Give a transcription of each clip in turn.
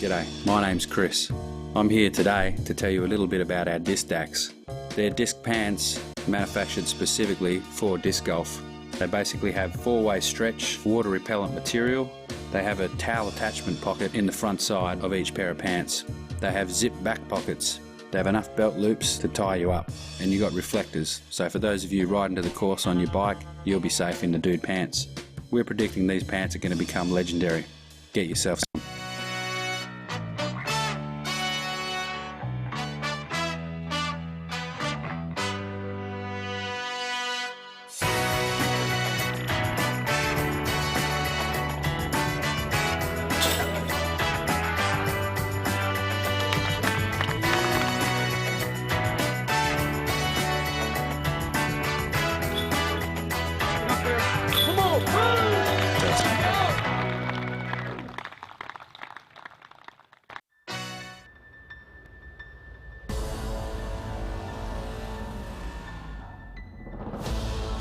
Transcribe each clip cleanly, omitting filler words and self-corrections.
G'day, my name's Chris. I'm here today to tell you a little bit about our disc stacks. They're disc pants manufactured specifically for disc golf. They basically have four-way stretch, water repellent material. They have a towel attachment pocket in the front side of each pair of pants. They have zip back pockets. They have enough belt loops to tie you up, and you got reflectors. So for those of you riding to the course on your bike, you'll be safe in the dude pants. We're predicting these pants are going to become legendary. Get yourself some.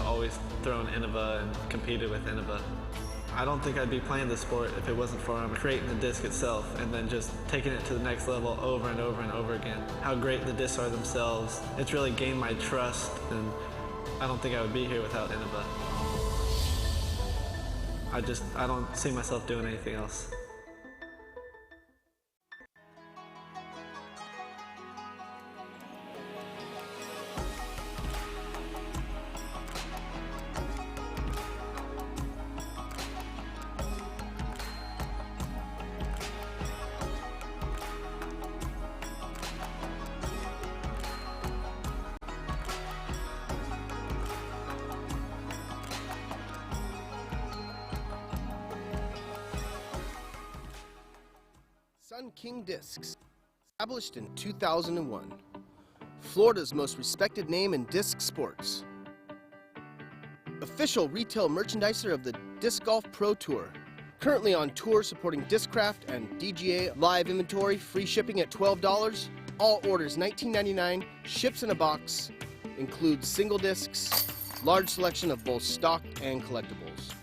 Always thrown Innova and competed with Innova. I don't think I'd be playing this sport if it wasn't for creating the disc itself and then just taking it to the next level over and over and over again. How great the discs are themselves. It's really gained my trust, and I don't think I would be here without Innova. I don't see myself doing anything else. Sun King Discs, established in 2001. Florida's most respected name in disc sports. Official retail merchandiser of the Disc Golf Pro Tour. Currently on tour supporting Discraft and DGA live inventory, free shipping at $12. All orders $19.99, ships in a box, includes single discs, large selection of both stock and collectibles.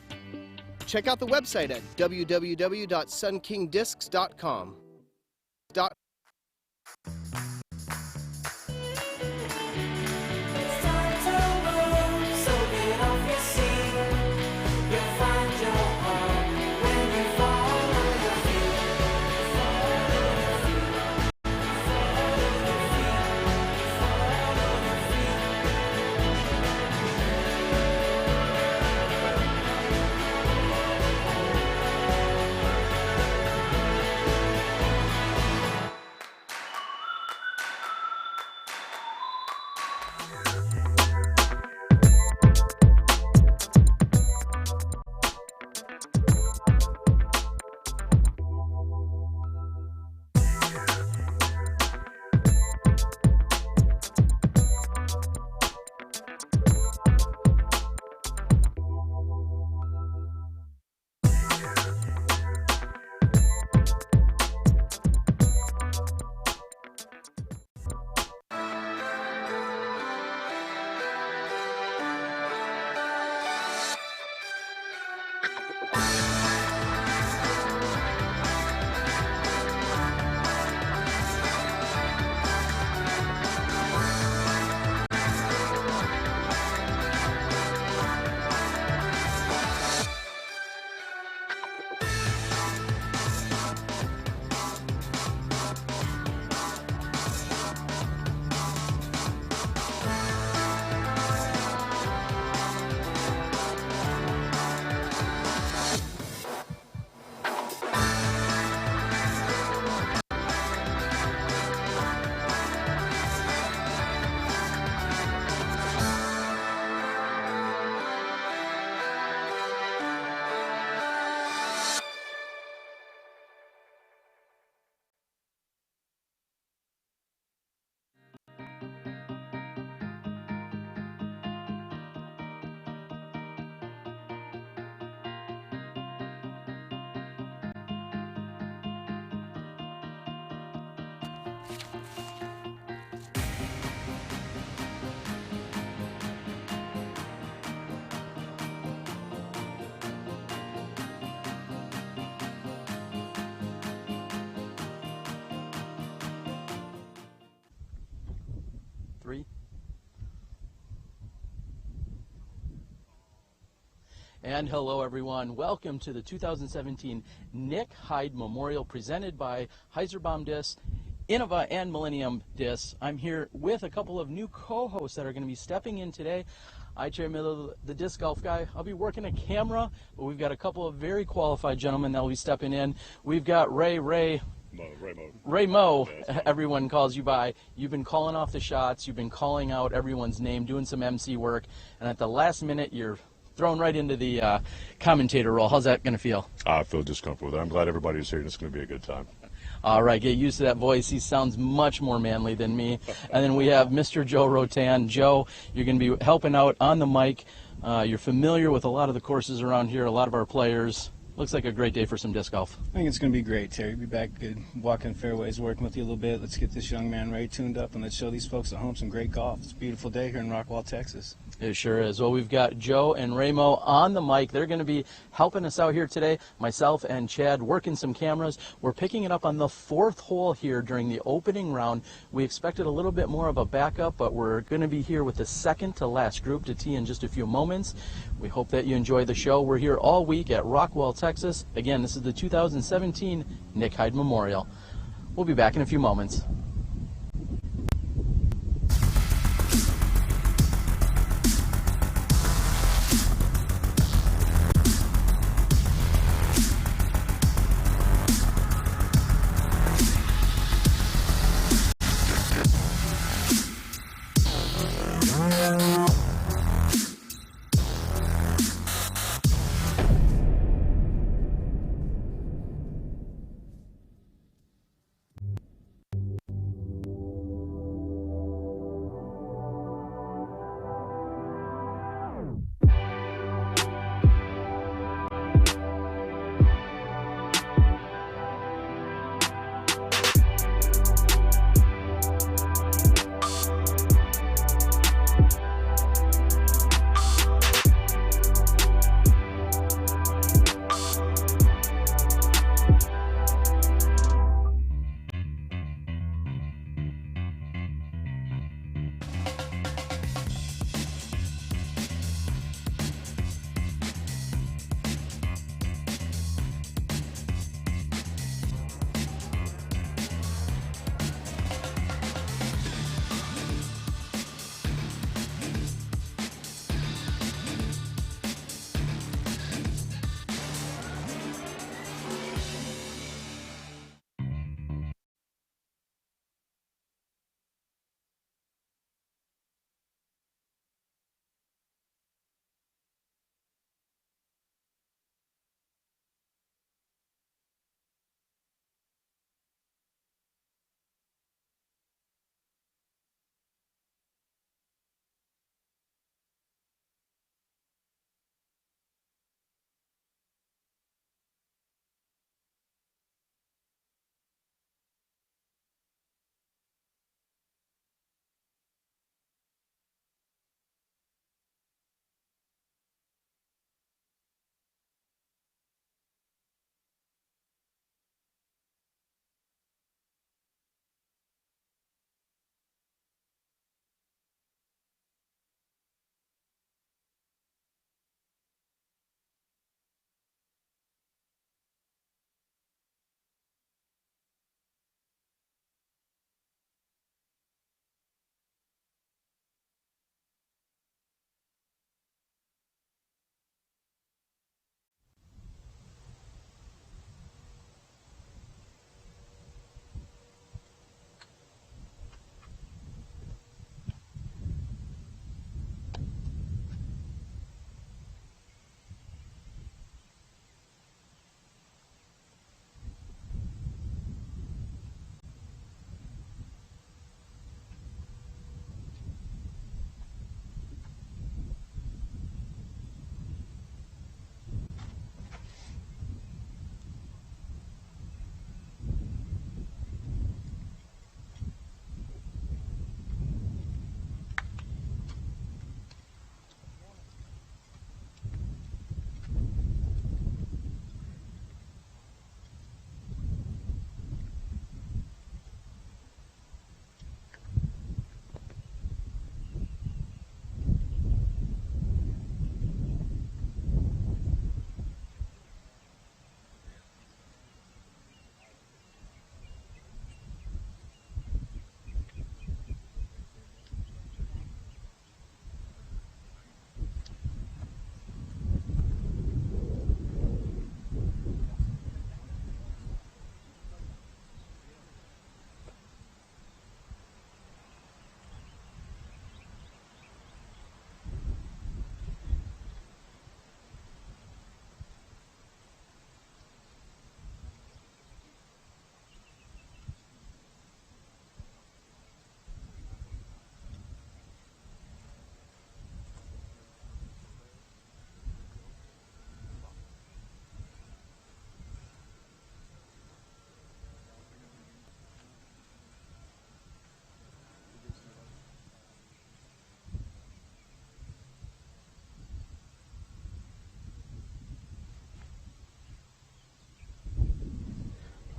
Check out the website at www.sunkingdiscs.com. 3. And hello everyone, welcome to the 2017 Nick Hyde Memorial presented by Hyde Discs, Innova, and Millennium Discs. I'm here with a couple of new co-hosts that are going to be stepping in today. I, Chair Miller, the disc golf guy, I'll be working a camera, but we've got a couple of very qualified gentlemen that will be stepping in. We've got Ray Mo, everyone calls you by. You've been calling off the shots, you've been calling out everyone's name, doing some MC work, and at the last minute you're thrown right into the commentator role. How's that going to feel? I feel just comfortable with it. I'm glad everybody's here and it's going to be a good time. All right, get used to that voice. He sounds much more manly than me. And then we have Mr. Joe Rotan. Joe, you're going to be helping out on the mic. You're familiar with a lot of the courses around here, a lot of our players. Looks like a great day for some disc golf. I think it's going to be great, Terry. Be back good, walking fairways, working with you a little bit. Let's get this young man Ray tuned up, and let's show these folks at home some great golf. It's a beautiful day here in Rockwall, Texas. It sure is. Well, we've got Joe and Raymo on the mic. They're going to be helping us out here today. Myself and Chad working some cameras. We're picking it up on the 4th hole here during the opening round. We expected a little bit more of a backup, but we're going to be here with the second to last group to tee in just a few moments. We hope that you enjoy the show. We're here all week at Rockwall, Texas. Again, this is the 2017 Nick Hyde Memorial. We'll be back in a few moments.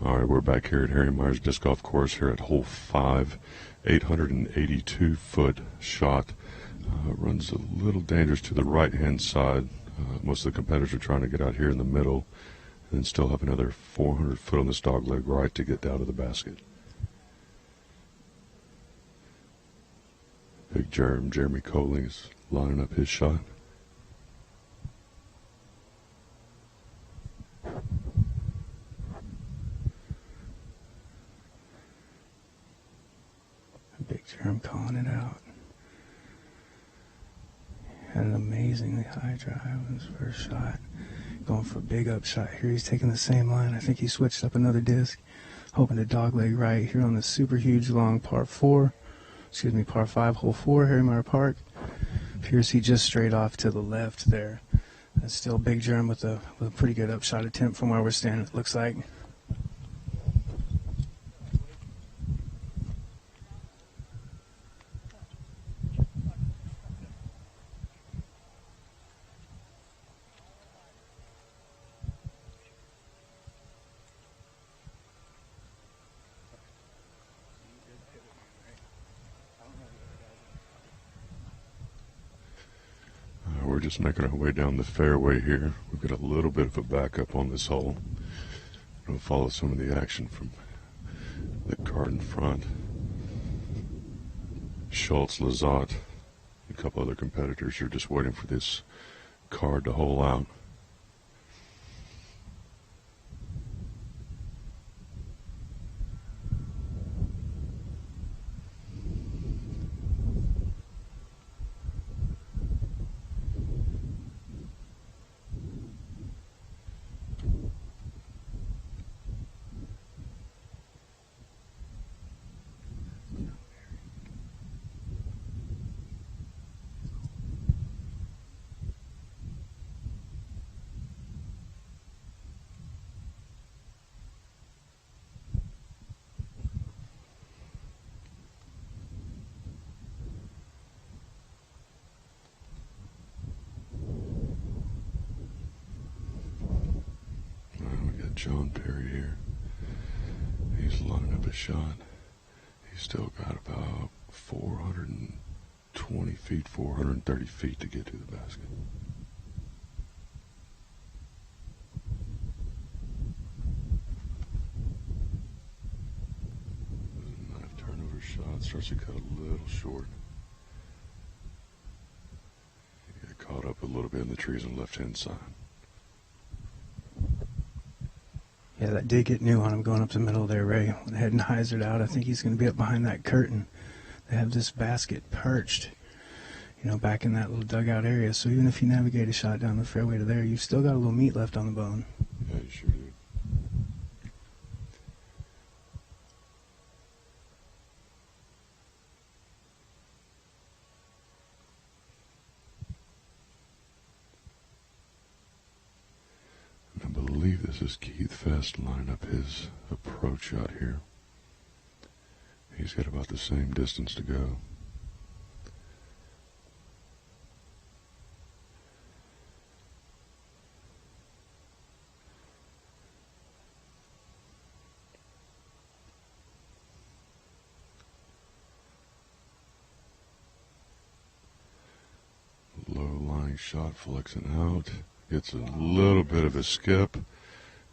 All right, we're back here at Harry Myers Disc Golf Course here at hole 5, 882-foot shot. Runs a little dangerous to the right-hand side. Most of the competitors are trying to get out here in the middle and then still have another 400 foot on this dog leg right to get down to the basket. Big Jeremy Coling is lining up his shot. Big Jerem calling it out. Had an amazingly high drive on his first shot. Going for a big up shot here. He's taking the same line. I think he switched up another disc. Hoping to dogleg right here on the super huge long par 5, hole 4, Harry Meyer Park. Appears he just straight off to the left there. That's still Big Jerem with a pretty good upshot attempt from where we're standing, it looks like. We're just making our way down the fairway here. We've got a little bit of a backup on this hole. We'll follow some of the action from the card in front. Schultz, Lizotte, a couple other competitors are just waiting for this card to hole out. John Perry here. He's lining up a shot. He's still got about 420 feet, 430 feet to get to the basket. Knife turnover shot starts to cut a little short. He got caught up a little bit in the trees on the left-hand side. Yeah, that did get new on him going up the middle there, Ray. Went ahead and hyzered out. I think he's going to be up behind that curtain. They have this basket perched, back in that little dugout area. So even if you navigate a shot down the fairway to there, you've still got a little meat left on the bone. Yeah, you sure do. This is Keith Fest lining up his approach shot here. He's got about the same distance to go. Low lying shot flexing out. Gets a little bit of a skip.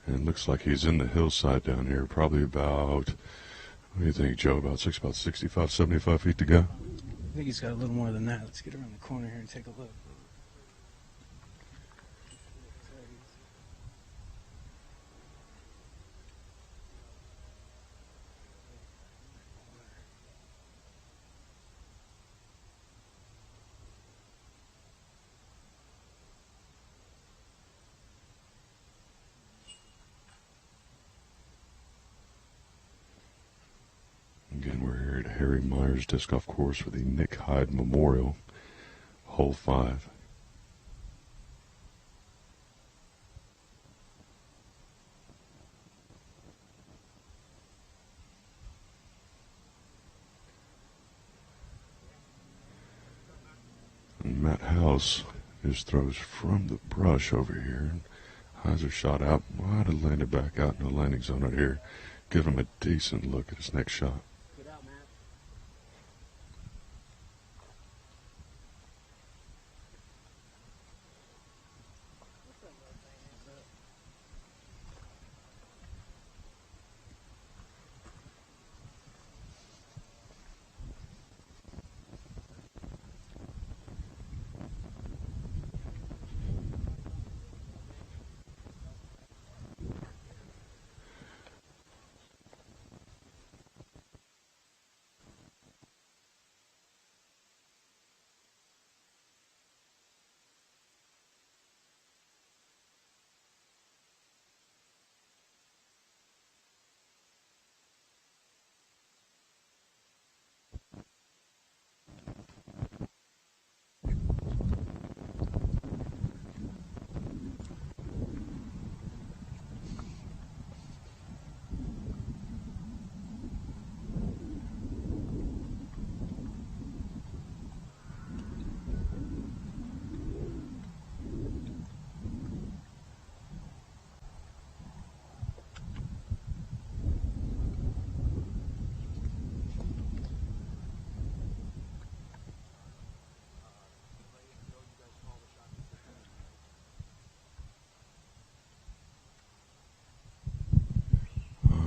And looks like he's in the hillside down here, probably about, what do you think, Joe, about 65, 75 feet to go? I think he's got a little more than that. Let's get around the corner here and take a look. Again, we're here at Harry Myers Disc Golf Course for the Nick Hyde Memorial, hole 5. And Matt House just throws from the brush over here. Hyzer shot out. Might have landed back out in the landing zone right here. Give him a decent look at his next shot.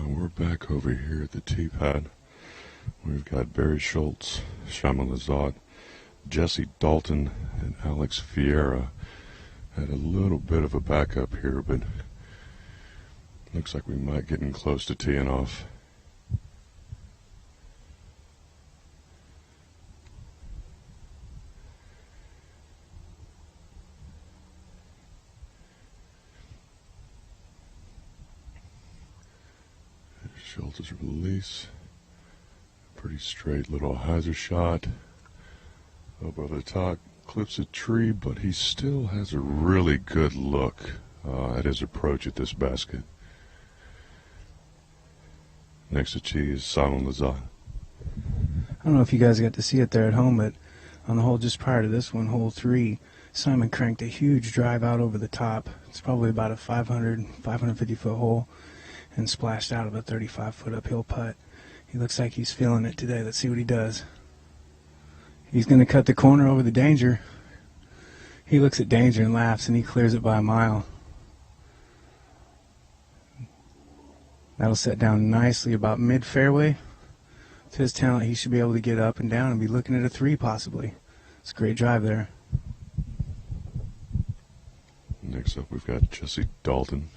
We're back over here at the tee pad. We've got Barry Schultz, Lizotte, Jesse Dalton, and Alex Ferreira. Had a little bit of a backup here, but looks like we might get in close to teeing off. Schultz's release. Pretty straight little hyzer shot. Over the top, clips a tree, but he still has a really good look at his approach at this basket. Next to tee is Lizotte. I don't know if you guys got to see it there at home, but on the hole just prior to this one, hole 3, Simon cranked a huge drive out over the top. It's probably about a 550-foot hole, and splashed out of a 35-foot uphill putt. He looks like he's feeling it today. Let's see what he does. He's going to cut the corner over the danger. He looks at danger and laughs, and he clears it by a mile. That'll set down nicely about mid-fairway. To his talent, he should be able to get up and down and be looking at a 3 possibly. It's a great drive there. Next up, we've got Jesse Dalton.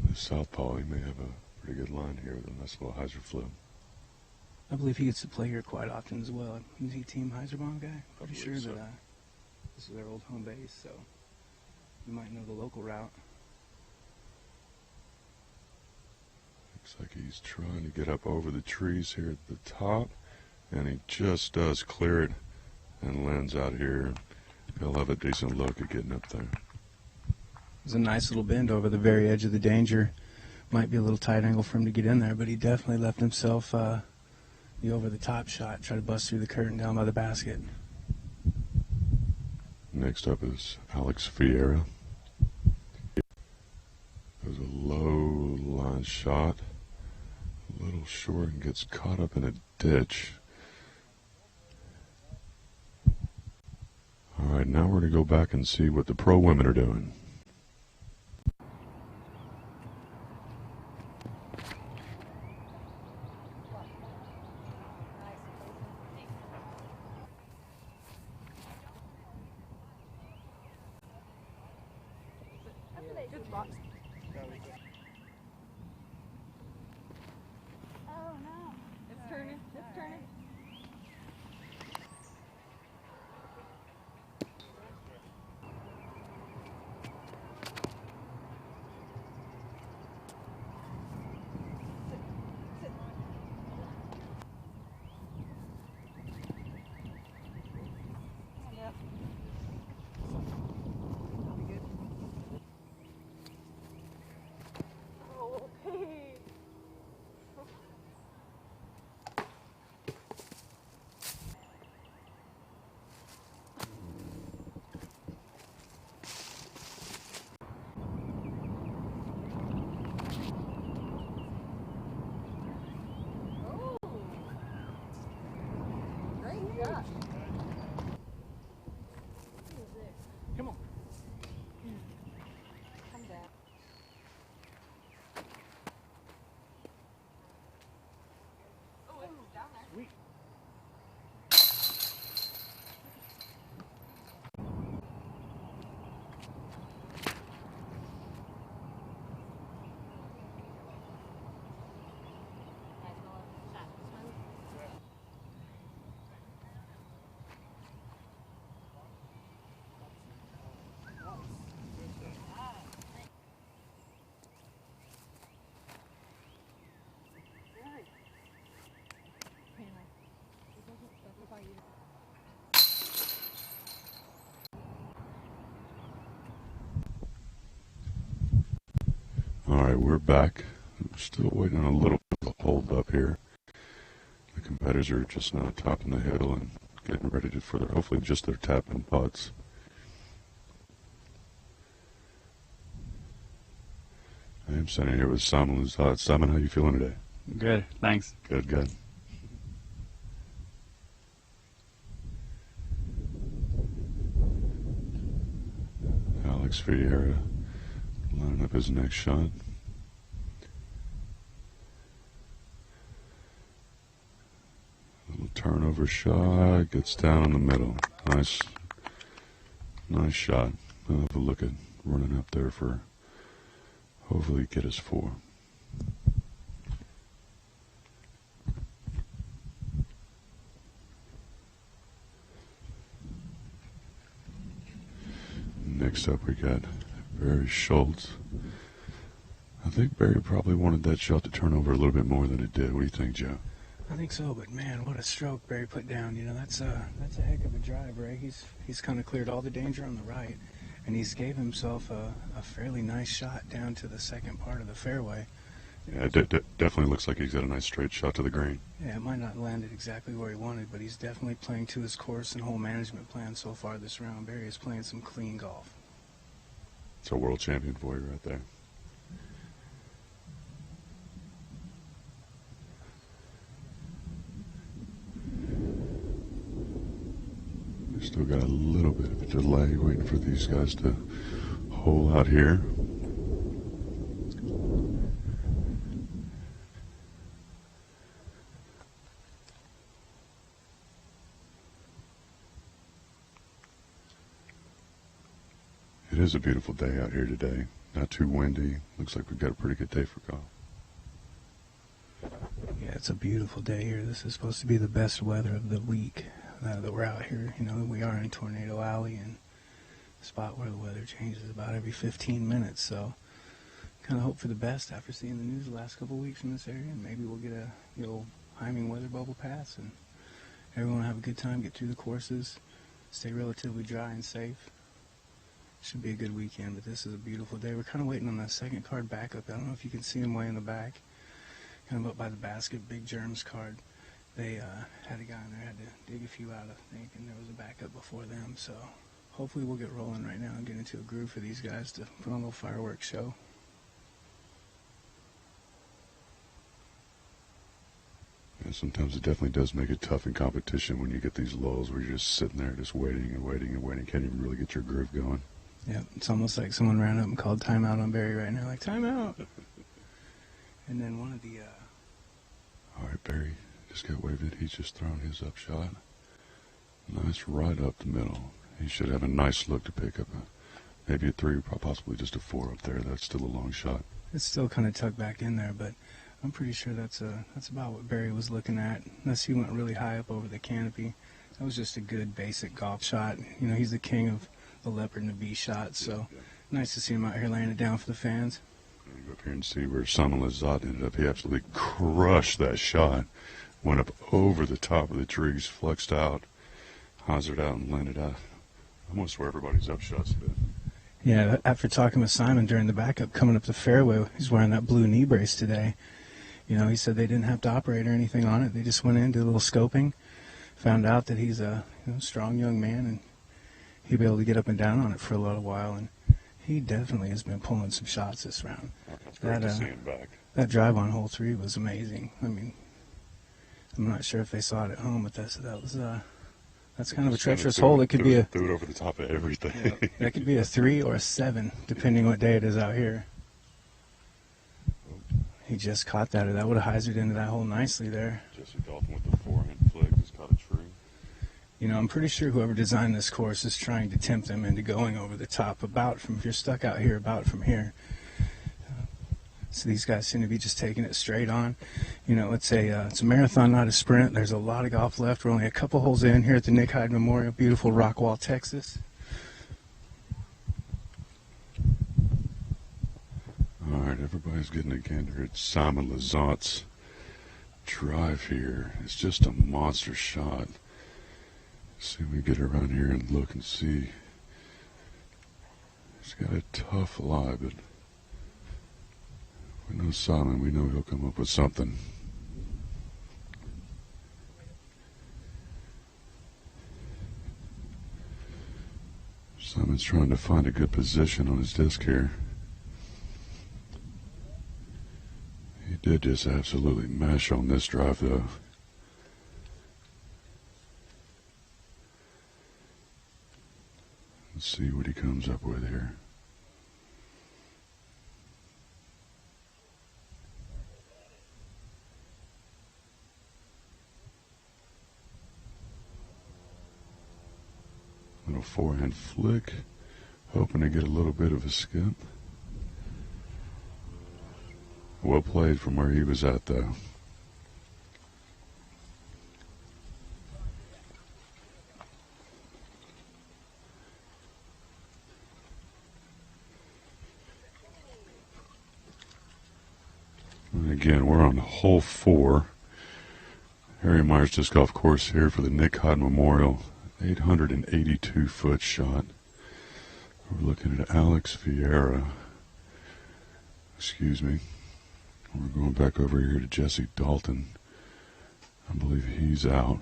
The southpaw, he may have a pretty good line here with a nice little hyzer flip. I believe he gets to play here quite often as well. Is he Team Hyzerbomb guy? Pretty sure so. that this is their old home base, so you might know the local route. Looks like he's trying to get up over the trees here at the top, and he just does clear it and lands out here. He'll have a decent look at getting up there. There's a nice little bend over the very edge of the danger. Might be a little tight angle for him to get in there, but he definitely left himself the over-the-top shot, try to bust through the curtain down by the basket. Next up is Alex Ferreira. There's a low line shot, a little short, and gets caught up in a ditch. All right, now we're going to go back and see what the pro women are doing. Oh no, it's turning, it's turning. Come on. Come down. Oh, it's down there. Sweet. Nice little shot. Smooth. All right, we're back. We're still waiting on a little bit of a hold up here. The competitors are just now topping the hill and getting ready for their, hopefully just their tapping putts. I am sitting here with Simon Lizotte. Simon, how you feeling today? Good, thanks. Good, good. Alex Ferreira lining up his next shot. Little turnover shot, gets down in the middle. Nice shot. I'll have a look at running up there for hopefully get us 4. Next up we got Barry Schultz. I think Barry probably wanted that shot to turn over a little bit more than it did. What do you think, Joe? I think so, but man, what a stroke Barry put down. You know, that's a heck of a drive, Ray. He's kind of cleared all the danger on the right, and he's gave himself a fairly nice shot down to the second part of the fairway. Yeah, it definitely looks like he's got a nice straight shot to the green. Yeah, it might not land it exactly where he wanted, but he's definitely playing to his course and hole management plan so far this round. Barry is playing some clean golf. It's a world champion for you right there. We still got a little bit of a delay waiting for these guys to hole out here. It is a beautiful day out here today. Not too windy. Looks like we've got a pretty good day for golf. Yeah, it's a beautiful day here. This is supposed to be the best weather of the week that we're out here. You know, we are in Tornado Alley, and a spot where the weather changes about every 15 minutes. So kind of hope for the best after seeing the news the last couple of weeks from this area, and maybe we'll get a old Hyde weather bubble pass, and everyone will have a good time, get through the courses, stay relatively dry and safe. Should be a good weekend, but this is a beautiful day. We're kind of waiting on that second card backup. I don't know if you can see him way in the back, kind of up by the basket, Big Germs card. They had a guy in there, had to dig a few out, I think, and there was a backup before them. So hopefully we'll get rolling right now and get into a groove for these guys to put on a little fireworks show. Yeah, sometimes it definitely does make it tough in competition when you get these lulls where you're just sitting there just waiting and waiting and waiting. Can't even really get your groove going. Yeah, it's almost like someone ran up and called timeout on Barry right now, like timeout. And then one of the All right, Barry just got waved. He's just thrown his up shot. Nice right up the middle. He should have a nice look to pick up maybe a 3, possibly just a 4 up there. That's still a long shot. It's still kind of tucked back in there, but I'm pretty sure that's about what Barry was looking at, unless he went really high up over the canopy. That was just a good basic golf shot. You know, he's the king of the leopard and the V shot, so nice to see him out here laying it down for the fans. You go up here and see where Simon Lizotte ended up. He absolutely crushed that shot. Went up over the top of the trees, flexed out, hazard out, and landed out almost where everybody's up shots have been. Yeah, after talking with Simon during the backup coming up the fairway, he's wearing that blue knee brace today. You know, he said they didn't have to operate or anything on it. They just went in, did a little scoping, found out that he's a strong young man, and he'd be able to get up and down on it for a little while. And he definitely has been pulling some shots this round. It's great to see him back. That drive on hole 3 was amazing. I mean, I'm not sure if they saw it at home, but that That's kind of a treacherous hole. It could be a threw it over the top of everything. yeah, that could be a 3 or a 7, depending what day it is out here. He just caught that. That would have hyzered into that hole nicely there. Jesse Dalton with the forehand flick just caught a tree. You know, I'm pretty sure whoever designed this course is trying to tempt them into going over the top about from, if you're stuck out here, about from here. So these guys seem to be just taking it straight on. You know, it's a marathon, not a sprint. There's a lot of golf left. We're only a couple holes in here at the Hyde Memorial, beautiful Rockwall, Texas. All right, everybody's getting a gander at Simon Lizotte's drive here. It's just a monster shot. See if we get around here and look and see. He's got a tough lie, but we know Simon. We know he'll come up with something. Simon's trying to find a good position on his disc here. He did just absolutely mash on this drive, though. Let's see what he comes up with here. Little forehand flick, hoping to get a little bit of a skip. Well played from where he was at, though. And again, we're on hole 4. Harry Myers Disc Golf Course here for the Hyde Memorial. 882-foot shot. We're looking at Alex Ferreira. Excuse me. We're going back over here to Jesse Dalton. I believe he's out.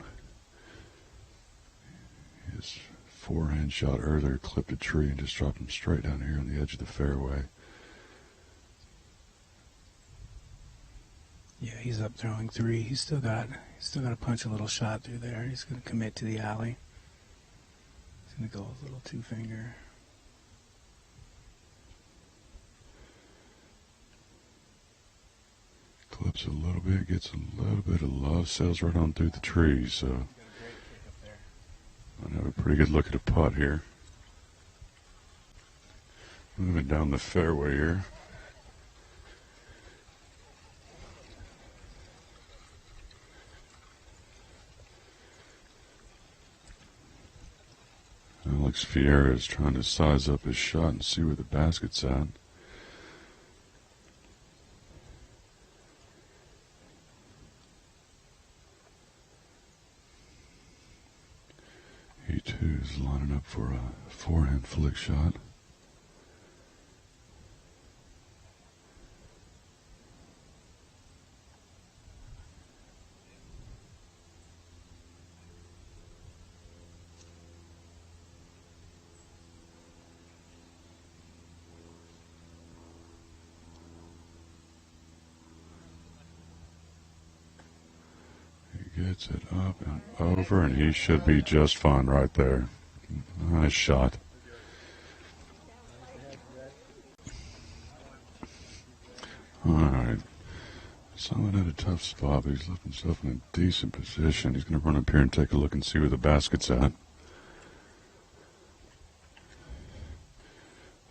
His forehand shot earlier clipped a tree and just dropped him straight down here on the edge of the fairway. Yeah, he's up throwing 3. He's still got to punch a little shot through there. He's going to commit to the alley. He's going to go a little 2-finger. Clips a little bit, gets a little bit of love, sails right on through the trees. So I have a pretty good look at a putt here. Moving down the fairway here. Alex Ferreira is trying to size up his shot and see where the basket's at. He too is lining up for a forehand flick shot. Gets it up and over, and he should be just fine right there. Nice shot. All right. Simon had a tough spot, but he's left himself in a decent position. He's going to run up here and take a look and see where the basket's at.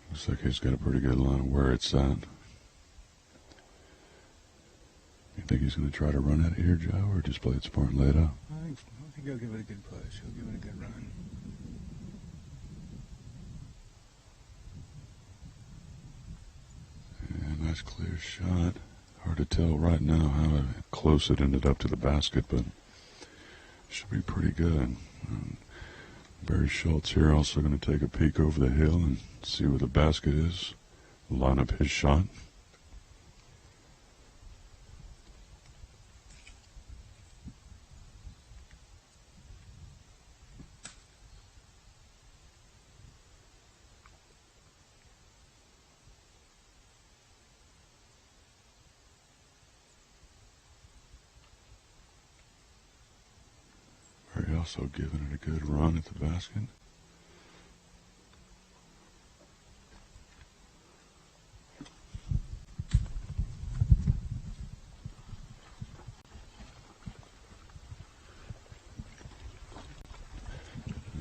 Looks like he's got a pretty good line of where it's at. You think he's going to try to run at it here, Joe, or just play it smart and lay it up? I think he'll give it a good push. He'll give it a good run. Yeah, nice clear shot. Hard to tell right now how close it ended up to the basket, but should be pretty good. Barry Schultz here also going to take a peek over the hill and see where the basket is. Line up his shot. Very also giving it a good run at the basket.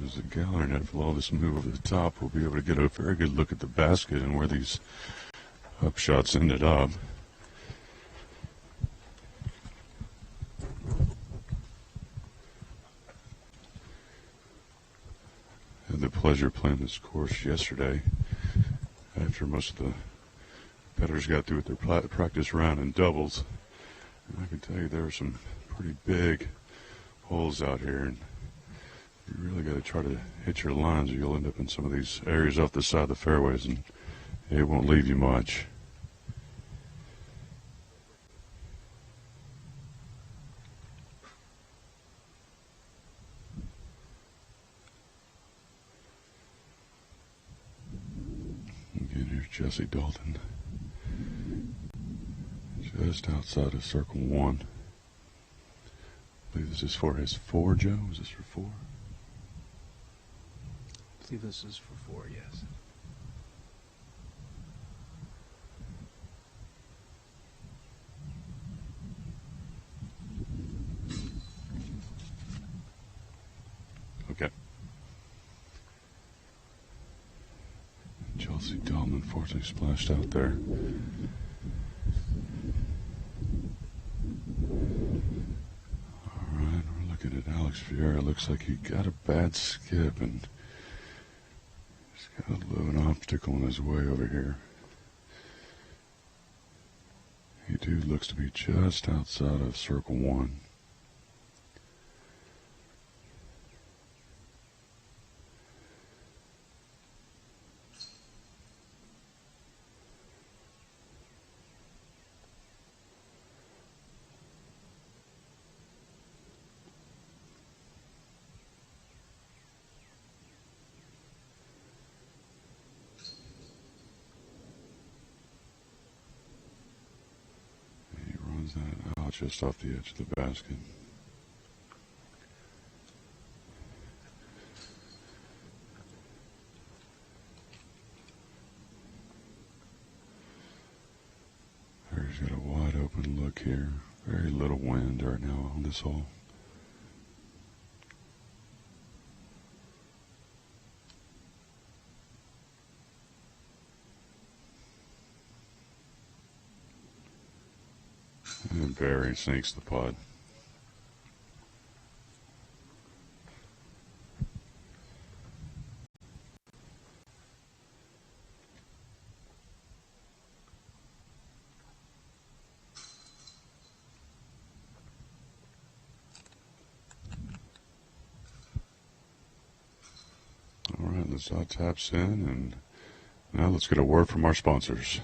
As the gallery net will all this move over the top, we'll be able to get a very good look at the basket and where these up shots ended up. Had the pleasure of playing this course yesterday after most of the bettors got through with their practice round in doubles. And I can tell you there are some pretty big holes out here, and you really got to try to hit your lines or you'll end up in some of these areas off the side of the fairways and it won't leave you much. Again, here's Jesse Dalton, just outside of circle 1. I believe this is for his 4, Joe. Is this for 4? I believe this is for 4, yes. Okay. Chelsea Dalton unfortunately splashed out there. Alright, we're looking at Alex Ferreira. Looks like he got a bad skip and he's got a little bit of an obstacle in his way over here. He too looks to be just outside of circle 1. That out just off the edge of the basket. He's got a wide open look here. Very little wind right now on this hole. And Barry sinks the putt. All right, Lizotte taps in, and now let's get a word from our sponsors.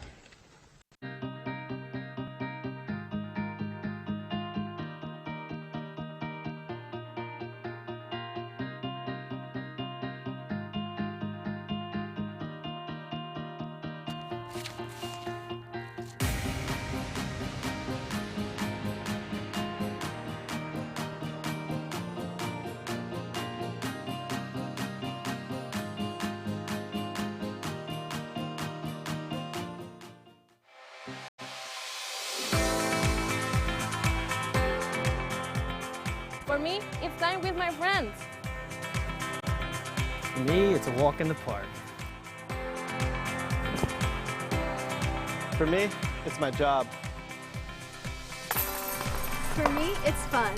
For me, it's time with my friends. For me, it's a walk in the park. For me, it's my job. For me, it's fun.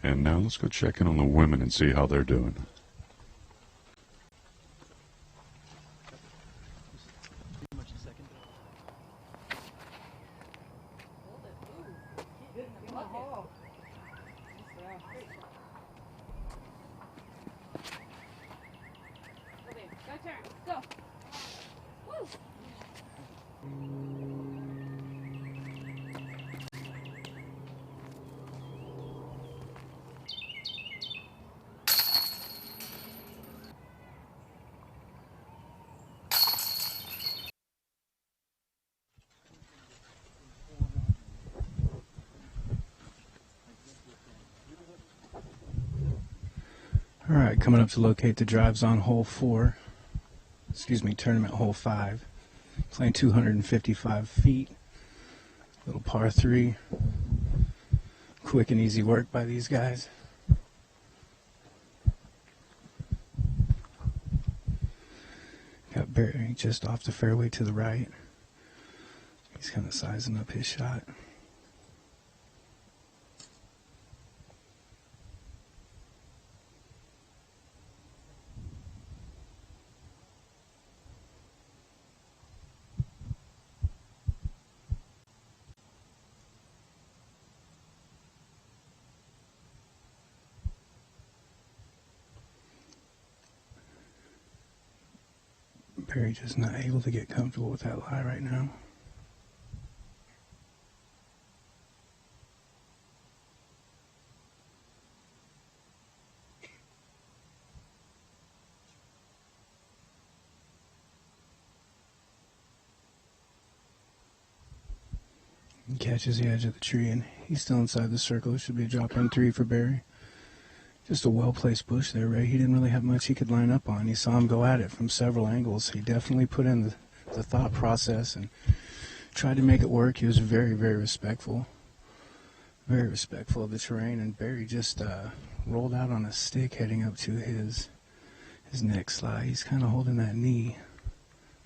And now let's go check in on the women and see how they're doing. All right, coming up to locate the drives on hole 4. Tournament hole 5. Playing 255 feet. Little par 3. Quick and easy work by these guys. Got Barry just off the fairway to the right. He's kind of sizing up his shot. Barry just not able to get comfortable with that lie right now. He catches the edge of the tree and he's still inside the circle. It should be a drop on 3 for Barry. Just a well-placed bush there, Ray. He didn't really have much he could line up on. You saw him go at it from several angles. He definitely put in the thought process and tried to make it work. He was very, very respectful. Very respectful of the terrain. And Barry just rolled out on a stick heading up to his next slide. He's kind of holding that knee.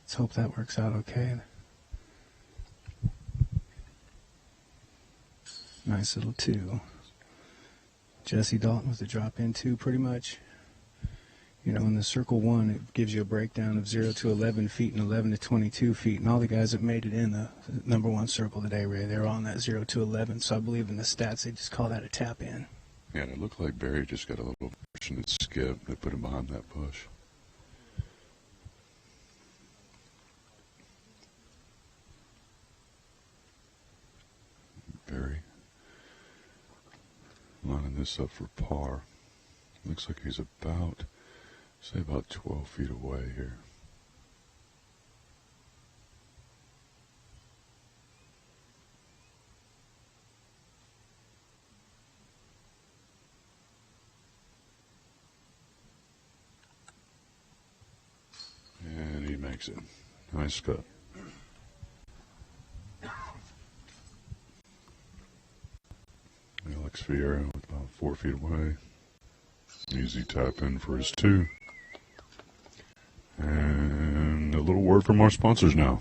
Let's hope that works out okay. Nice little 2. Jesse Dalton with the drop in 2 pretty much. You know, in the circle 1, it gives you a breakdown of 0 to 11 feet and 11 to 22 feet. And all the guys that made it in the number 1 circle today, Ray, they were on that 0 to 11. So I believe in the stats, they just call that a tap in. Yeah, and it looked like Barry just got a little fortunate skip that put him behind that bush. Barry lining this up for par. Looks like he's about 12 feet away here. And he makes it. Nice cut. Alex Ferreira with about 4 feet away. Easy tap in for his 2. And a little word from our sponsors now.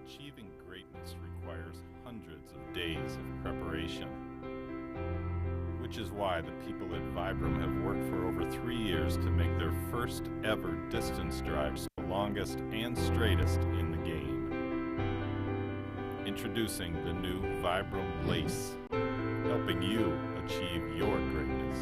Achieving greatness requires hundreds of days of preparation, which is why the people at Vibram have worked for over 3 years to make their first ever distance drives the longest and straightest in the game. Introducing the new Vibram Lace, helping you achieve your greatness.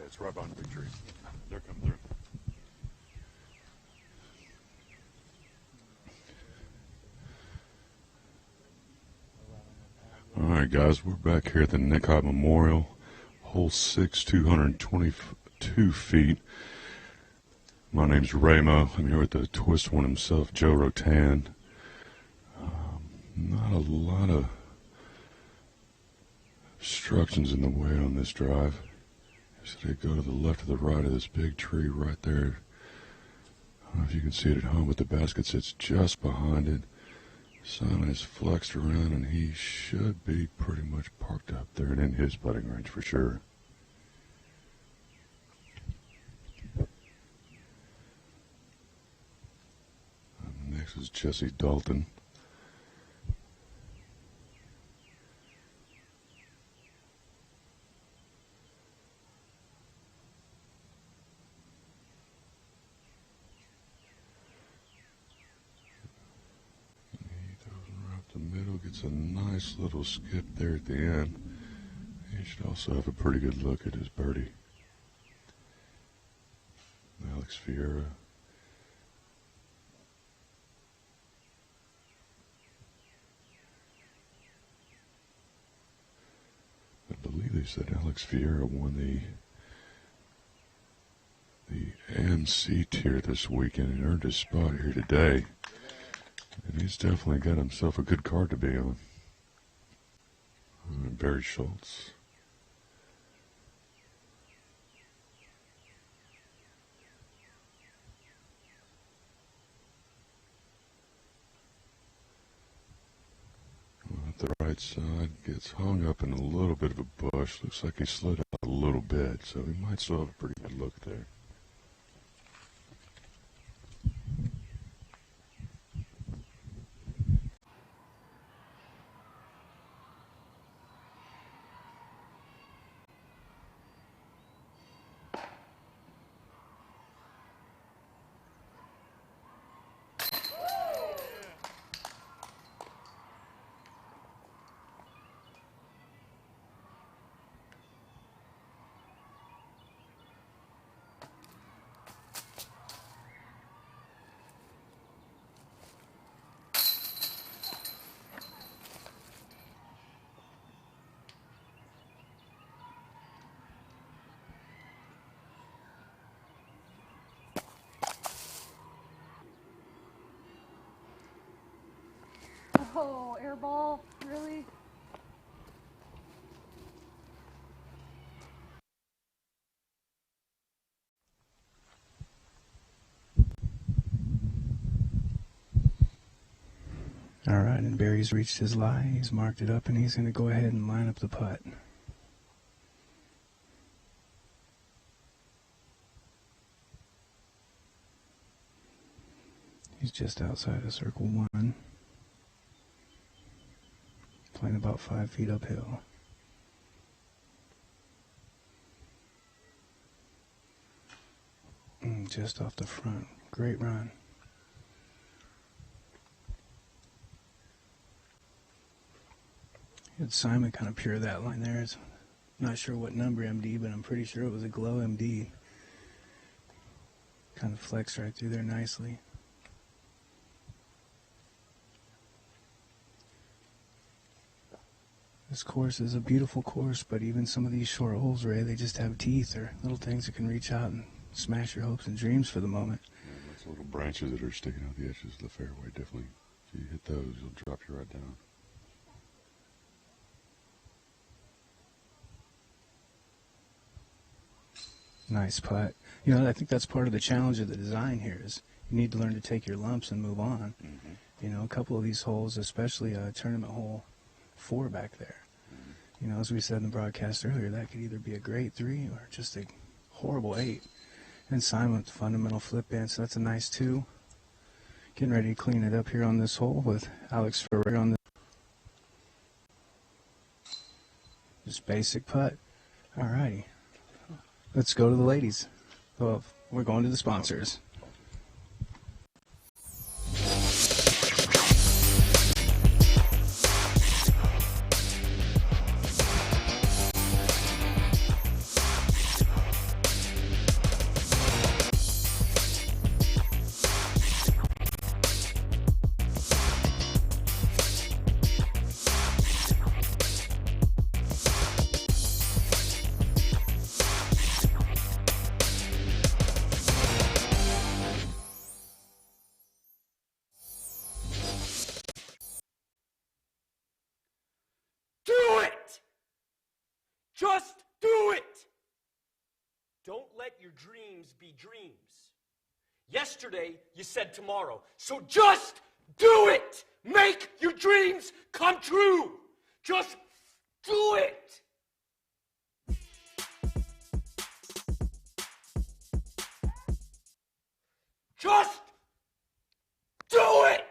it's right behind the big tree. They're coming through. All right, guys, we're back here at the Nick Hyde Memorial, hole 6, 222 feet. My name's Ramo. I'm here with the twist one himself, Joe Rotan. Not a lot of obstructions in the way on this drive. So they go to the left or the right of this big tree right there. I don't know if you can see it at home, but the basket sits just behind it. Simon is flexed around, and he should be pretty much parked up there and in his putting range for sure. Next is Jesse Dalton. Gets a nice little skip there at the end. He should also have a pretty good look at his birdie. Alex Ferreira. I believe they said Alex Ferreira won the AMC tier this weekend and earned his spot here today. And he's definitely got himself a good card to be on. Barry Schultz. At the right side, gets hung up in a little bit of a bush. Looks like he slid out a little bit, so he might still have a pretty good look there. Oh, air ball, really? All right, and Barry's reached his lie. He's marked it up, and he's going to go ahead and line up the putt. He's just outside of circle 1. Playing about 5 feet uphill. Just off the front. Great run. Had Simon kind of pure that line there. It's not sure what number MD, but I'm pretty sure it was a glow MD. Kind of flexed right through there nicely. This course is a beautiful course, but even some of these short holes, Ray, they just have teeth or little things that can reach out and smash your hopes and dreams for the moment. Yeah, those little branches that are sticking out the edges of the fairway, definitely, if you hit those, you'll drop you right down. Nice putt. You know, I think that's part of the challenge of the design here is you need to learn to take your lumps and move on. Mm-hmm. You know, a couple of these holes, especially tournament hole 4 back there. You know, as we said in the broadcast earlier, that could either be a great 3 or just a horrible 8. And Simon with the fundamental flip in, so that's a nice 2. Getting ready to clean it up here on this hole with Alex Ferreira on this. Just basic putt. All righty. Let's go to the ladies. Well, we're going to the sponsors. Just do it! Don't let your dreams be dreams. Yesterday, you said tomorrow. So just do it! Make your dreams come true! Just do it! Just do it!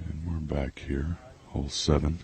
And we're back here, hole 7.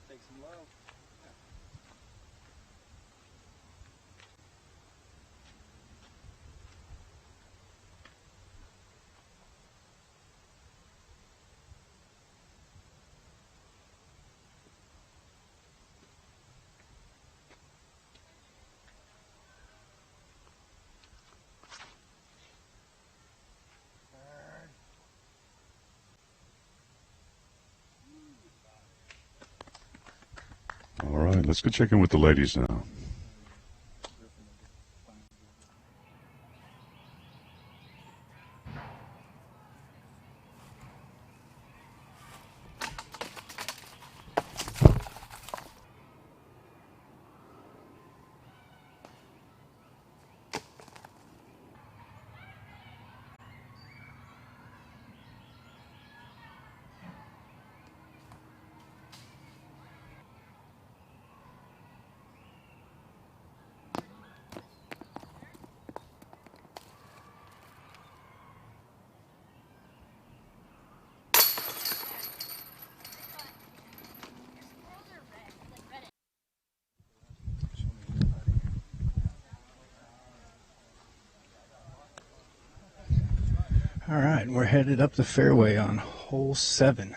Take some love. All right, let's go check in with the ladies now. All right, we're headed up the fairway on hole 7.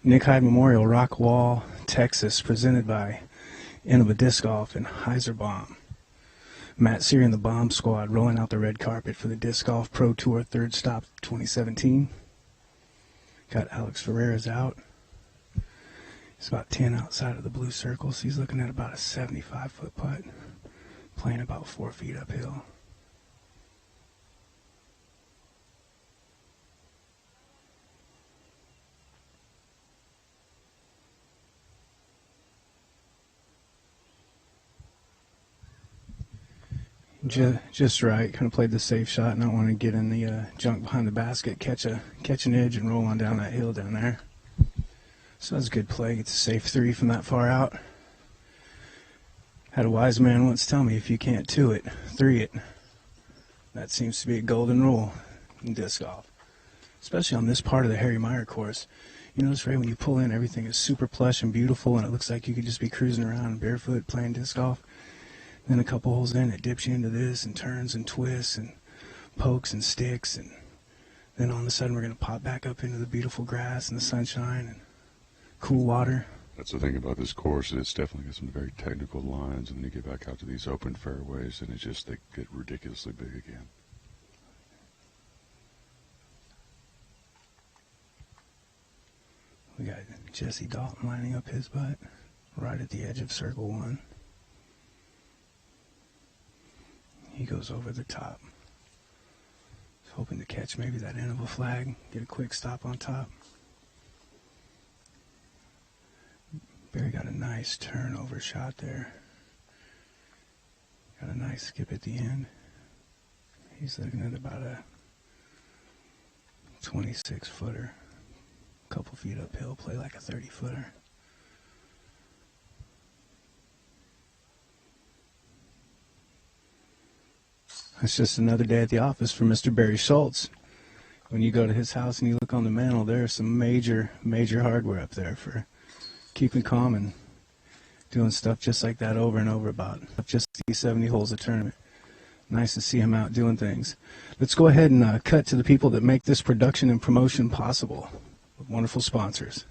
Nick Hyde Memorial, Rock Wall, Texas, presented by Innova Disc Golf and Hyde. Matt Seary and the Bomb Squad rolling out the red carpet for the Disc Golf Pro Tour third stop 2017. Got Alex Ferreira's out. He's about 10 outside of the blue circle, so he's looking at about a 75-foot putt, playing about 4 feet uphill. Just right. Kind of played the safe shot, not wanting to get in the junk behind the basket, catch an edge, and roll on down that hill down there. So that's a good play. Gets a safe 3 from that far out. Had a wise man once tell me, if you can't two it, three it. That seems to be a golden rule in disc golf, especially on this part of the Harry Meyer course. You notice right when you pull in, everything is super plush and beautiful, and it looks like you could just be cruising around barefoot playing disc golf. Then a couple holes in, it dips you into this and turns and twists and pokes and sticks, and then all of a sudden we're going to pop back up into the beautiful grass and the sunshine and cool water. That's the thing about this course. It's definitely got some very technical lines, and then you get back out to these open fairways, and they get ridiculously big again. We got Jesse Dalton lining up his butt right at the edge of circle one. He goes over the top. He's hoping to catch maybe that end of a flag, get a quick stop on top. Barry got a nice turnover shot there. Got a nice skip at the end. He's looking at about a 26-footer. A couple feet uphill, play like a 30-footer. That's just another day at the office for Mr. Barry Schultz. When you go to his house and you look on the mantle, there's some major hardware up there for keeping calm and doing stuff just like that over and over about just these 70 holes of tournament. Nice to see him out doing things. Let's go ahead and cut to the people that make this production and promotion possible. With wonderful sponsors.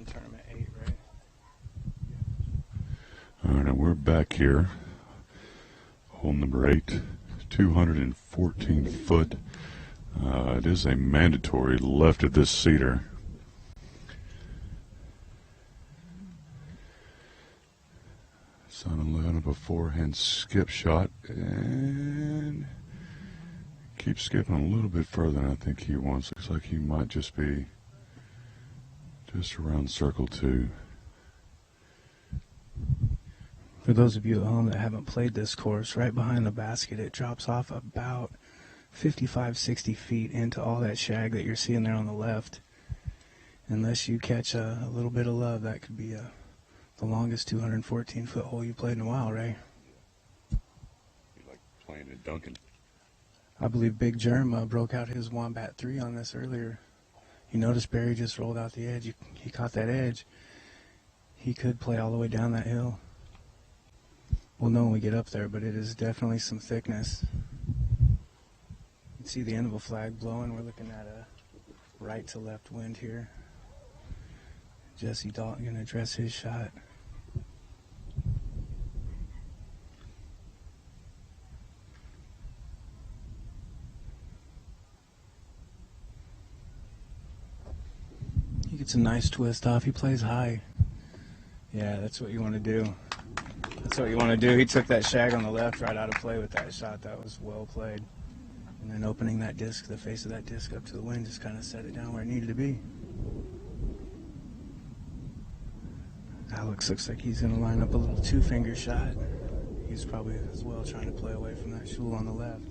Tournament 8, right? All right, now we're back here. Hole number 8, 214 foot. It is a mandatory left of this cedar. Son line up a forehand skip shot and keeps skipping a little bit further than I think he wants. Looks like he might just be just around circle 2. For those of you at home that haven't played this course, right behind the basket, it drops off about 55, 60 feet into all that shag that you're seeing there on the left. Unless you catch a little bit of love, that could be the longest 214-foot hole you played in a while, Ray. You like playing at Duncan? I believe Big Germ broke out his Wombat 3 on this earlier. You notice Barry just rolled out the edge. He caught that edge. He could play all the way down that hill. We'll know when we get up there, but it is definitely some thickness. You can see the end of a flag blowing. We're looking at a right to left wind here. Jesse Dalton going to address his shot. Gets a nice twist off. He plays high. Yeah, that's what you want to do. That's what you want to do. He took that shag on the left right out of play with that shot. That was well played. And then opening that disc, the face of that disc up to the wind, just kind of set it down where it needed to be. Alex looks like he's going to line up a little two-finger shot. He's probably as well trying to play away from that Schultz on the left.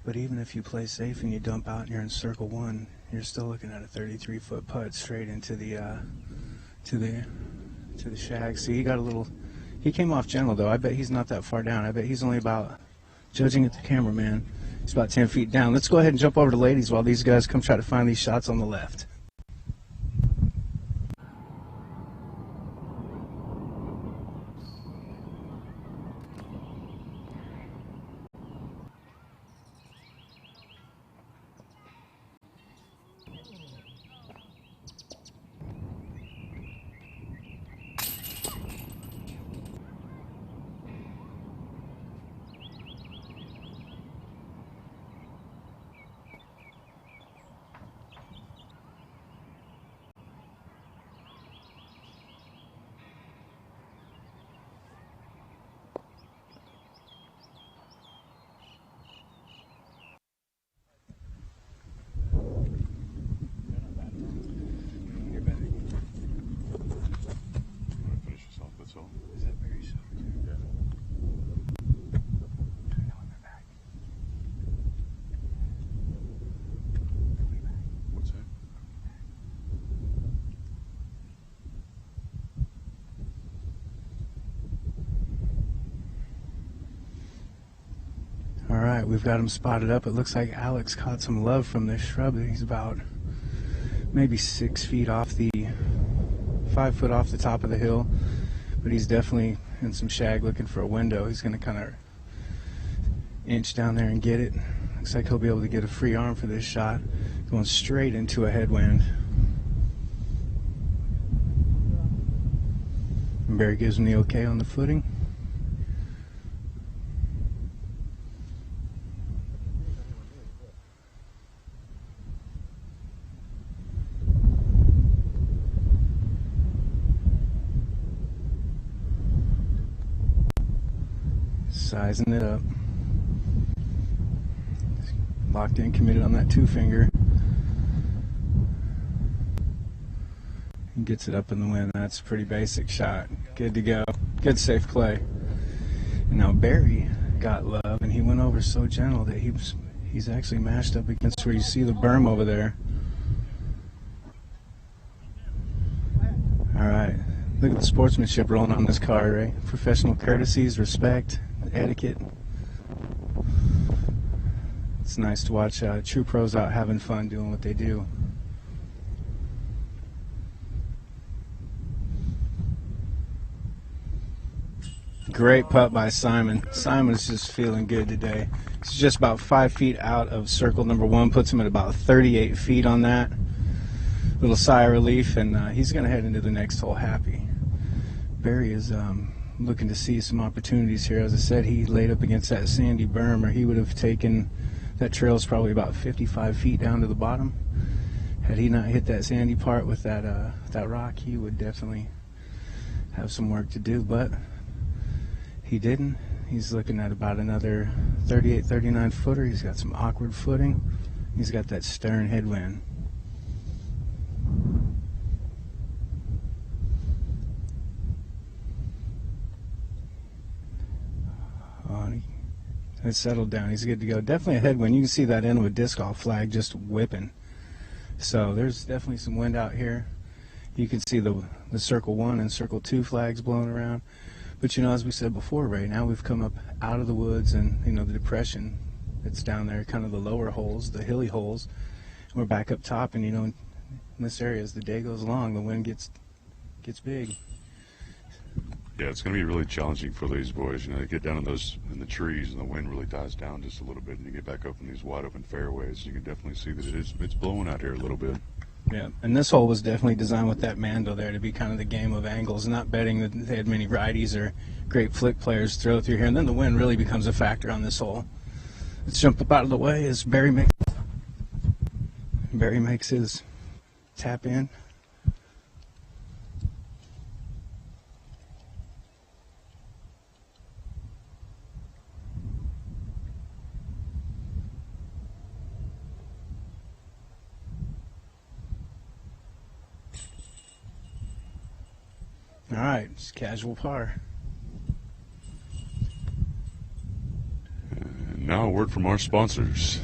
But even if you play safe and you dump out and you're in circle one, you're still looking at a 33-foot putt straight into the shag. See, he got a little. He came off gentle though. I bet he's not that far down. I bet he's only about, judging at the cameraman, he's about 10 feet down. Let's go ahead and jump over to ladies while these guys come try to find these shots on the left. Alright, we've got him spotted up. It looks like Alex caught some love from this shrub. He's about maybe 6 feet off 5 foot off the top of the hill. But he's definitely in some shag looking for a window. He's going to kind of inch down there and get it. Looks like he'll be able to get a free arm for this shot. Going straight into a headwind. And Barry gives him the okay on the footing. Sizing it up. Locked in, committed on that two-finger. And gets it up in the wind. That's a pretty basic shot. Good to go. Good safe play. And now Barry got love, and he went over so gentle that he's actually mashed up against where you see the berm over there. All right. Look at the sportsmanship rolling on this card, right? Professional courtesies, respect, etiquette. It's nice to watch true pros out having fun doing what they do. Great putt by Simon. Simon's just feeling good today. He's just about 5 feet out of circle number one, puts him at about 38 feet on that. Little sigh of relief, and he's going to head into the next hole happy. Barry is looking to see some opportunities here. As I said, he laid up against that sandy berm, or he would have taken, that trail's probably about 55 feet down to the bottom. Had he not hit that sandy part with that rock, he would definitely have some work to do, but he didn't. He's looking at about another 38, 39 footer. He's got some awkward footing. He's got that stern headwind. It's settled down. He's good to go. Definitely a headwind. You can see that end of a disc golf flag just whipping. So there's definitely some wind out here. You can see the circle 1 and circle 2 flags blowing around. But you know, as we said before, Ray, now we've come up out of the woods and the depression that's down there, kind of the lower holes, the hilly holes. We're back up top, and in this area, as the day goes along, the wind gets big. Yeah, it's going to be really challenging for these boys. They get down in the trees, and the wind really dies down just a little bit, and you get back up in these wide open fairways. You can definitely see that it's blowing out here a little bit. Yeah, and this hole was definitely designed with that Mando there to be kind of the game of angles, not betting that they had many righties or great flick players throw through here, and then the wind really becomes a factor on this hole. Let's jump up out of the way as Barry makes his. tap in. All right, it's casual par. And now a word from our sponsors.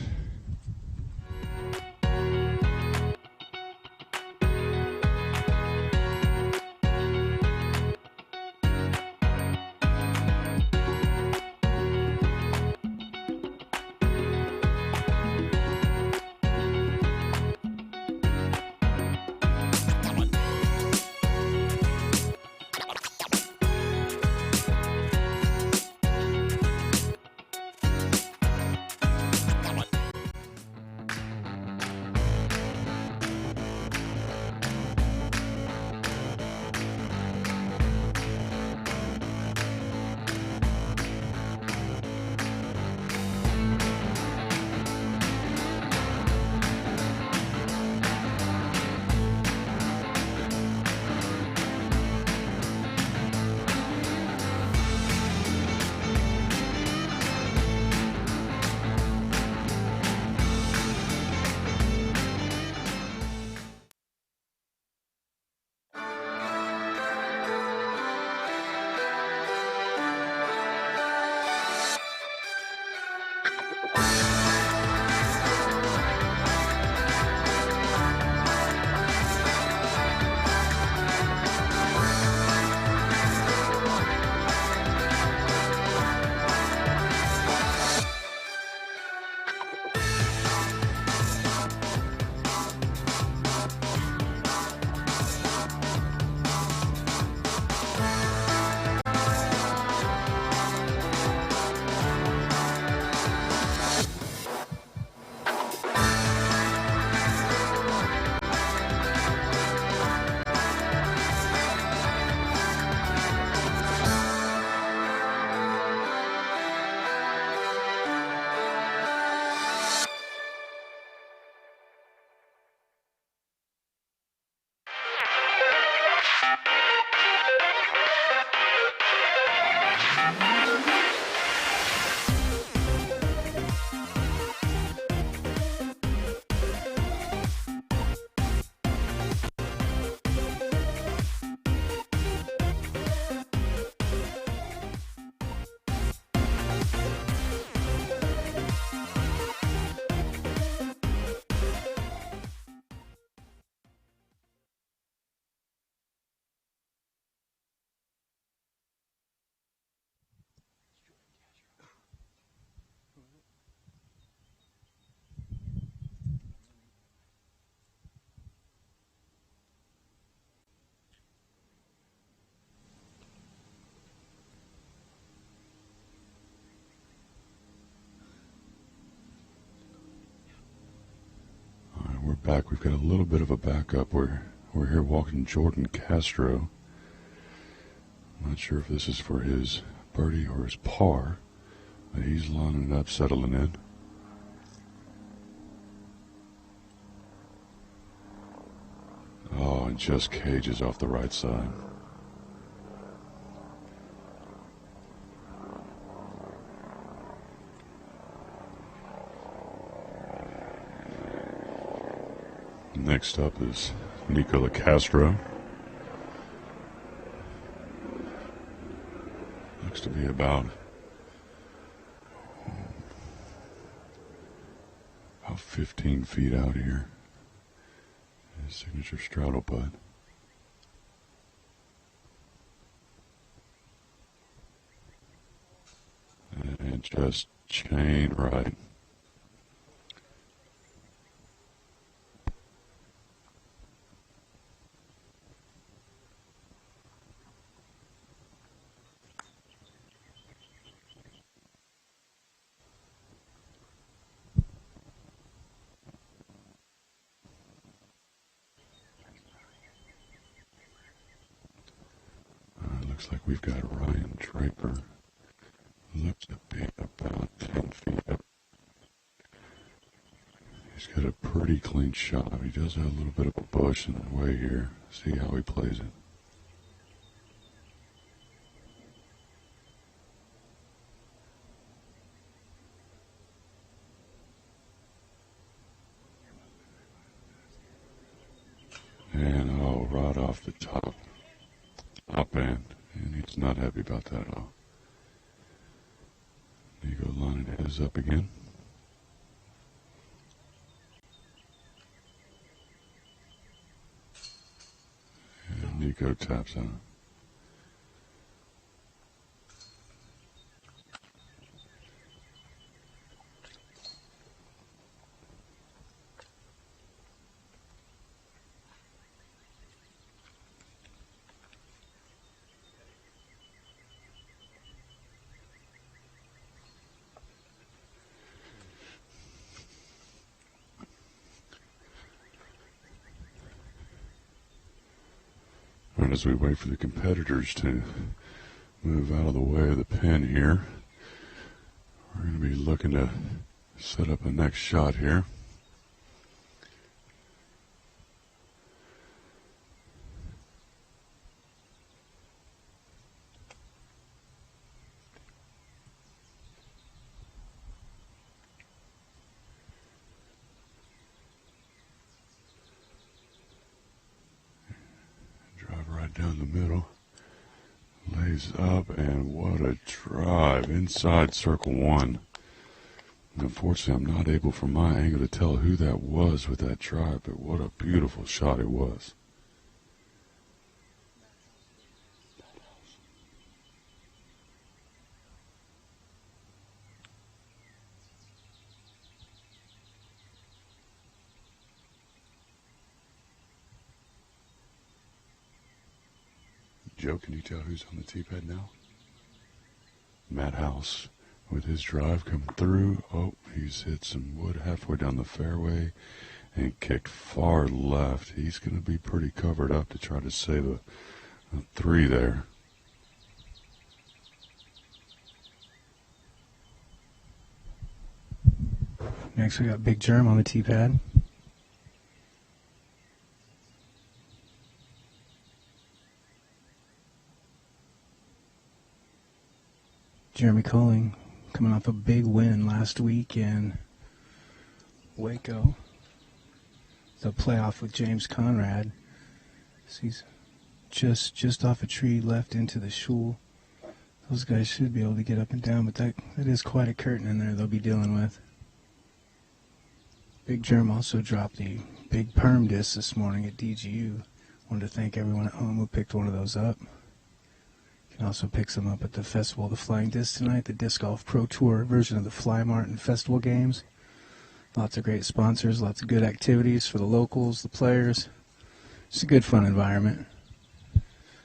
Back, we've got a little bit of a backup. We're here walking Jordan Castro. I'm not sure if this is for his birdie or his par, but he's lining up, settling in. Oh, and just cages off the right side. Next up is Nicola Castro. Looks to be about 15 feet out here. His signature straddle putt. And just chain right. Looks like we've got Ryan Draper. Looks to be about 10 feet up. He's got a pretty clean shot. He does have a little bit of a bush in the way here. See how he plays it. And oh, right off the top end. And he's not happy about that at all. Nico lining his up again. And Nico taps on. And as we wait for the competitors to move out of the way of the pin here, we're going to be looking to set up a next shot here. Down the middle, lays up, and what a drive inside circle one. Unfortunately, I'm not able from my angle to tell who that was with that drive, but what a beautiful shot it was. Joe, can you tell who's on the tee pad now? Matt House with his drive coming through. Oh, he's hit some wood halfway down the fairway and kicked far left. He's going to be pretty covered up to try to save a three there. Next we got Big Germ on the tee pad. Jeremy Colling coming off a big win last week in Waco. The playoff with James Conrad. So he's just off a tree left into the Schultz. Those guys should be able to get up and down, but that is quite a curtain in there they'll be dealing with. Big Germ also dropped the big perm disc this morning at DGU. Wanted to thank everyone at home who picked one of those up. You can also pick some up at the Festival of the Flying Disc tonight, the Disc Golf Pro Tour version of the Fly Mart and Festival games. Lots of great sponsors, lots of good activities for the locals, the players. It's a good, fun environment.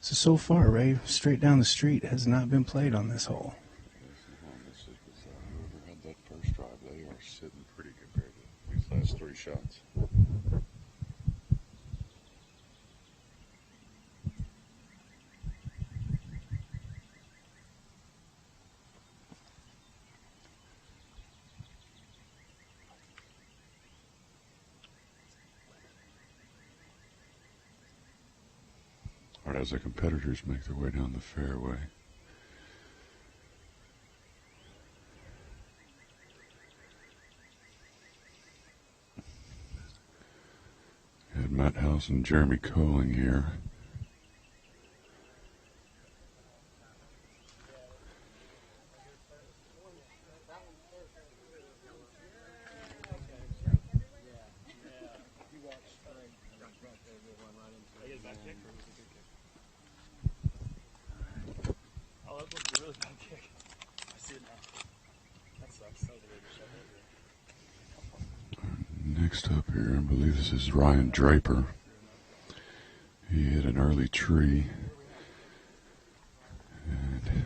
So far, Ray, straight down the street has not been played on this hole. Whoever had that first drive, they are sitting pretty compared to these last three shots. All right, as the competitors make their way down the fairway, had Matt House and Jeremy Colling here. Next up here, I believe this is Ryan Draper. He hit an early tree. And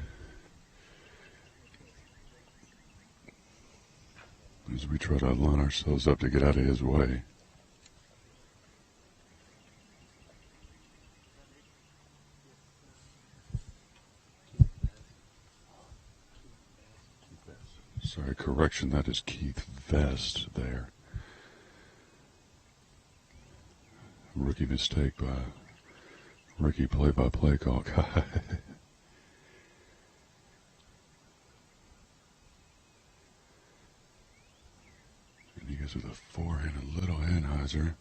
as we try to line ourselves up to get out of his way. Sorry, correction, that is Keith Vest there. Rookie mistake by rookie play-by-play call guy. And he goes with a forehand, a little Anheuser.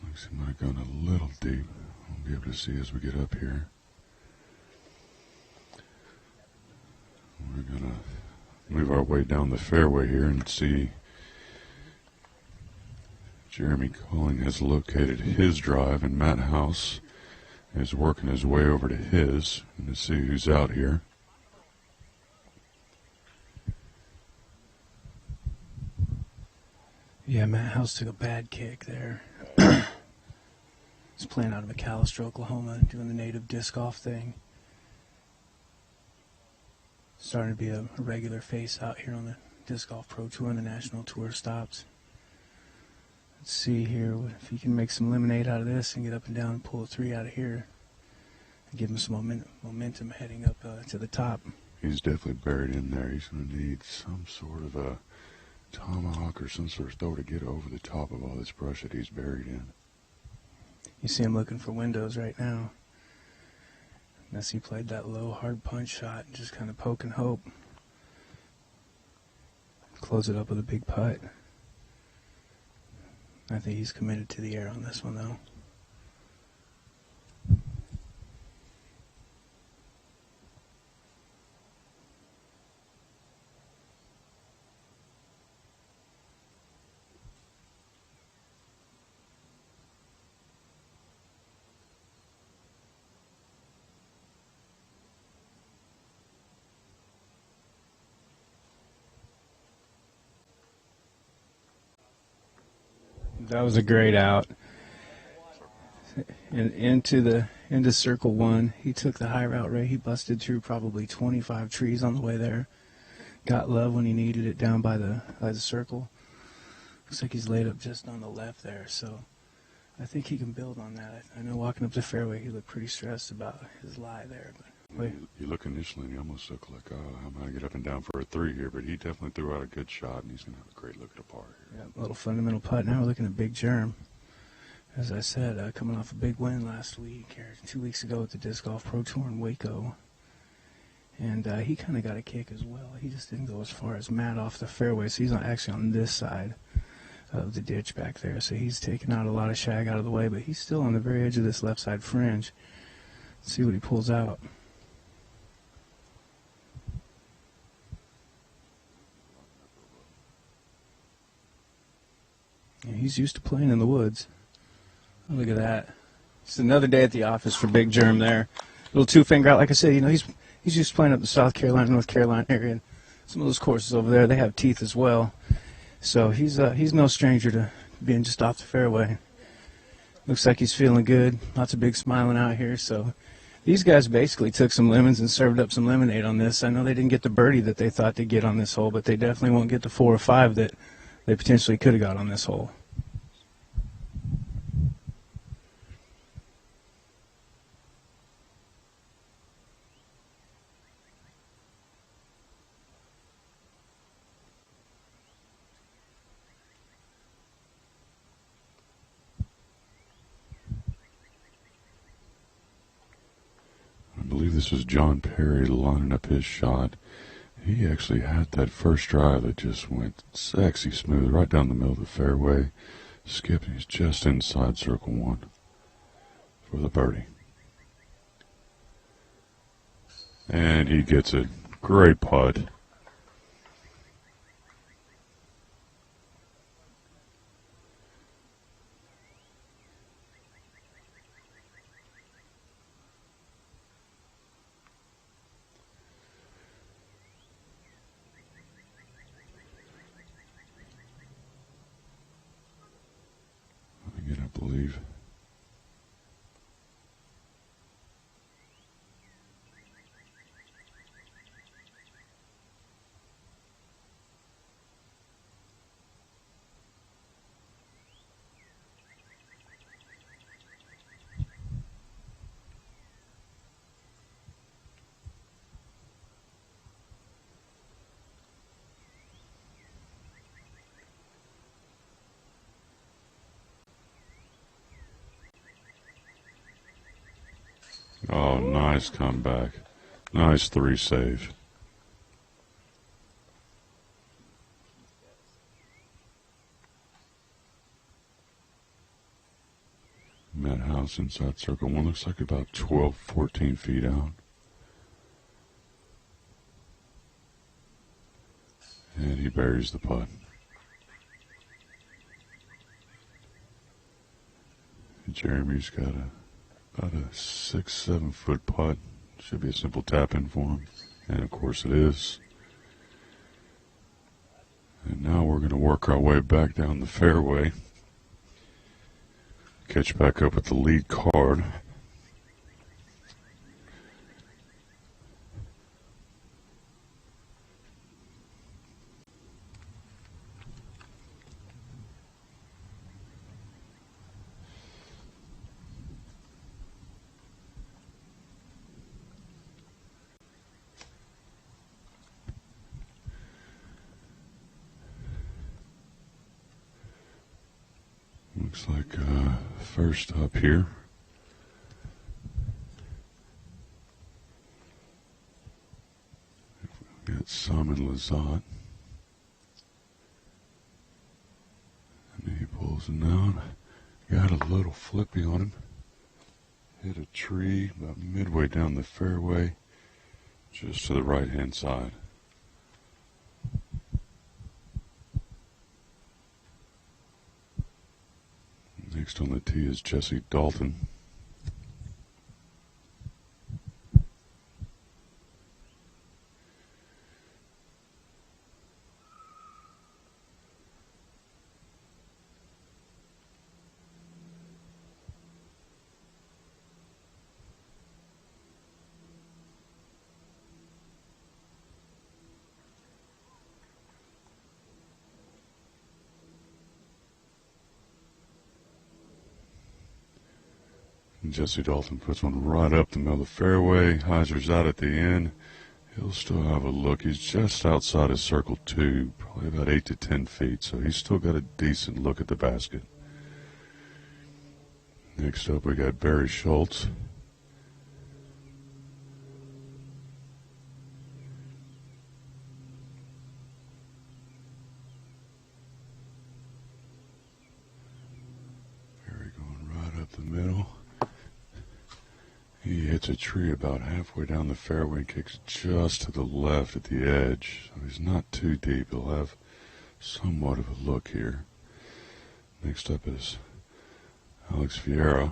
Looks he might have gone a little deep. We'll be able to see as we get up here. We're going to move our way down the fairway here and see Jeremy Colling has located his drive, and Matt House is working his way over to his and to see who's out here. Yeah, Matt House took a bad kick there. He's playing out of McAllister, Oklahoma, doing the native disc golf thing. Starting to be a regular face out here on the Disc Golf Pro Tour and the National Tour stops. Let's see here if he can make some lemonade out of this and get up and down and pull a 3 out of here. And give him some momentum heading up to the top. He's definitely buried in there. He's going to need some sort of a tomahawk or some sort of throw to get over the top of all this brush that he's buried in. You see him looking for windows right now. As he played that low, hard punch shot and just kind of poke and hope. Close it up with a big putt. I think he's committed to the air on this one, though. That was a great out. And into circle 1. He took the high route right. He busted through probably 25 trees on the way there. Got love when he needed it down by the circle. Looks like he's laid up just on the left there. So I think he can build on that. I know walking up the fairway, he looked pretty stressed about his lie there. But you look initially and he almost looked like, oh, I'm going to get up and down for a 3 here, but he definitely threw out a good shot, and he's going to have a great look at a par here. Yeah, a little fundamental putt. Now we're looking at Big Germ. As I said, coming off a big win last week, or 2 weeks ago at the Disc Golf Pro Tour in Waco. And he kind of got a kick as well. He just didn't go as far as Matt off the fairway, so he's not actually on this side of the ditch back there. So he's taken out a lot of shag out of the way, but he's still on the very edge of this left side fringe. Let's see what he pulls out. Yeah, he's used to playing in the woods. Oh, look at that. It's another day at the office for Big Germ there. Little 2-finger out. Like I said, you know, he's used to playing up the South Carolina, North Carolina area. And some of those courses over there, they have teeth as well. So he's no stranger to being just off the fairway. Looks like he's feeling good. Lots of big smiling out here. So these guys basically took some lemons and served up some lemonade on this. I know they didn't get the birdie that they thought they'd get on this hole, but they definitely won't get the 4 or 5 that they potentially could have got on this hole. I believe this was John Perry lining up his shot. He actually had that first drive that just went sexy smooth right down the middle of the fairway. Skip, he's just inside circle 1 for the birdie. And he gets it. Great putt. Again, I believe. Oh, nice comeback. Nice 3 save. Matt House inside circle 1. Looks like about 12, 14 feet out. And he buries the putt. Jeremy's got about a 6, 7 foot putt. Should be a simple tap in for him. And of course it is. And now we're going to work our way back down the fairway. Catch back up with the lead card. Looks like first up here. We've got Simon Lizotte. And he pulls him down. Got a little flippy on him. Hit a tree about midway down the fairway, just to the right hand side. Next on the tee is Dalton. Jesse Dalton puts one right up the middle of the fairway. Heiser's out at the end. He'll still have a look. He's just outside of circle 2, probably about 8 to 10 feet, so he's still got a decent look at the basket. Next up, we got Barry Schultz. Barry going right up the middle. He hits a tree about halfway down the fairway and kicks just to the left at the edge. So he's not too deep. He'll have somewhat of a look here. Next up is Alex Ferreira.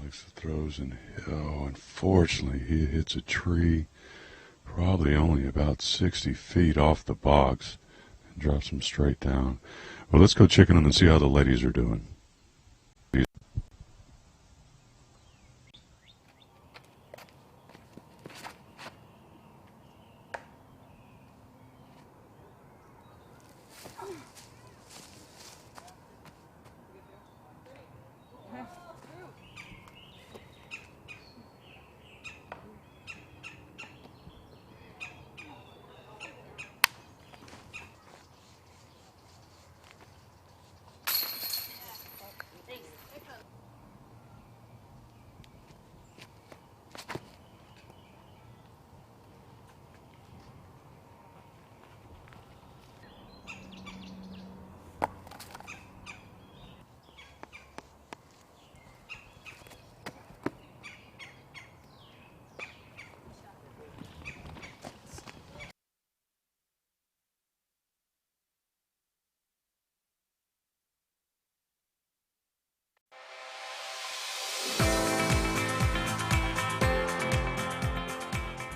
Alex throws and unfortunately he hits a tree probably only about 60 feet off the box and drops him straight down. Well, let's go check in and see how the ladies are doing.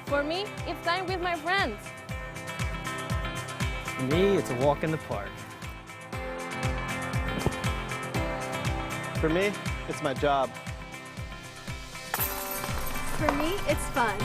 For me, it's time with my friends. For me, it's a walk in the park. For me, it's my job. For me, it's fun.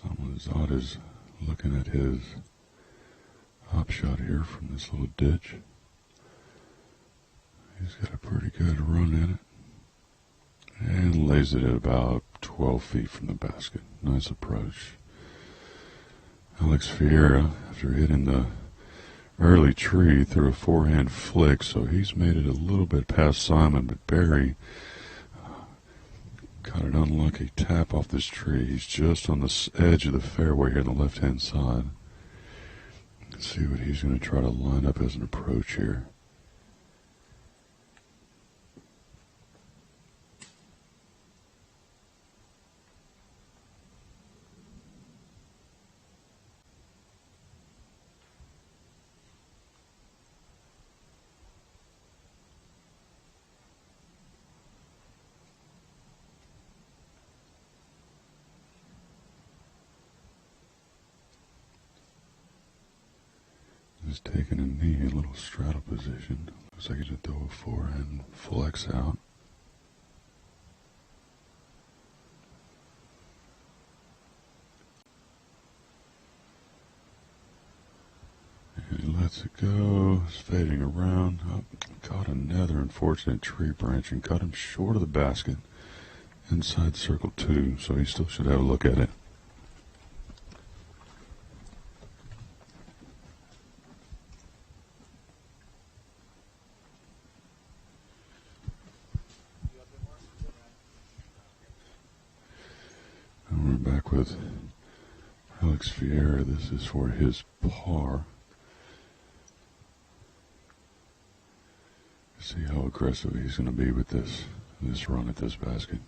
Lizotte is looking at his hop shot here from this little ditch. He's got a pretty good run in it. And lays it at about 12 feet from the basket. Nice approach. Alex Ferreira, after hitting the early tree, threw a forehand flick, so he's made it a little bit past Simon, but Barry got an unlucky tap off this tree. He's just on the edge of the fairway here on the left-hand side. Let's see what he's going to try to line up as an approach here. He's taking a knee, a little straddle position. Looks like he's going to throw a forehand flex out. And he lets it go. It's fading around. Oh, caught another unfortunate tree branch and cut him short of the basket. Inside circle 2, so he still should have a look at it. And we're back with Alex Ferreira. This is for his par. See how aggressive he's going to be with this run at this basket.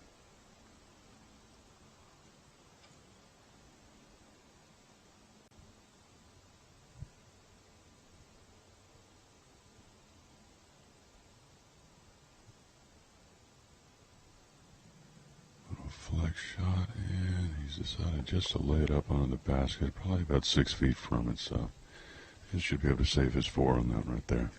Flex shot, and he's decided just to lay it up onto the basket, probably about 6 feet from it, so he should be able to save his 4 on that right there.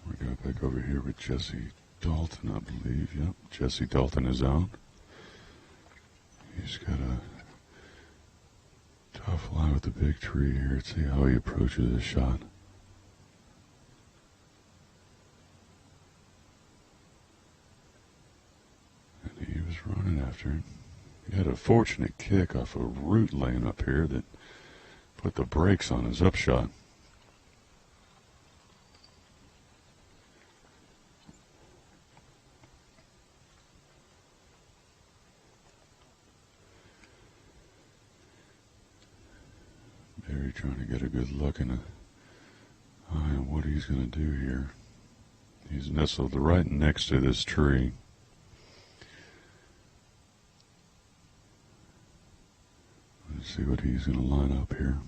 We go back over here with Jesse Dalton, I believe. Yep, Jesse Dalton is out. He's got a tough lie with the big tree here. Let's see how he approaches this shot. He was running after him. He had a fortunate kick off a root lane up here that put the brakes on his upshot. Barry trying to get a good look in the eye on what he's going to do here. He's nestled right next to this tree. Let's see what he's going to line up here.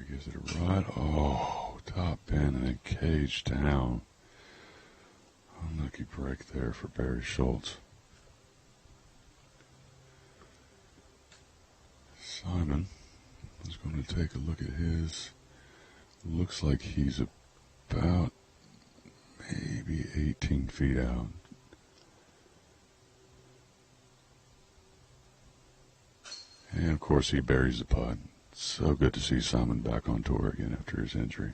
Gives it a rod. Oh, top pin and then cage down. Unlucky break there for Barry Schultz. Simon is going to take a look at his. Looks like he's about maybe 18 feet out. And of course he buries the putt. So good to see Simon back on tour again after his injury.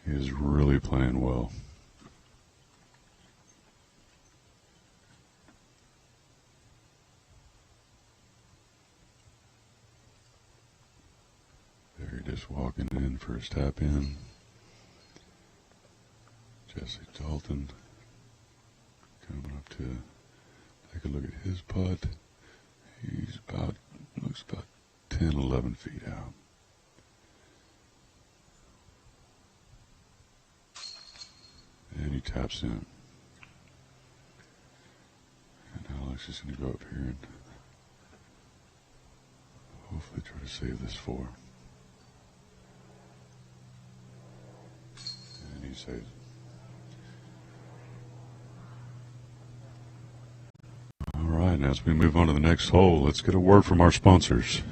He is really playing well. Barry just walking in for his tap in. Jesse Dalton coming up to take a look at his putt. He's looks about 10, 11 feet out. And he taps in. Alex is going to go up here and hopefully try to save this 4. And he saves it. All right, and as we move on to the next hole, let's get a word from our sponsors.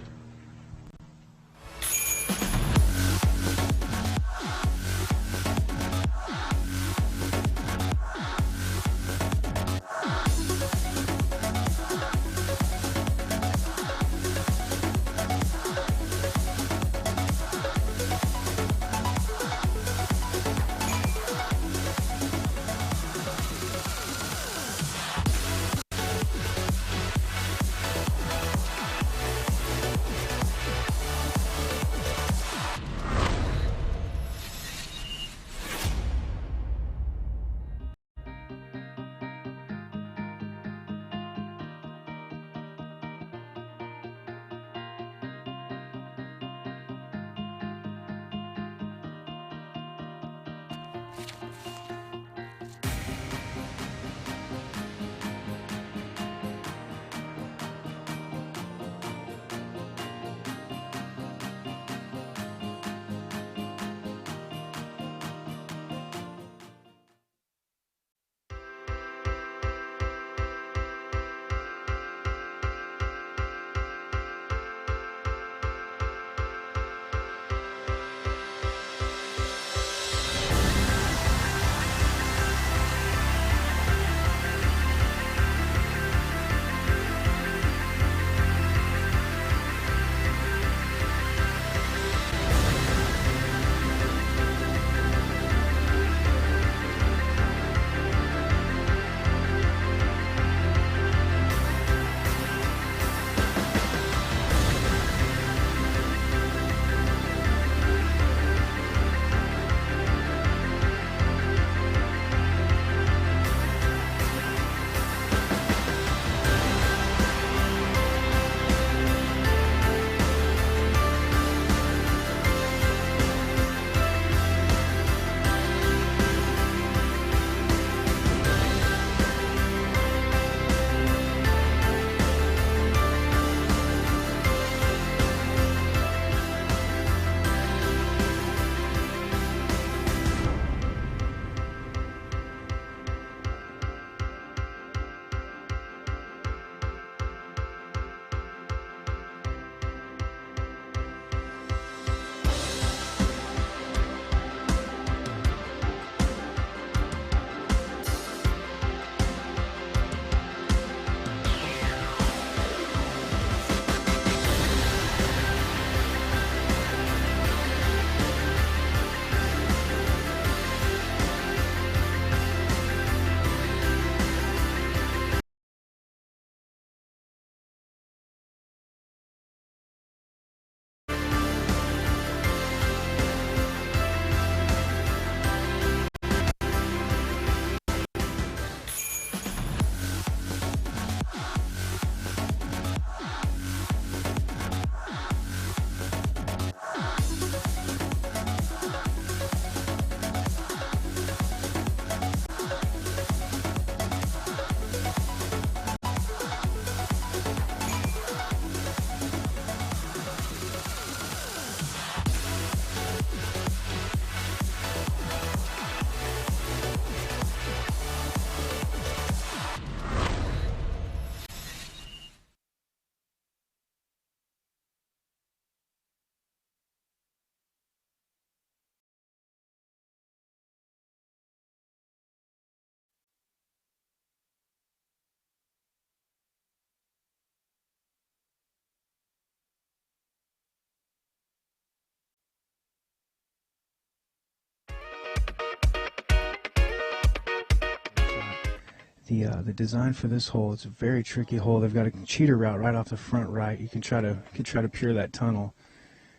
The design for this hole, it's a very tricky hole. They've got a cheater route right off the front right. You can try to peer that tunnel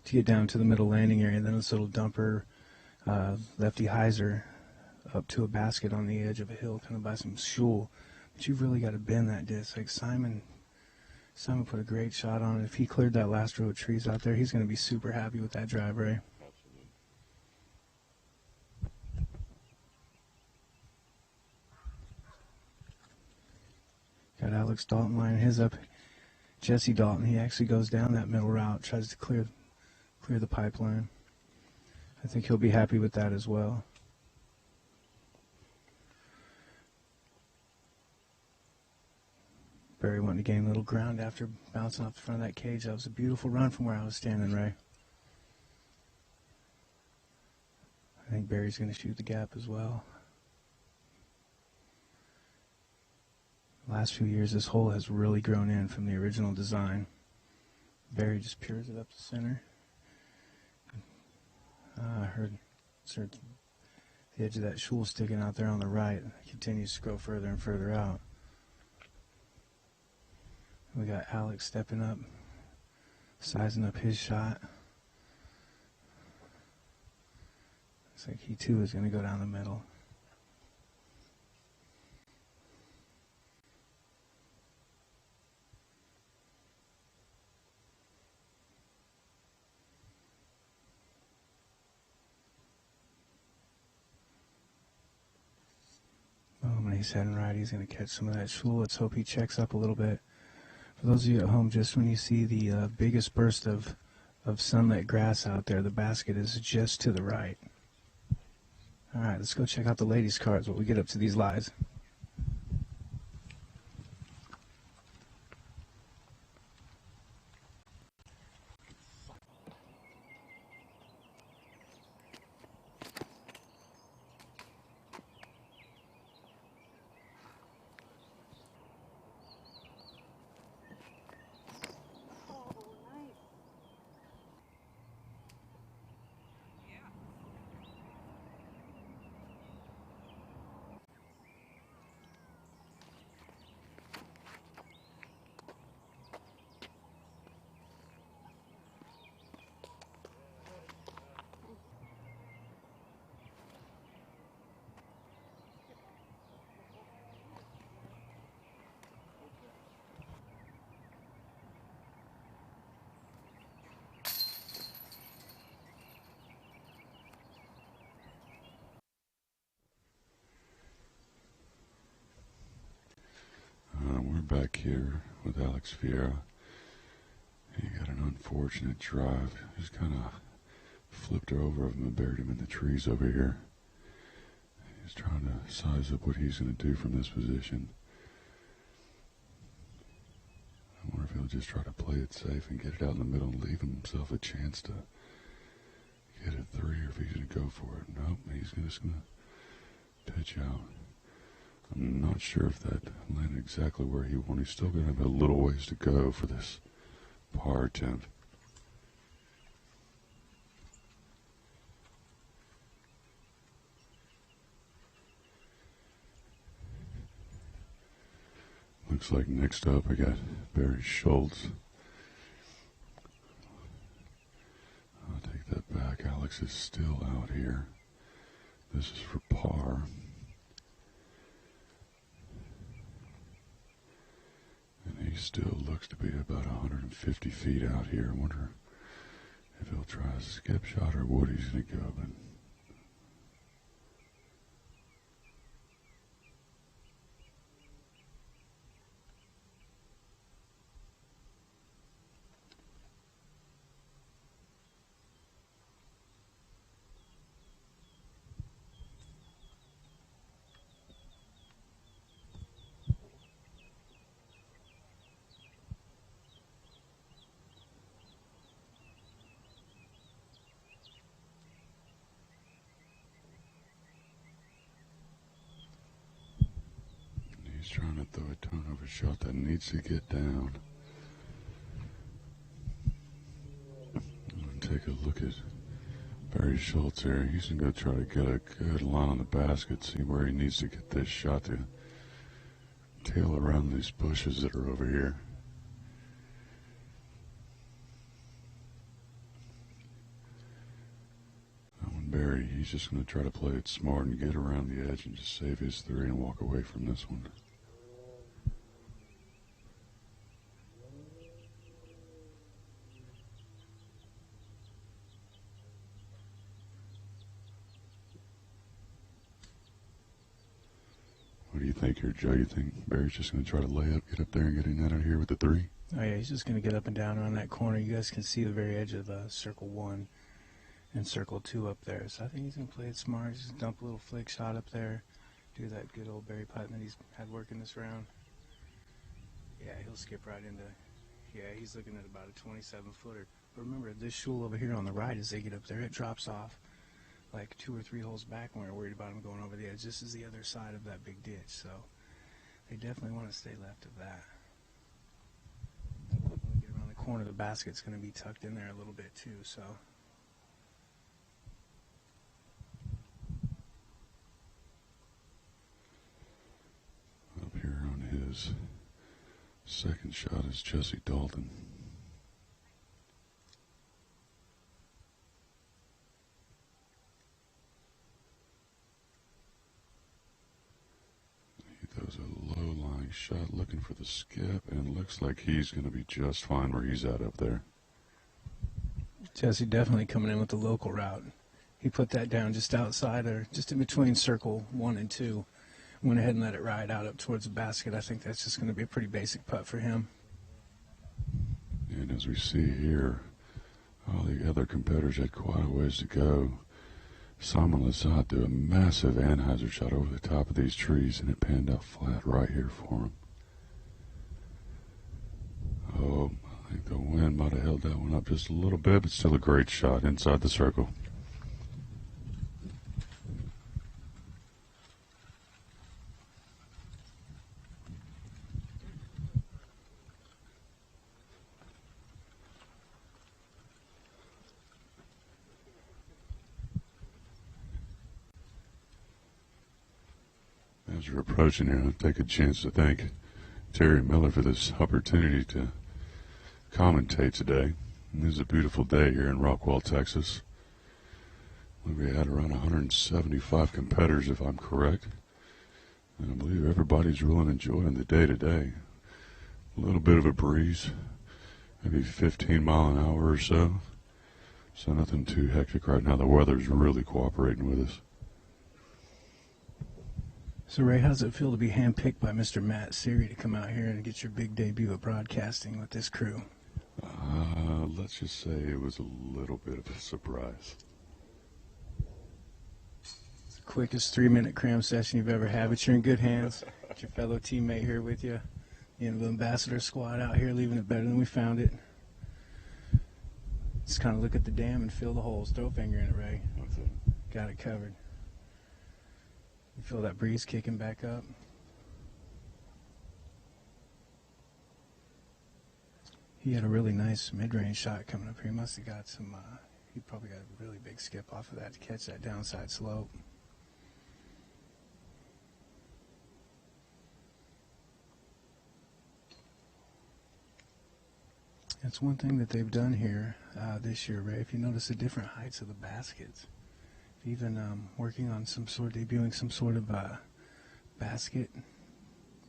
to get down to the middle landing area. And then this little dumper, lefty hyzer, up to a basket on the edge of a hill, kind of by some shul. But you've really got to bend that disc. Like Simon put a great shot on it. If he cleared that last row of trees out there, he's going to be super happy with that drive, Ray. Got Alex Dalton lining his up. Jesse Dalton, he actually goes down that middle route, tries to clear the pipeline. I think he'll be happy with that as well. Barry wanting to gain a little ground after bouncing off the front of that cage. That was a beautiful run from where I was standing, Ray. I think Barry's going to shoot the gap as well. Last few years, this hole has really grown in from the original design. Barry just peers it up the center. I heard the edge of that Schultz sticking out there on the right. It continues to grow further and further out. We got Alex stepping up, sizing up his shot. Looks like he too is going to go down the middle. When he's heading right, he's going to catch some of that Schultz. Let's hope he checks up a little bit. For those of you at home, just when you see the biggest burst of sunlit grass out there, the basket is just to the right. All right, let's go check out the ladies' cards while we get up to these lies. We're back here with Alex Ferreira. He got an unfortunate drive. Just kind of flipped her over him and buried him in the trees over here. He's trying to size up what he's going to do from this position. I wonder if he'll just try to play it safe and get it out in the middle and leave himself a chance to get a three, or if he's going to go for it. Nope, he's just going to pitch out. I'm not sure if that landed exactly where he wanted. He's still going to have a little ways to go for this par attempt. Looks like next up I got Barry Schultz. I'll take that back. Alex is still out here. This is for par. And he still looks to be about 150 feet out here. I wonder if he'll try a skip shot or what he's going to go. But he's trying to throw a turnover shot that needs to get down. I'm going to take a look at Barry Schultz here. He's going to try to get a good line on the basket, see where he needs to get this shot to tail around these bushes that are over here. Barry, he's just going to try to play it smart and get around the edge and just save his three and walk away from this one. What do you think here, Joe? You think Barry's just going to try to lay up, get up there, and get in out of here with the 3? Oh, yeah, he's just going to get up and down around that corner. You guys can see the very edge of circle 1 and circle 2 up there. So I think he's going to play it smart. Just dump a little flick shot up there. Do that good old Barry putt that he's had working this round. Yeah, he'll skip right into, yeah, he's looking at about a 27-footer. But remember, this shul over here on the right, as they get up there, it drops off like 2 or 3 holes back when we're worried about him going over the edge. This is the other side of that big ditch, so they definitely want to stay left of that. When we get around the corner, the basket's going to be tucked in there a little bit too, so. Up here on his second shot is Jesse Dalton. Throws a low-lying shot, looking for the skip, and it looks like he's going to be just fine where he's at up there. Jesse definitely coming in with the local route. He put that down just outside, or just in between circle 1 and 2. Went ahead and let it ride out up towards the basket. I think that's just going to be a pretty basic putt for him. And as we see here, all the other competitors had quite a ways to go. Simon Lizotte do a massive anhyzer shot over the top of these trees, and it panned out flat right here for him. Oh, I think the wind might have held that one up just a little bit, but still a great shot inside the circle. As we're approaching here, I'll take a chance to thank Terry Miller for this opportunity to commentate today. And this is a beautiful day here in Rockwall, Texas. We had around 175 competitors, if I'm correct. And I believe everybody's really enjoying the day today. A little bit of a breeze, maybe 15 mile an hour or so. So nothing too hectic right now. The weather's really cooperating with us. So, Ray, how does it feel to be handpicked by Mr. Matt Siri to come out here and get your big debut of broadcasting with this crew? Let's just say it was a little bit of a surprise. It's the quickest 3-minute cram session you've ever had, but you're in good hands. Got your fellow teammate here with you. The ambassador squad out here leaving it better than we found it. Just kind of look at the dam and fill the holes. Throw a finger in it, Ray. That's it. Got it covered. You feel that breeze kicking back up? He had a really nice mid-range shot coming up here. He must have got some, he probably got a really big skip off of that to catch that downside slope. That's one thing that they've done here this year, Ray. If you notice the different heights of the baskets, even working on debuting some sort of basket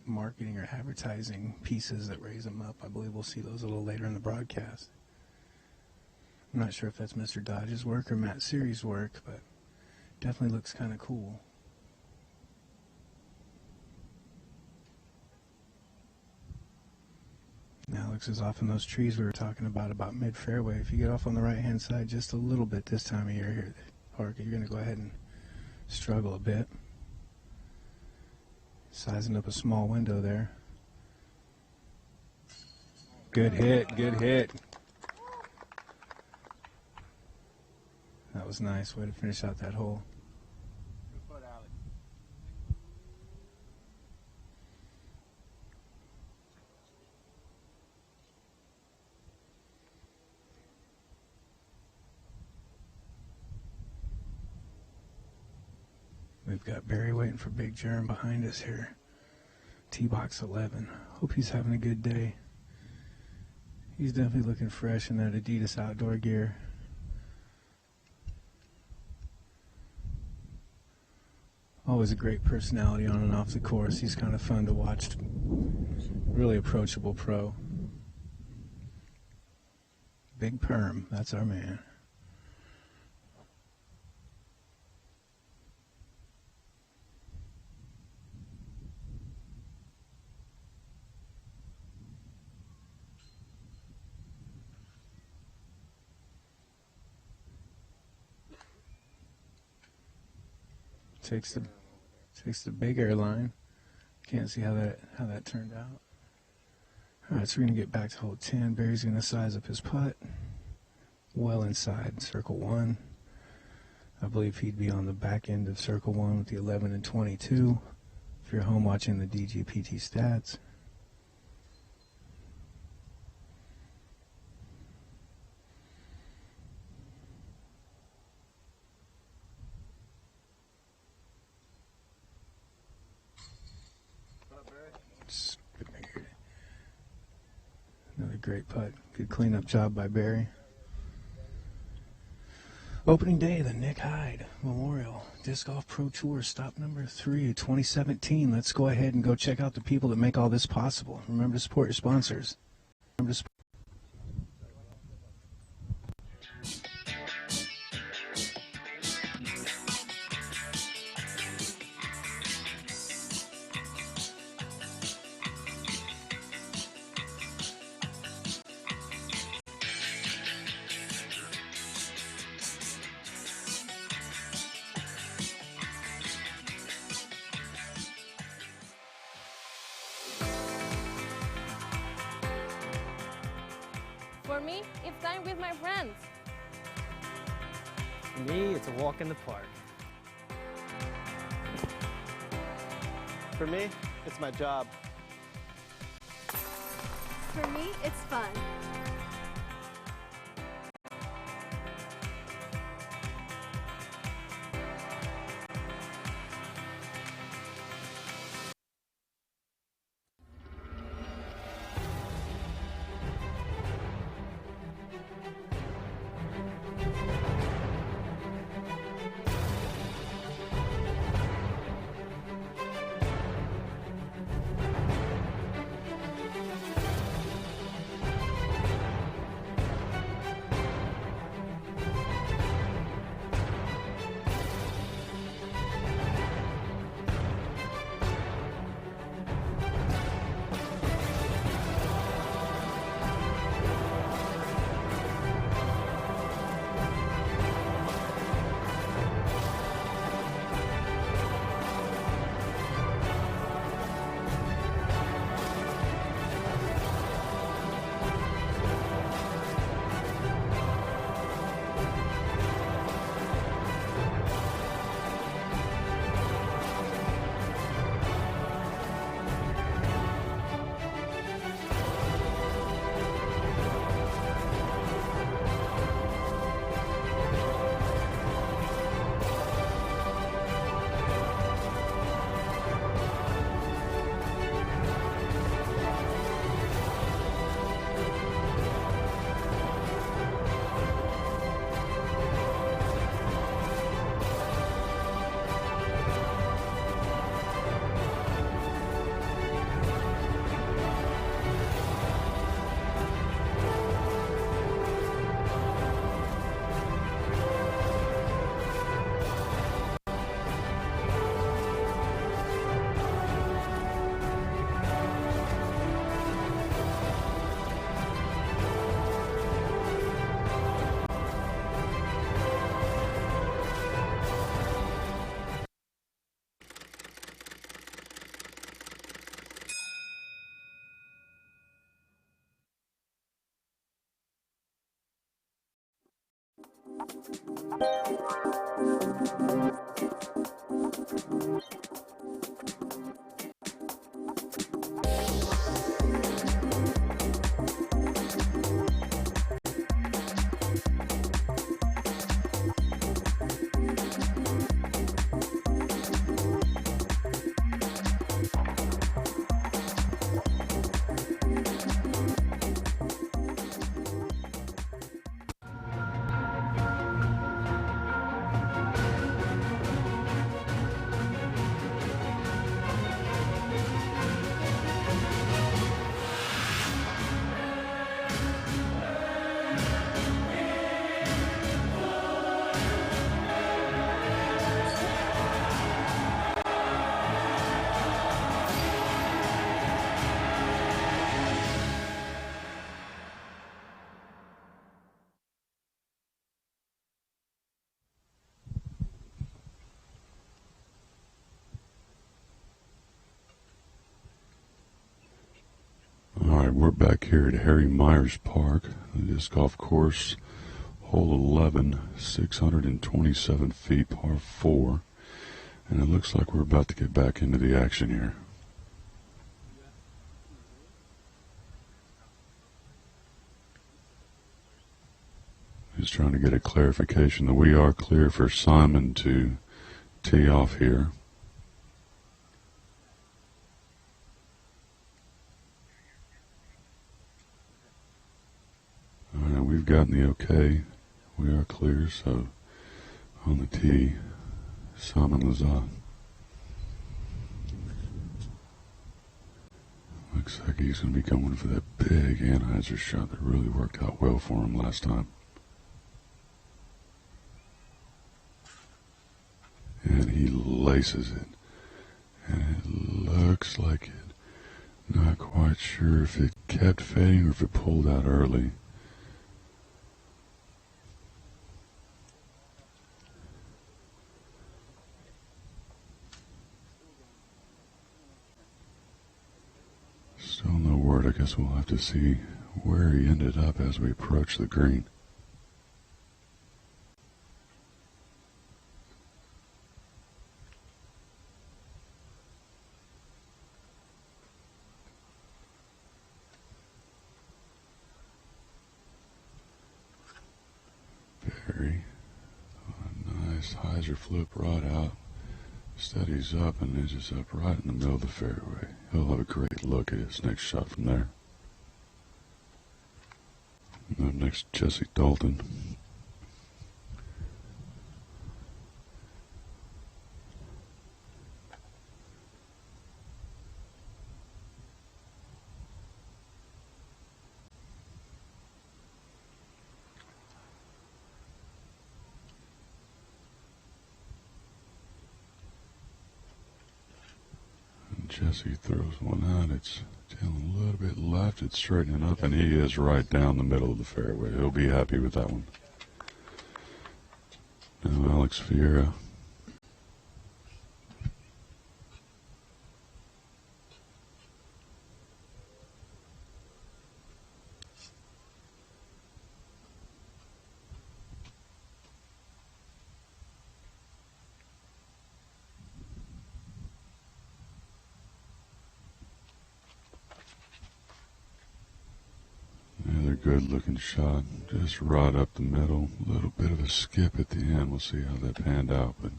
marketing or advertising pieces that raise them up. I believe we'll see those a little later in the broadcast. I'm not sure if that's Mr. Dodge's work or Matt Siri's work, but definitely looks kind of cool. Now Alex is off in those trees we were talking about mid-fairway. If you get off on the right-hand side just a little bit this time of year here, Parker, you're going to go ahead and struggle a bit. Sizing up a small window there. Good hit, good hit. That was nice. Way to finish out that hole. We've got Barry waiting for Big Jerm behind us here. T-Box 11. Hope he's having a good day. He's definitely looking fresh in that Adidas outdoor gear. Always a great personality on and off the course. He's kind of fun to watch. Really approachable pro. Big Perm, that's our man. takes the big airline. Can't see how that turned out. All right, so we're gonna get back to hole 10. Barry's gonna size up his putt. Well inside circle 1. I believe he'd be on the back end of circle 1 with the 11 and 22. If you're home watching the DGPT stats. Another great putt. Good cleanup job by Barry. Opening day of the Nick Hyde Memorial Disc Golf Pro Tour, stop number 3 of 2017. Let's go ahead and go check out the people that make all this possible. Remember to support your sponsors. Remember to support For me, it's time with my friends. For me, it's a walk in the park. For me, it's my job. For me, it's fun. we're back here at Harry Myers Park, the disc golf course, hole 11, 627 feet, par 4, and it looks like we're about to get back into the action here. Just trying to get a clarification that we are clear for Simon to tee off here. Alright, we've gotten the okay. We are clear, so on the tee, Simon Lizotte. Looks like he's going to be going for that big anhyzer shot that really worked out well for him last time. And he laces it. And it looks like it. Not quite sure if it kept fading or if it pulled out early. Still no word. I guess we'll have to see where he ended up as we approach the green. Very nice hyzer flip right out. Steadies up and edges up right in the middle of the fairway. He'll have a great look at his next shot from there. And up next, Dalton. Jesse throws one out. It's tailing a little bit left. It's straightening up, and he is right down the middle of the fairway. He'll be happy with that one. Now Alex Ferreira. Another good looking shot, just right up the middle. A little bit of a skip at the end. We'll see how that panned out, but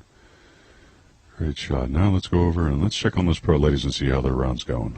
great shot. Now let's go over and let's check on those pro ladies and see how their round's going.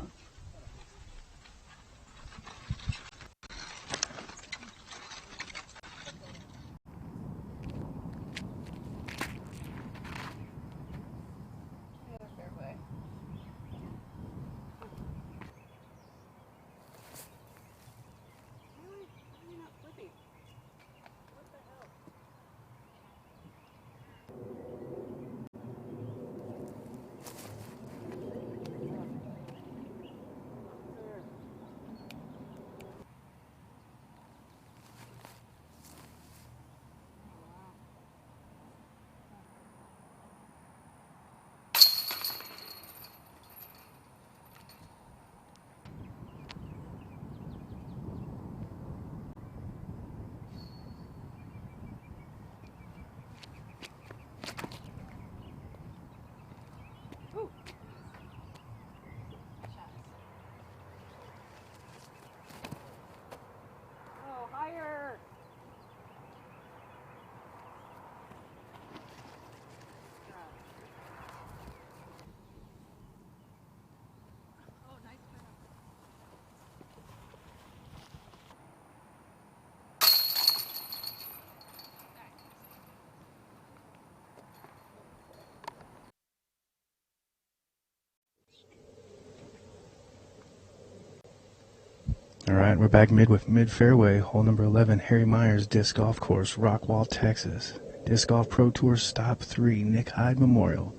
All right, we're back mid-fairway, hole number 11, Harry Myers Disc Golf Course, Rockwall, Texas. Disc Golf Pro Tour Stop 3, Nick Hyde Memorial.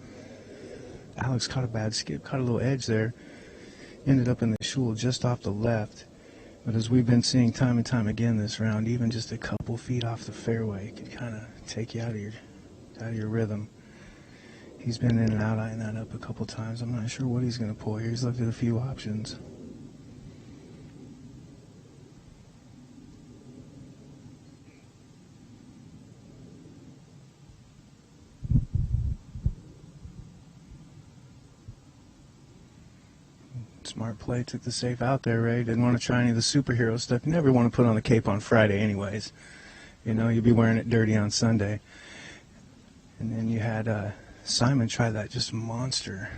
Alex caught a bad skip, caught a little edge there. Ended up in the Schultz just off the left. But as we've been seeing time and time again this round, even just a couple feet off the fairway can kind of take you out of your rhythm. He's been in and out, eyeing that up a couple times. I'm not sure what he's going to pull here. He's looked at a few options. Smart play, took the safe out there, Ray. Didn't want to try any of the superhero stuff. You never want to put on the cape on Friday anyways. You know, you'll be wearing it dirty on Sunday. And then you had Simon try that just monster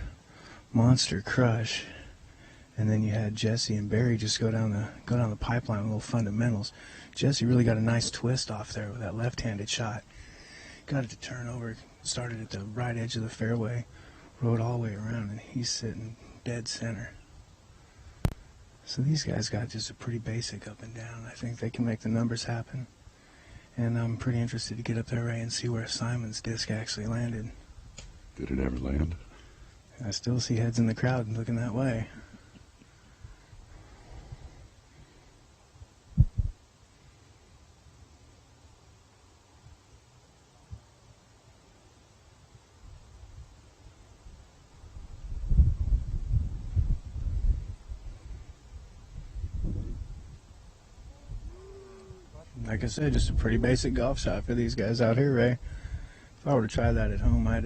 crush. And then you had Jesse and Barry just go down the pipeline with little fundamentals. Jesse really got a nice twist off there with that left-handed shot. Got it to turn over, started at the right edge of the fairway, rode all the way around, and he's sitting dead center. So these guys got just a pretty basic up and down. I think they can make the numbers happen. And I'm pretty interested to get up there, Ray, and see where Simon's disc actually landed. Did it ever land? I still see heads in the crowd looking that way. Like I said, just a pretty basic golf shot for these guys out here, Ray. If I were to try that at home, I'd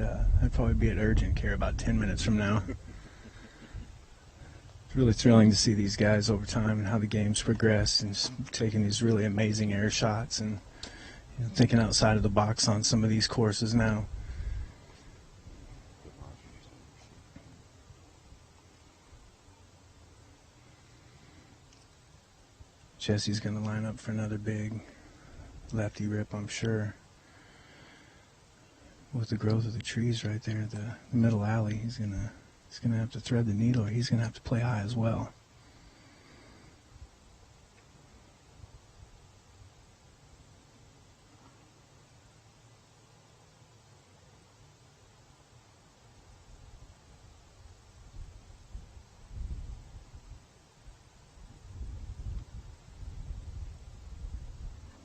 probably be at urgent care about 10 minutes from now. It's really thrilling to see these guys over time and how the game's progressed and just taking these really amazing air shots and thinking outside of the box on some of these courses now. Jesse's going to line up for another big lefty rip, I'm sure. With the growth of the trees right there, the middle alley, he's gonna have to thread the needle, or he's going to have to play high as well.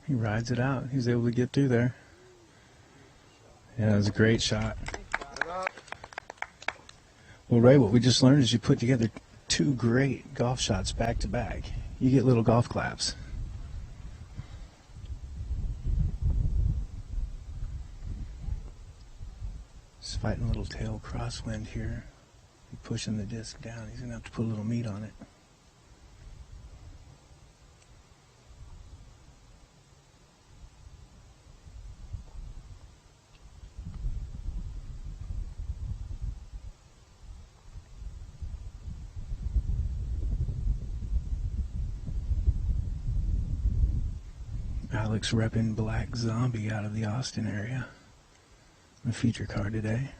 He rides it out. He's able to get through there. Yeah, it was a great shot. Well, Ray, what we just learned is you put together two great golf shots back to back. You get little golf claps. Just fighting a little tail crosswind here. He's pushing the disc down. He's going to have to put a little meat on it. Alex repping Black Zombie out of the Austin area. A feature card today.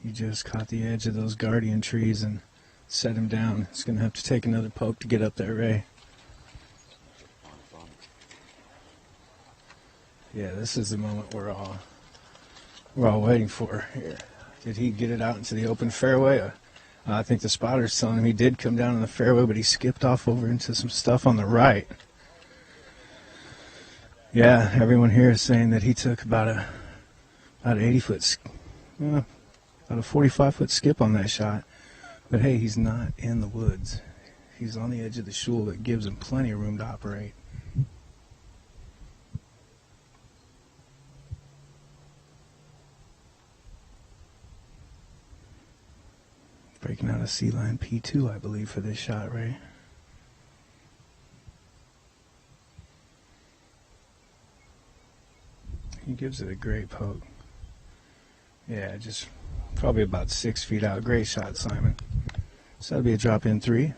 He just caught the edge of those guardian trees and set him down. It's going to have to take another poke to get up there, Ray. Yeah, this is the moment we're all waiting for here. Did he get it out into the open fairway? I think the spotter's telling him he did come down in the fairway, but he skipped off over into some stuff on the right. Yeah, everyone here is saying that he took about an 80-foot, about a 45-foot skip on that shot. But hey, he's not in the woods. He's on the edge of the shul that gives him plenty of room to operate. Breaking out a C-line P2, I believe, for this shot, Ray. He gives it a great poke. Yeah, just probably about 6 feet out. Great shot, Simon. So that'll be a drop-in 3.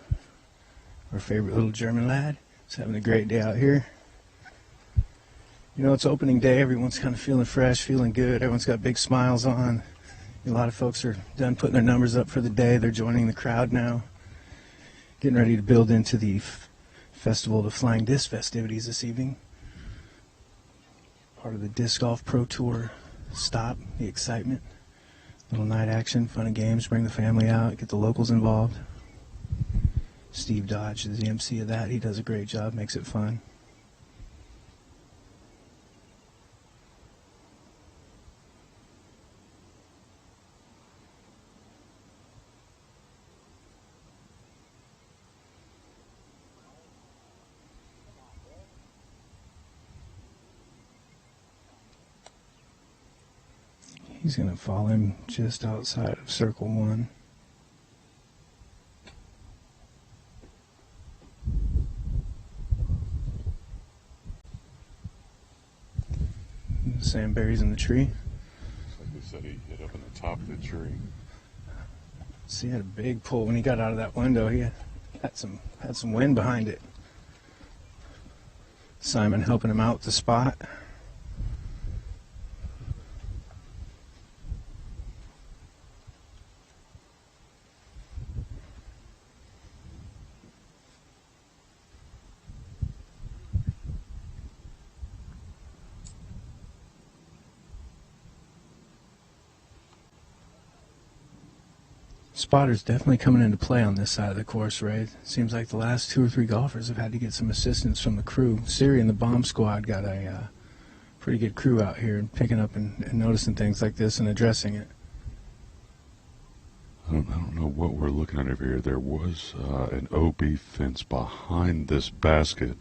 Our favorite little German lad. He's having a great day out here. You know, it's opening day. Everyone's kind of feeling fresh, feeling good. Everyone's got big smiles on. A lot of folks are done putting their numbers up for the day. They're joining the crowd now. Getting ready to build into the Festival of the Flying Disc festivities this evening. Part of the Disc Golf Pro Tour stop, the excitement. Little night action, fun and games, bring the family out, get the locals involved. Steve Dodge is the MC of that. He does a great job, makes it fun. He's going to fall in just outside of circle 1. Sam Barry's in the tree. Like they said, he hit up in the top of the tree. See, he had a big pull when he got out of that window. He had some wind behind it. Simon helping him out with the spot. Spotter's definitely coming into play on this side of the course, Ray. Seems like the last 2 or 3 golfers have had to get some assistance from the crew. Siri and the bomb squad got a pretty good crew out here picking up and noticing things like this and addressing it. I don't know what we're looking at over here. There was an OB fence behind this basket.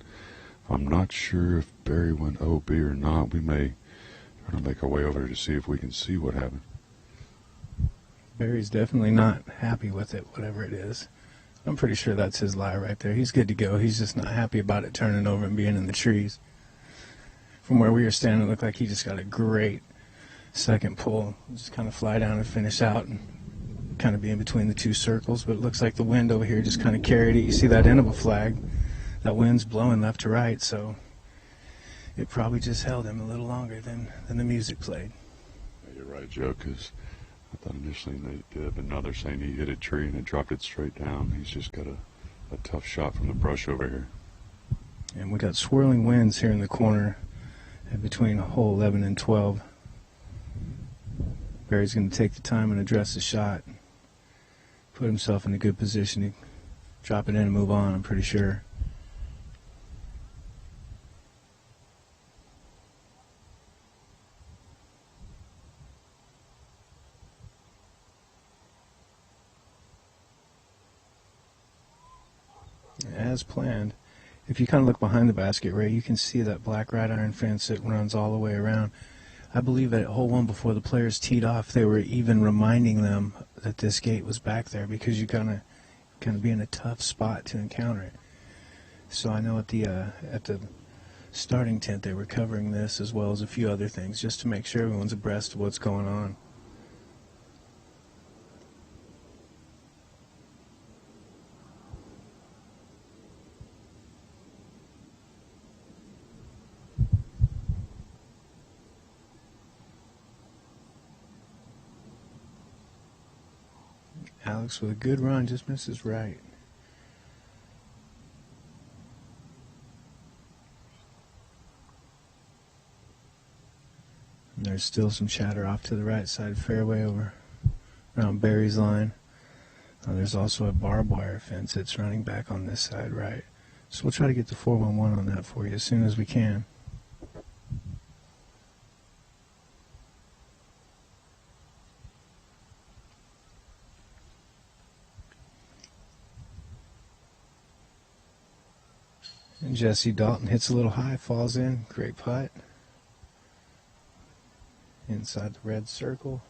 I'm not sure if Barry went OB or not. We may try to make our way over to see if we can see what happened. Barry's definitely not happy with it, whatever it is. I'm pretty sure that's his lie right there. He's good to go. He's just not happy about it turning over and being in the trees. From where we were standing, it looked like he just got a great second pull. Just kind of fly down and finish out and kind of be in between the 2 circles. But it looks like the wind over here just kind of carried it. You see that end of a flag? That wind's blowing left to right, so it probably just held him a little longer than the music played. Yeah, you're right, Joe, because I thought initially they did, but now they're saying he hit a tree and it dropped it straight down. He's just got a tough shot from the brush over here. And we got swirling winds here in the corner between hole 11 and 12. Barry's going to take the time and address the shot. Put himself in a good position to drop it in and move on, I'm pretty sure. As planned. If you kind of look behind the basket, Ray, you can see that black rat iron fence that runs all the way around. I believe that at hole 1 before the players teed off, they were even reminding them that this gate was back there because you kind of be in a tough spot to encounter it. So I know at the starting tent they were covering this as well as a few other things just to make sure everyone's abreast of what's going on. Alex with a good run, just misses right. And there's still some chatter off to the right side of fairway over around Barry's line. There's also a barbed wire fence that's running back on this side right. So we'll try to get the 411 on that for you as soon as we can. And Jesse Dalton hits a little high, falls in, great putt. Inside the red circle,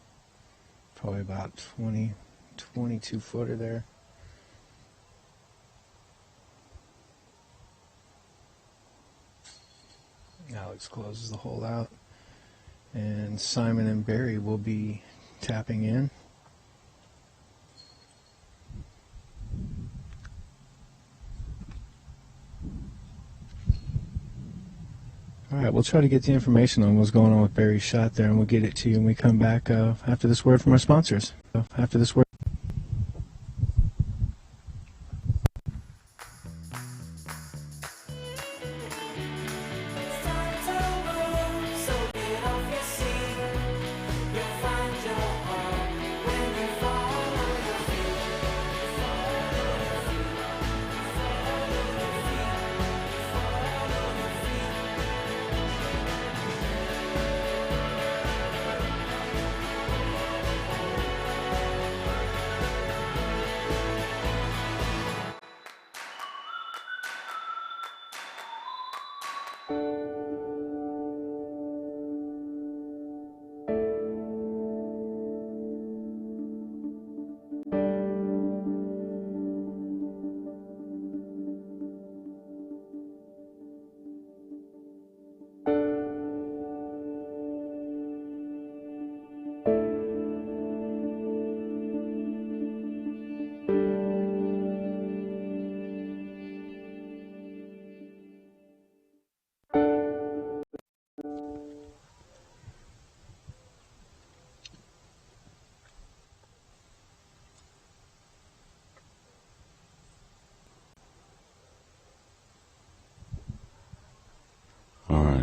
probably about 22 footer there. Alex closes the hole out, and Simon and Barry will be tapping in. All right, we'll try to get the information on what's going on with Barry's shot there, and we'll get it to you when we come back after this word from our sponsors. After this word.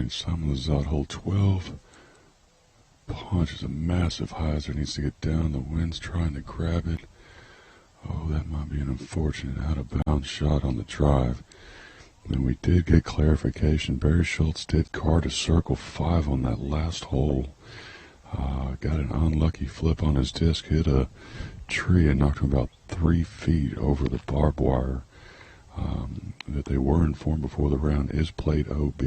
Alright, Simon Lizotte, hole 12. Punches a massive hyzer, needs to get down. The wind's trying to grab it. Oh, that might be an unfortunate out-of-bounds shot on the drive. And we did get clarification. Barry Schultz did card a circle 5 on that last hole. Got an unlucky flip on his disc, hit a tree and knocked him about 3 feet over the barbed wire. That they were informed before the round is plate OB.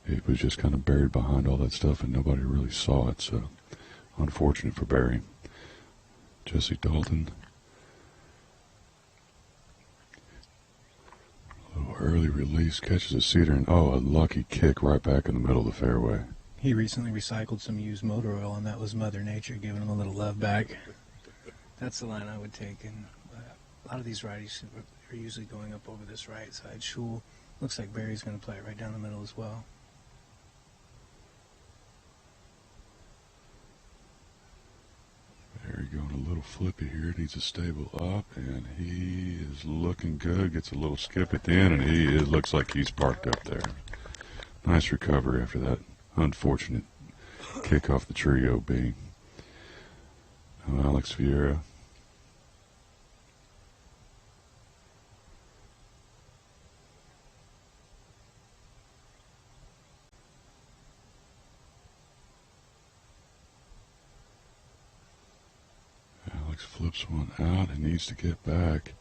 It was just kind of buried behind all that stuff and nobody really saw it, so unfortunate for Barry. Jesse Dalton. A little early release, catches a cedar, and oh, a lucky kick right back in the middle of the fairway. He recently recycled some used motor oil, and that was Mother Nature giving him a little love back. That's the line I would take. And a lot of these righties are usually going up over this right side. Schultz looks like Barry's going to play it right down the middle as well. Barry going a little flippy here, needs a stable up, and he is looking good. Gets a little skip at the end, and looks like he's parked up there. Nice recovery after that unfortunate kick off the tree OB. Alex Ferreira. Alex flips one out and needs to get back.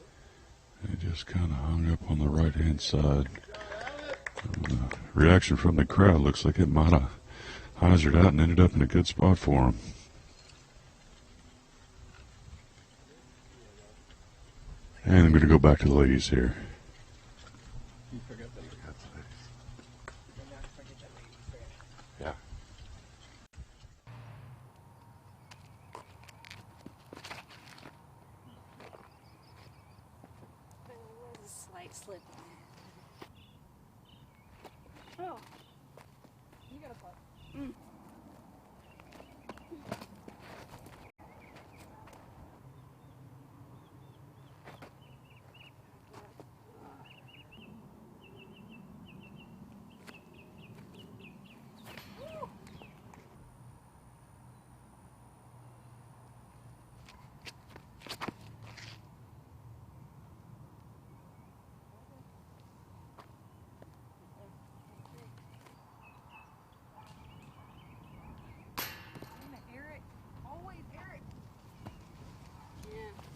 And just kind of hung up on the right-hand side. The reaction from the crowd looks like it might have hyzered out and ended up in a good spot for him. And I'm going to go back to the ladies here. Yeah. A slight slip. Oh. You got a putt.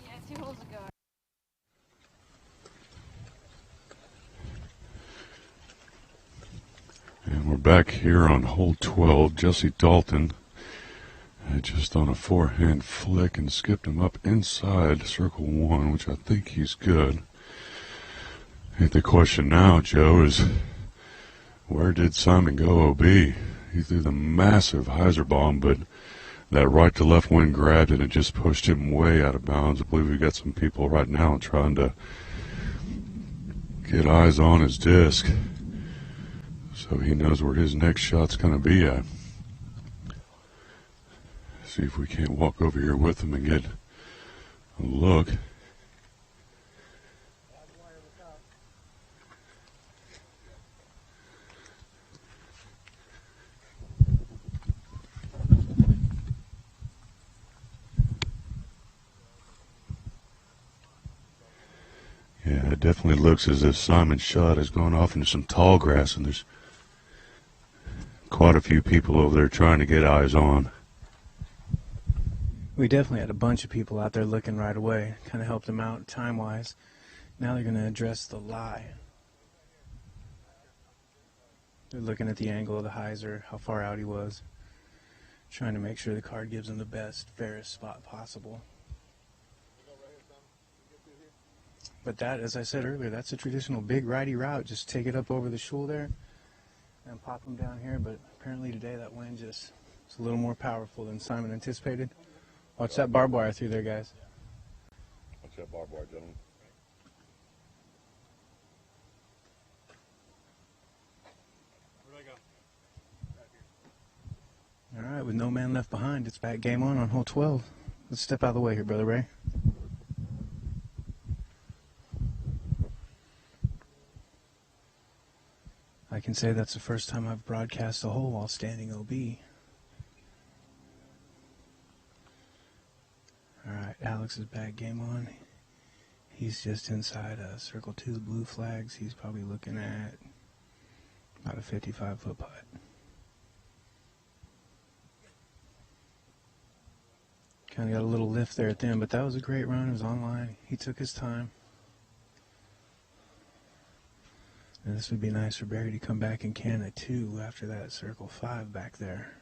Yeah, 2 holes ago. And we're back here on hole 12. Jesse Dalton just on a forehand flick and skipped him up inside circle 1, which I think he's good. I think the question now, Joe, is where did Simon go OB? He threw the massive hyzer bomb, but that right to left wind grabbed it and just pushed him way out of bounds. I believe we've got some people right now trying to get eyes on his disc so he knows where his next shot's going to be at. See if we can't walk over here with him and get a look. Yeah, it definitely looks as if Simon's shot has gone off into some tall grass, and there's quite a few people over there trying to get eyes on. We definitely had a bunch of people out there looking right away. Kind of helped them out time-wise. Now they're going to address the lie. They're looking at the angle of the hyzer, how far out he was. Trying to make sure the card gives them the best, fairest spot possible. But that, as I said earlier, that's a traditional big righty route. Just take it up over the Schultz there and pop them down here. But apparently today that wind just is a little more powerful than Simon anticipated. Watch that barbed wire through there, guys. Watch that barbed wire, gentlemen. Where do I go? All right, with no man left behind, it's back game on hole 12. Let's step out of the way here, Brother Ray. I can can say that's the first time I've broadcast a hole while standing OB. Alright, Alex's back game on. He's just inside circle 2, the blue flags. He's probably looking at about a 55-foot putt. Kind of got a little lift there at the end, but that was a great run. It was online. He took his time. And this would be nice for Barry to come back and can a 2 after that circle 5 back there.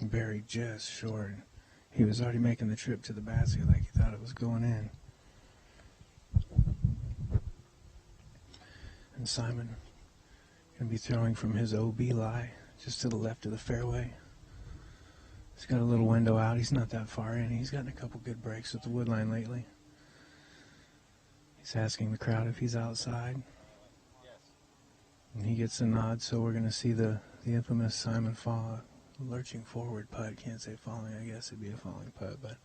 Barry just short. He was already making the trip to the basket like he thought it was going in. And Simon going to be throwing from his OB lie just to the left of the fairway. He's got a little window out. He's not that far in. He's gotten a couple good breaks with the wood line lately. He's asking the crowd if he's outside. And he gets a nod, so we're going to see the infamous Simon fall. Lurching forward putt. Can't say falling. I guess it'd be a falling putt, but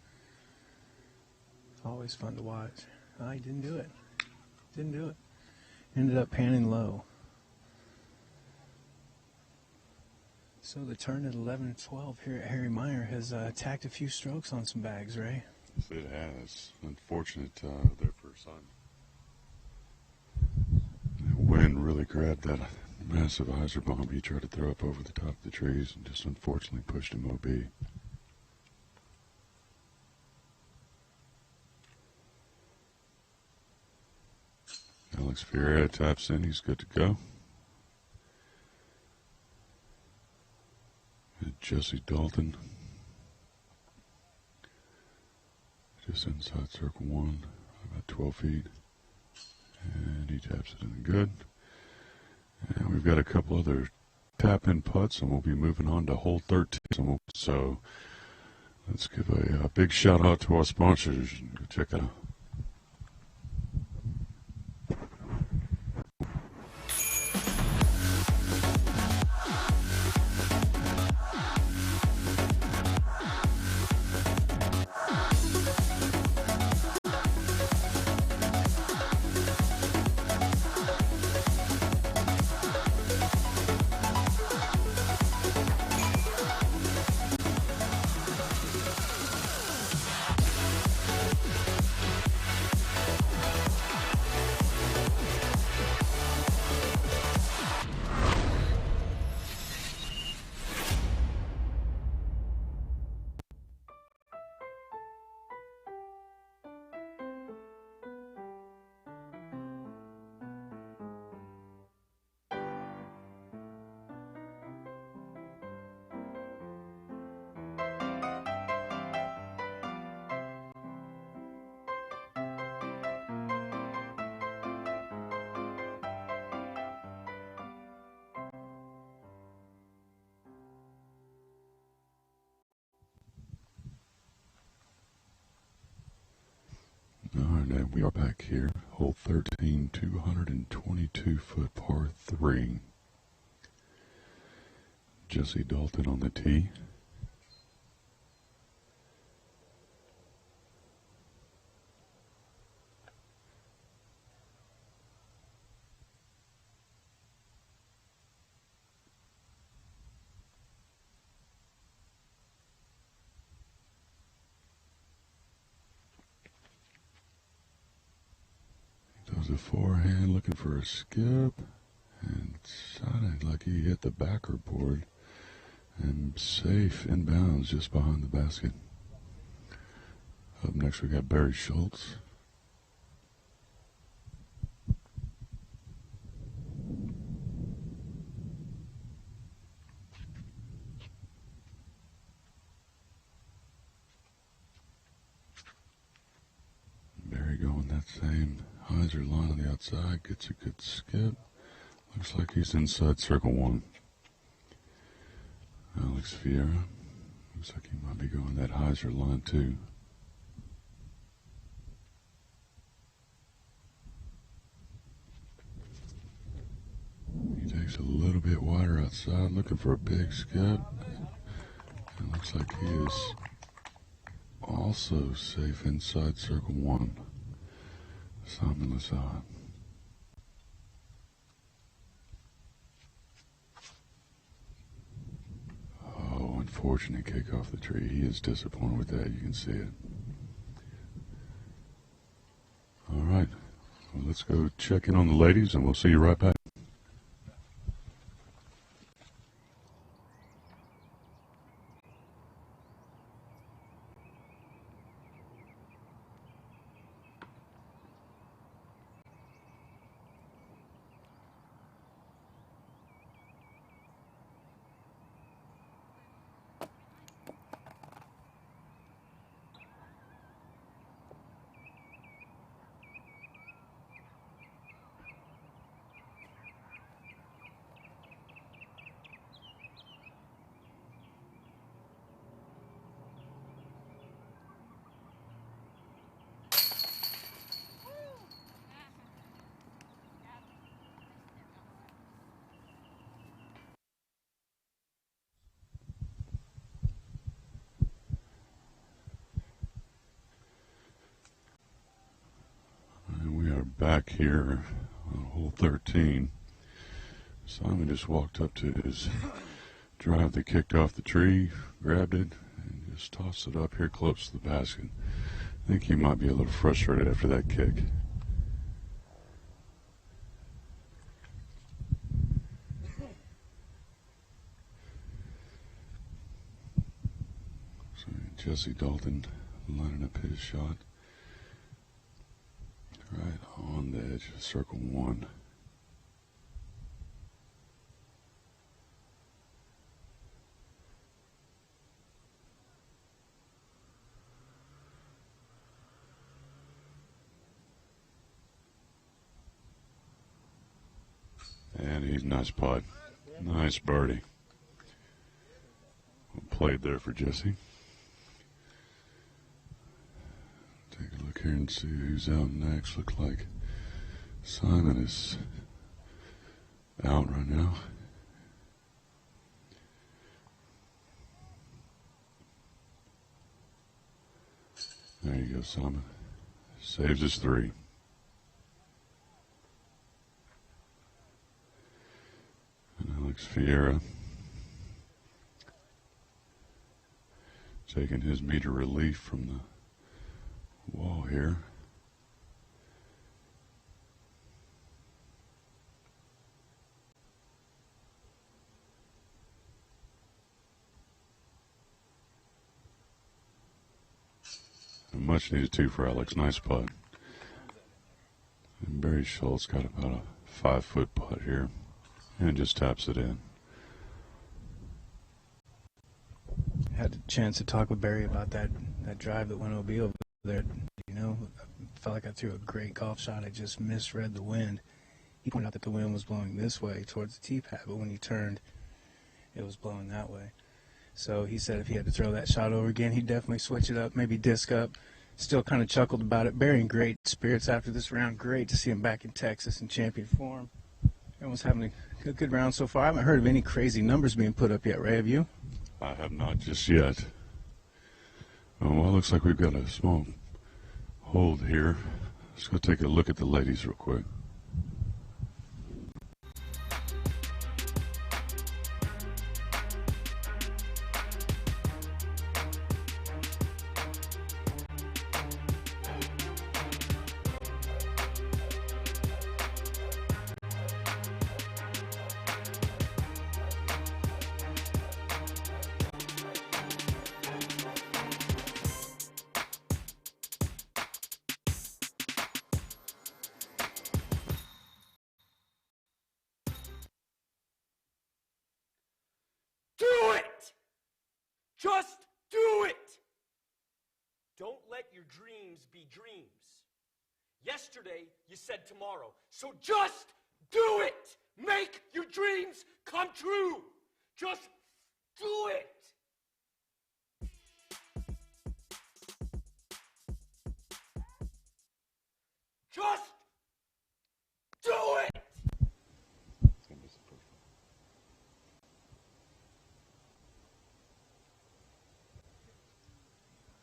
always fun to watch. Oh, he didn't do it. Didn't do it. Ended up panning low. So the turn at 11-12 here at Harry Meyer has tacked a few strokes on some bags, Ray. Yes, it has. Unfortunate there for Simon. The wind really grabbed that massive hyzer bomb he tried to throw up over the top of the trees and just unfortunately pushed him OB. Alex Ferreira taps in. He's good to go. And Jesse Dalton just inside circle 1, about 12 feet. And he taps it in good. And we've got a couple other tap-in putts, and we'll be moving on to hole 13. So let's give a big shout-out to our sponsors. Go check it out. Alright, we are back here. Hole 13, 222-foot par 3. Jesse Dalton on the tee. Does a forehand looking for a skip, and it sounded like he hit the backer board and safe inbounds just behind the basket. Up next we got Barry Schultz. Barry going that same hyzer line on the outside, gets a good skip. Looks like he's inside circle 1. Alex Ferreira. Looks like he might be going that Hyde line too. He takes a little bit wider outside, looking for a big skip. It looks like he is also safe inside circle one. Simon Lizotte. Oh, unfortunate kick off the tree. He is disappointed with that. You can see it. All right. Well, let's go check in on the ladies, and we'll see you right back. Back here on hole 13. Simon just walked up to his drive that kicked off the tree, grabbed it, and just tossed it up here close to the basket. I think he might be a little frustrated after that kick. So Jesse Dalton lining up his shot. Right on the edge of circle one. And he's nice putt. Nice birdie. Well played there for Jesse. Take a look here and see who's out next. Looks like Simon is out right now. There you go, Simon. Saves his three. And Alex Ferreira taking his meter relief from the wall here. A much needed two for Alex. Nice putt. And Barry Schultz got about a 5-foot putt here and just taps it in. Had a chance to talk with Barry about that drive that went OB over there. You know, I felt like I threw a great golf shot. I just misread the wind. He pointed out that the wind was blowing this way towards the tee pad, but when he turned, it was blowing that way. So he said if he had to throw that shot over again, he'd definitely switch it up, maybe disc up. Still kind of chuckled about it. Barry in great spirits after this round. Great to see him back in Texas in champion form. Everyone's having a good round so far. I haven't heard of any crazy numbers being put up yet, Ray. Have you? I have not just yet. Well, it looks like we've got a small hold here. Let's go take a look at the ladies real quick. Do it! Just do it! Don't let your dreams be dreams. Yesterday, you said tomorrow. So just do it! Make your dreams come true! Just do it! Just do it!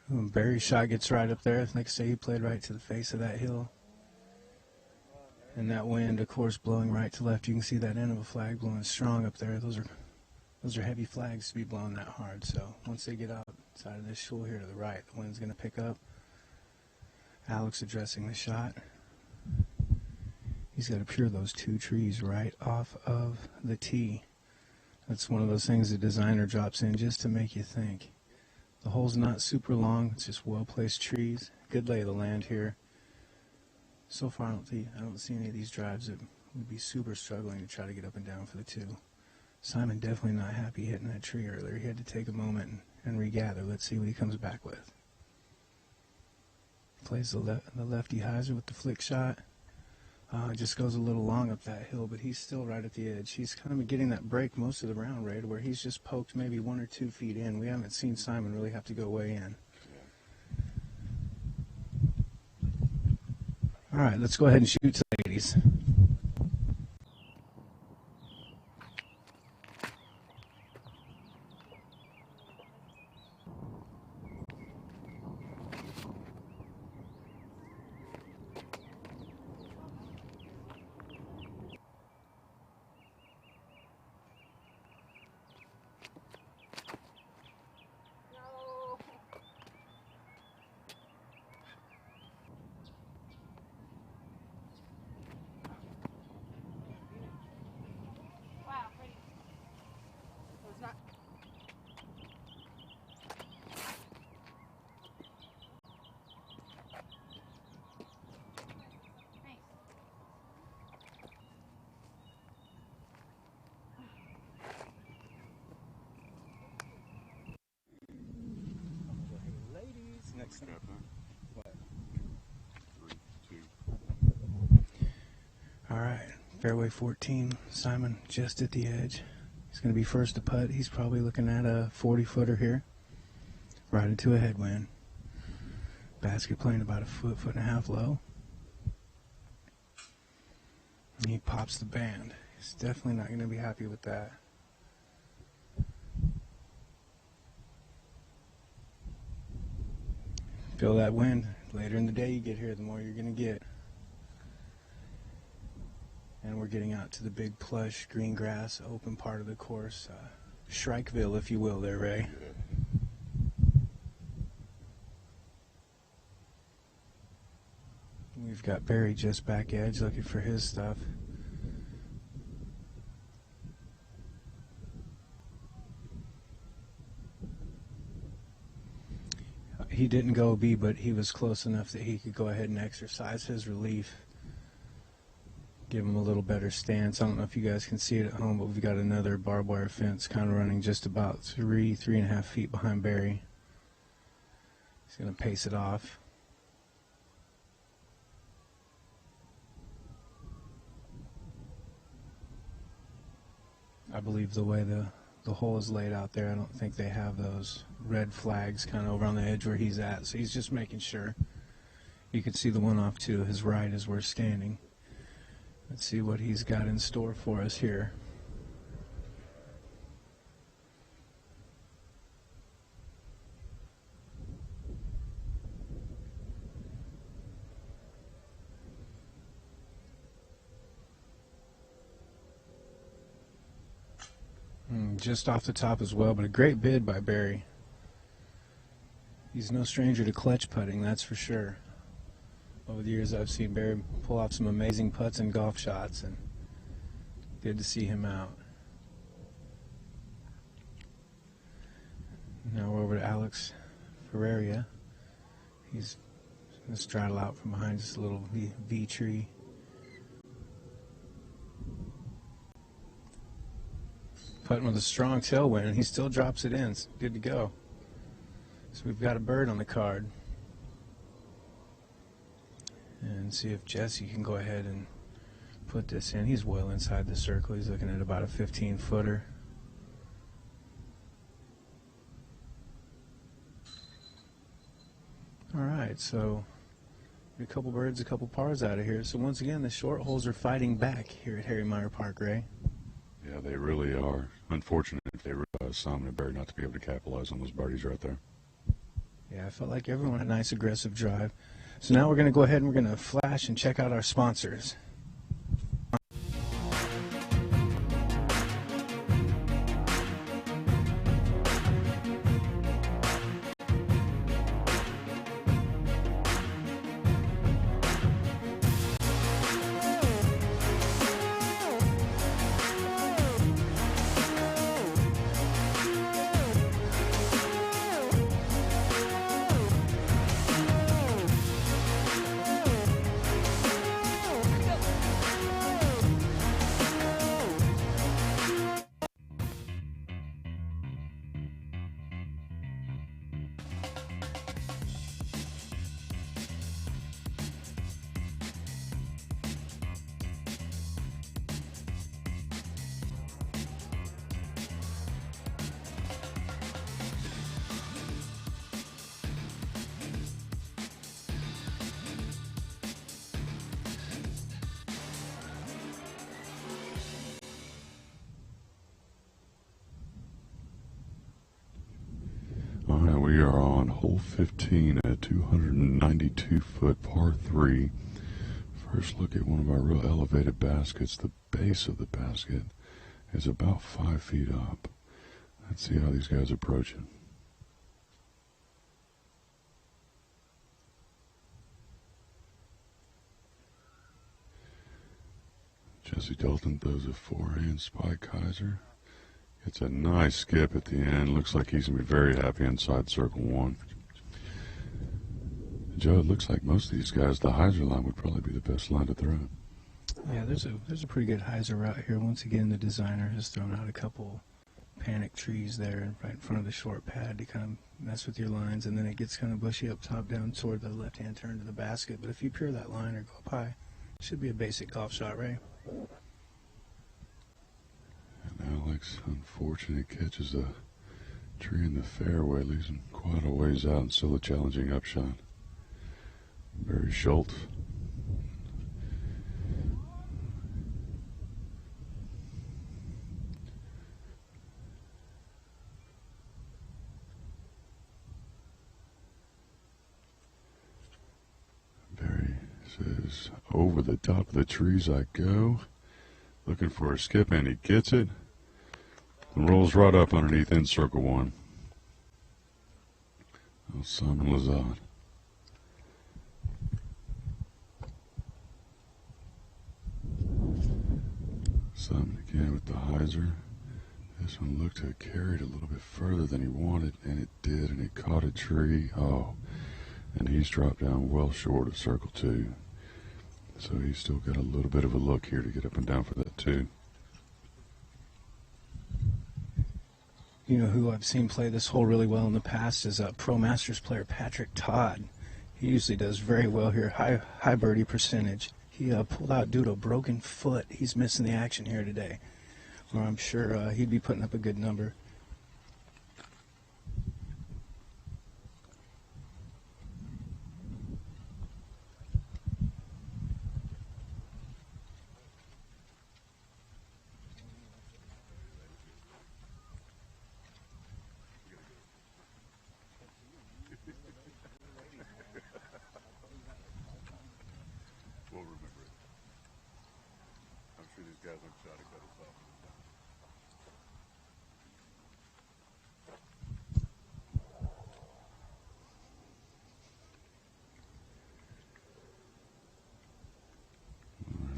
When Barry's shot gets right up there, like I say, he played right to the face of that hill. And that wind, of course, blowing right to left. You can see that end of a flag blowing strong up there. Those are heavy flags to be blowing that hard. So once they get outside of this shul here to the right, the wind's going to pick up. Alex addressing the shot. He's got to pure those two trees right off of the tee. That's one of those things the designer drops in just to make you think. The hole's not super long. It's just well-placed trees. Good lay of the land here. So far, I don't see any of these drives that would be super struggling to try to get up and down for the two. Simon definitely not happy hitting that tree earlier. He had to take a moment and regather. Let's see what he comes back with. Plays the lefty hyzer with the flick shot. It just goes a little long up that hill, but he's still right at the edge. He's kind of getting that break most of the round, Ray, where he's just poked maybe 1 or 2 feet in. We haven't seen Simon really have to go way in. All right, let's go ahead and shoot, ladies. Next step, huh? What? 3, 2. All right, fairway 14. Simon just at the edge. He's going to be first to putt. He's probably looking at a 40-footer here. Right into a headwind. Basket playing about a foot, foot and a half low. And he pops the band. He's definitely not going to be happy with that. Feel that wind. Later in the day you get here, the more you're going to get. And we're getting out to the big plush green grass open part of the course. Shrikeville, if you will there, Ray. We've got Barry just back edge looking for his stuff. He didn't go B, but he was close enough that he could go ahead and exercise his relief. Give him a little better stance. I don't know if you guys can see it at home, but we've got another barbed wire fence kind of running just about 3.5 feet behind Barry. He's going to pace it off. I believe the way the hole is laid out there, I don't think they have those red flags kind of over on the edge where he's at. So he's just making sure. You can see the one off to his right as we're standing. Let's see what he's got in store for us here. Just off the top as well, but a great bid by Barry. He's no stranger to clutch putting, that's for sure. Over the years I've seen Barry pull off some amazing putts and golf shots, and good to see him out. Now we're over to Alex Ferreira. He's going to straddle out from behind just a little V tree. Putting with a strong tailwind, and he still drops it in. It's good to go. So we've got a bird on the card. And see if Jesse can go ahead and put this in. He's well inside the circle. He's looking at about a 15-footer. right, so a couple birds, a couple pars out of here. So once again, the short holes are fighting back here at Harry Meyer Park, Ray. Yeah, they really are. Unfortunate if they were Simon and Barry not to be able to capitalize on those birdies right there. Yeah, I felt like everyone had a nice aggressive drive. So now we're going to go ahead and we're going to flash and check out our sponsors. All right, we are on hole 15 at 292-foot par 3. First look at one of our real elevated baskets. The base of the basket is about 5 feet up. Let's see how these guys approach it. Jesse Dalton throws a forehand spike Kaiser. It's a nice skip at the end. Looks like he's going to be very happy inside circle 1. Joe, it looks like most of these guys, the Heiser line would probably be the best line to throw. Yeah, there's a pretty good Heiser route here. Once again, the designer has thrown out a couple panic trees there right in front of the short pad to kind of mess with your lines, and then it gets kind of bushy up top down toward the left-hand turn to the basket. But if you pure that line or go up high, it should be a basic golf shot, Ray. And Alex, unfortunately, catches a tree in the fairway, leaves him quite a ways out and still a challenging upshot. Barry Schultz. Barry says, over the top of the trees I go. Looking for a skip, and he gets it. And rolls right up underneath in circle 1. Oh, Simon Lizotte. Simon again with the Heiser. This one looked to have carried a little bit further than he wanted, and it did, and it caught a tree. Oh, and he's dropped down well short of circle 2. So he's still got a little bit of a look here to get up and down for that 2. You know who I've seen play this hole really well in the past is Pro Masters player Patrick Todd. He usually does very well here, high birdie percentage. He pulled out due to a broken foot. He's missing the action here today. Or I'm sure he'd be putting up a good number. We'll remember it. I'm sure these guys aren't trying to cut us off.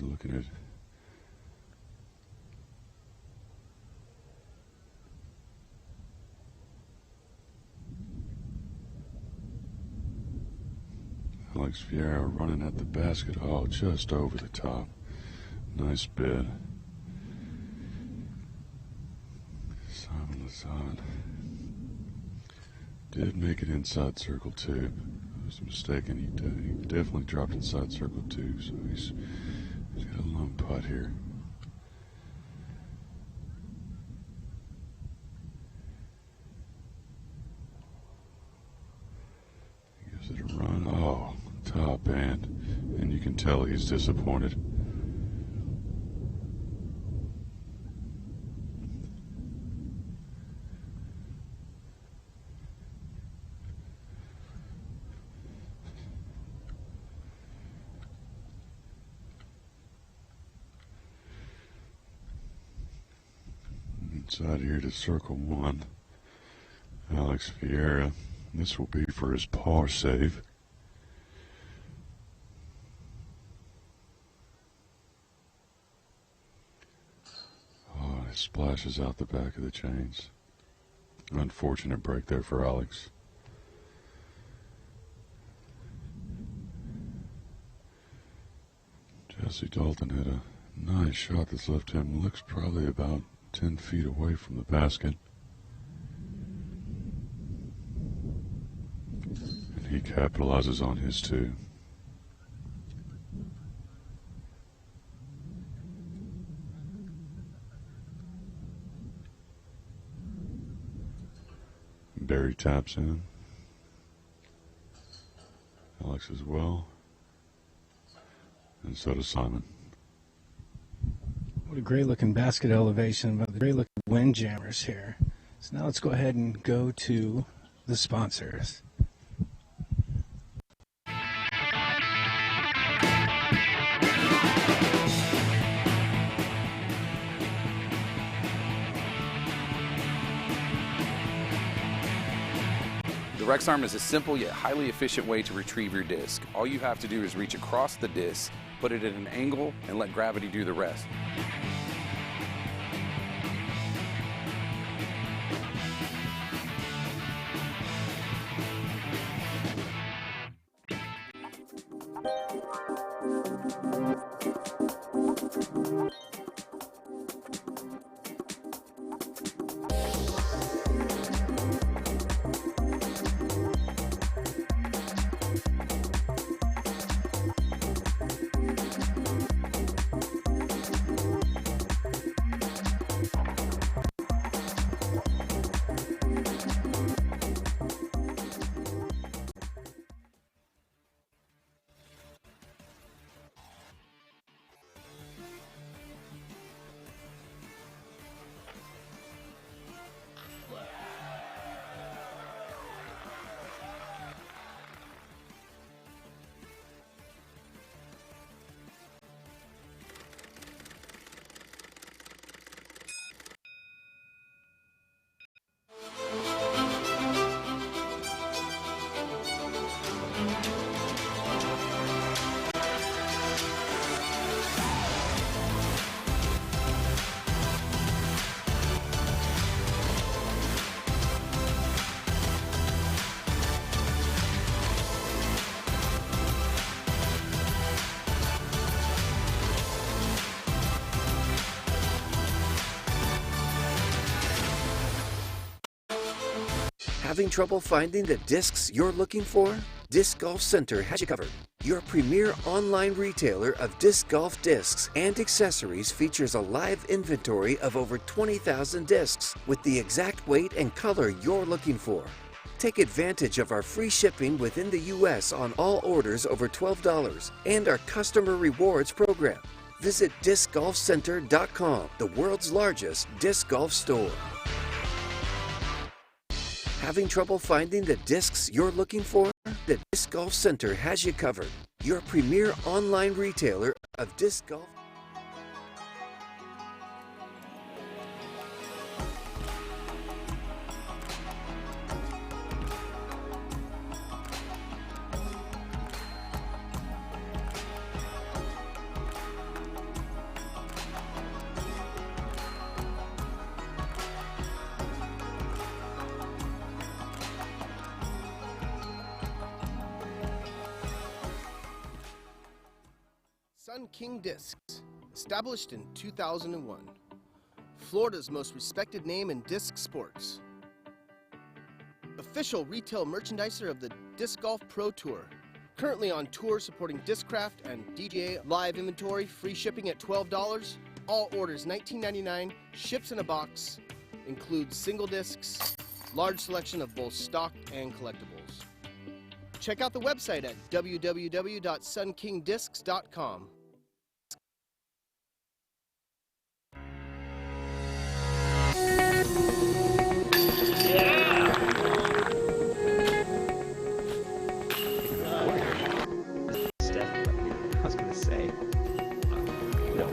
We're looking at Alex Ferreira running at the basket. Oh, just over the top. Nice bid. Simon Lizotte did make it inside circle 2. I was mistaken. He definitely dropped inside circle 2, so he's got a long putt here. Gives it a run. Oh, tell he's disappointed. Inside here to circle one, Alex Ferreira. This will be for his par save. Oh, it splashes out the back of the chains. Unfortunate break there for Alex. Jesse Dalton had a nice shot that's left him. Looks probably about 10 feet away from the basket. And he capitalizes on his too. Barry taps in. Alex as well. And so does Simon. What a great looking basket elevation by the great looking windjammers here. So now let's go ahead and go to the sponsors. The Rex Arm is a simple yet highly efficient way to retrieve your disc. All you have to do is reach across the disc, put it at an angle, and let gravity do the rest. Having trouble finding the discs you're looking for? Disc Golf Center has you covered. Your premier online retailer of disc golf discs and accessories features a live inventory of over 20,000 discs with the exact weight and color you're looking for. Take advantage of our free shipping within the U.S. on all orders over $12 and our customer rewards program. Visit discgolfcenter.com, the world's largest disc golf store. Having trouble finding the discs you're looking for? The Disc Golf Center has you covered. Your premier online retailer of disc golf. Sun King Discs, established in 2001. Florida's most respected name in disc sports. Official retail merchandiser of the Disc Golf Pro Tour. Currently on tour supporting Discraft and DGA live inventory, free shipping at $12. All orders $19.99, ships in a box, includes single discs, large selection of both stock and collectibles. check out the website at www.sunkingdiscs.com. I was going to say. No.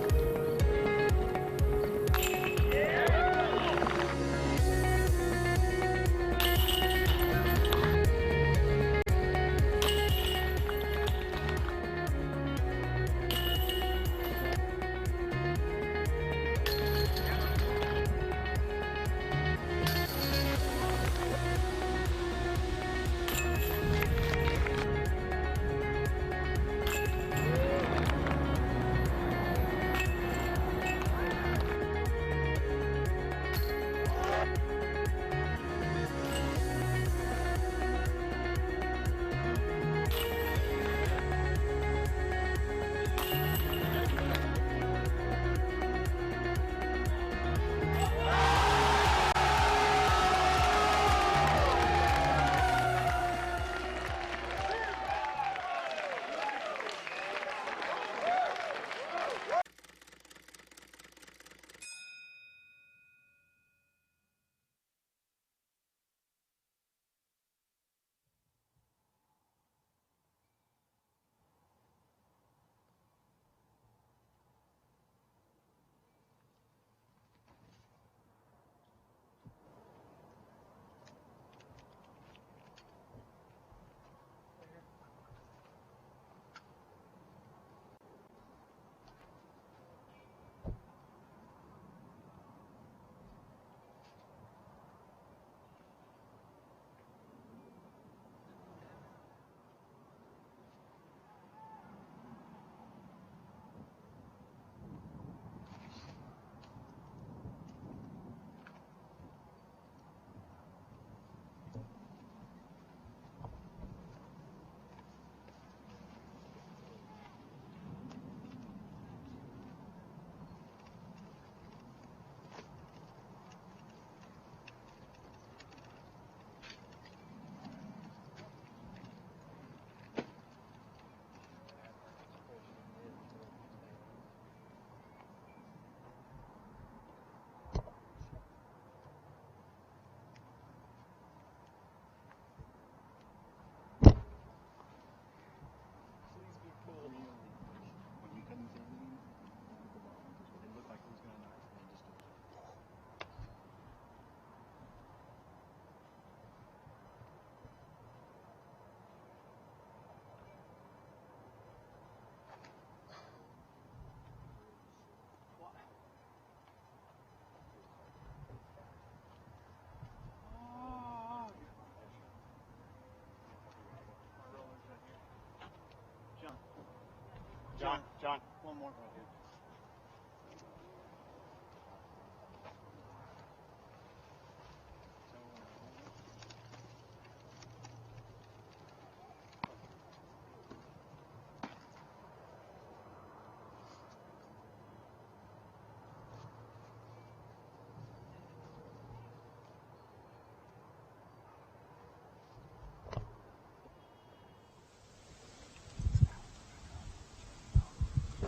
John, one more right here.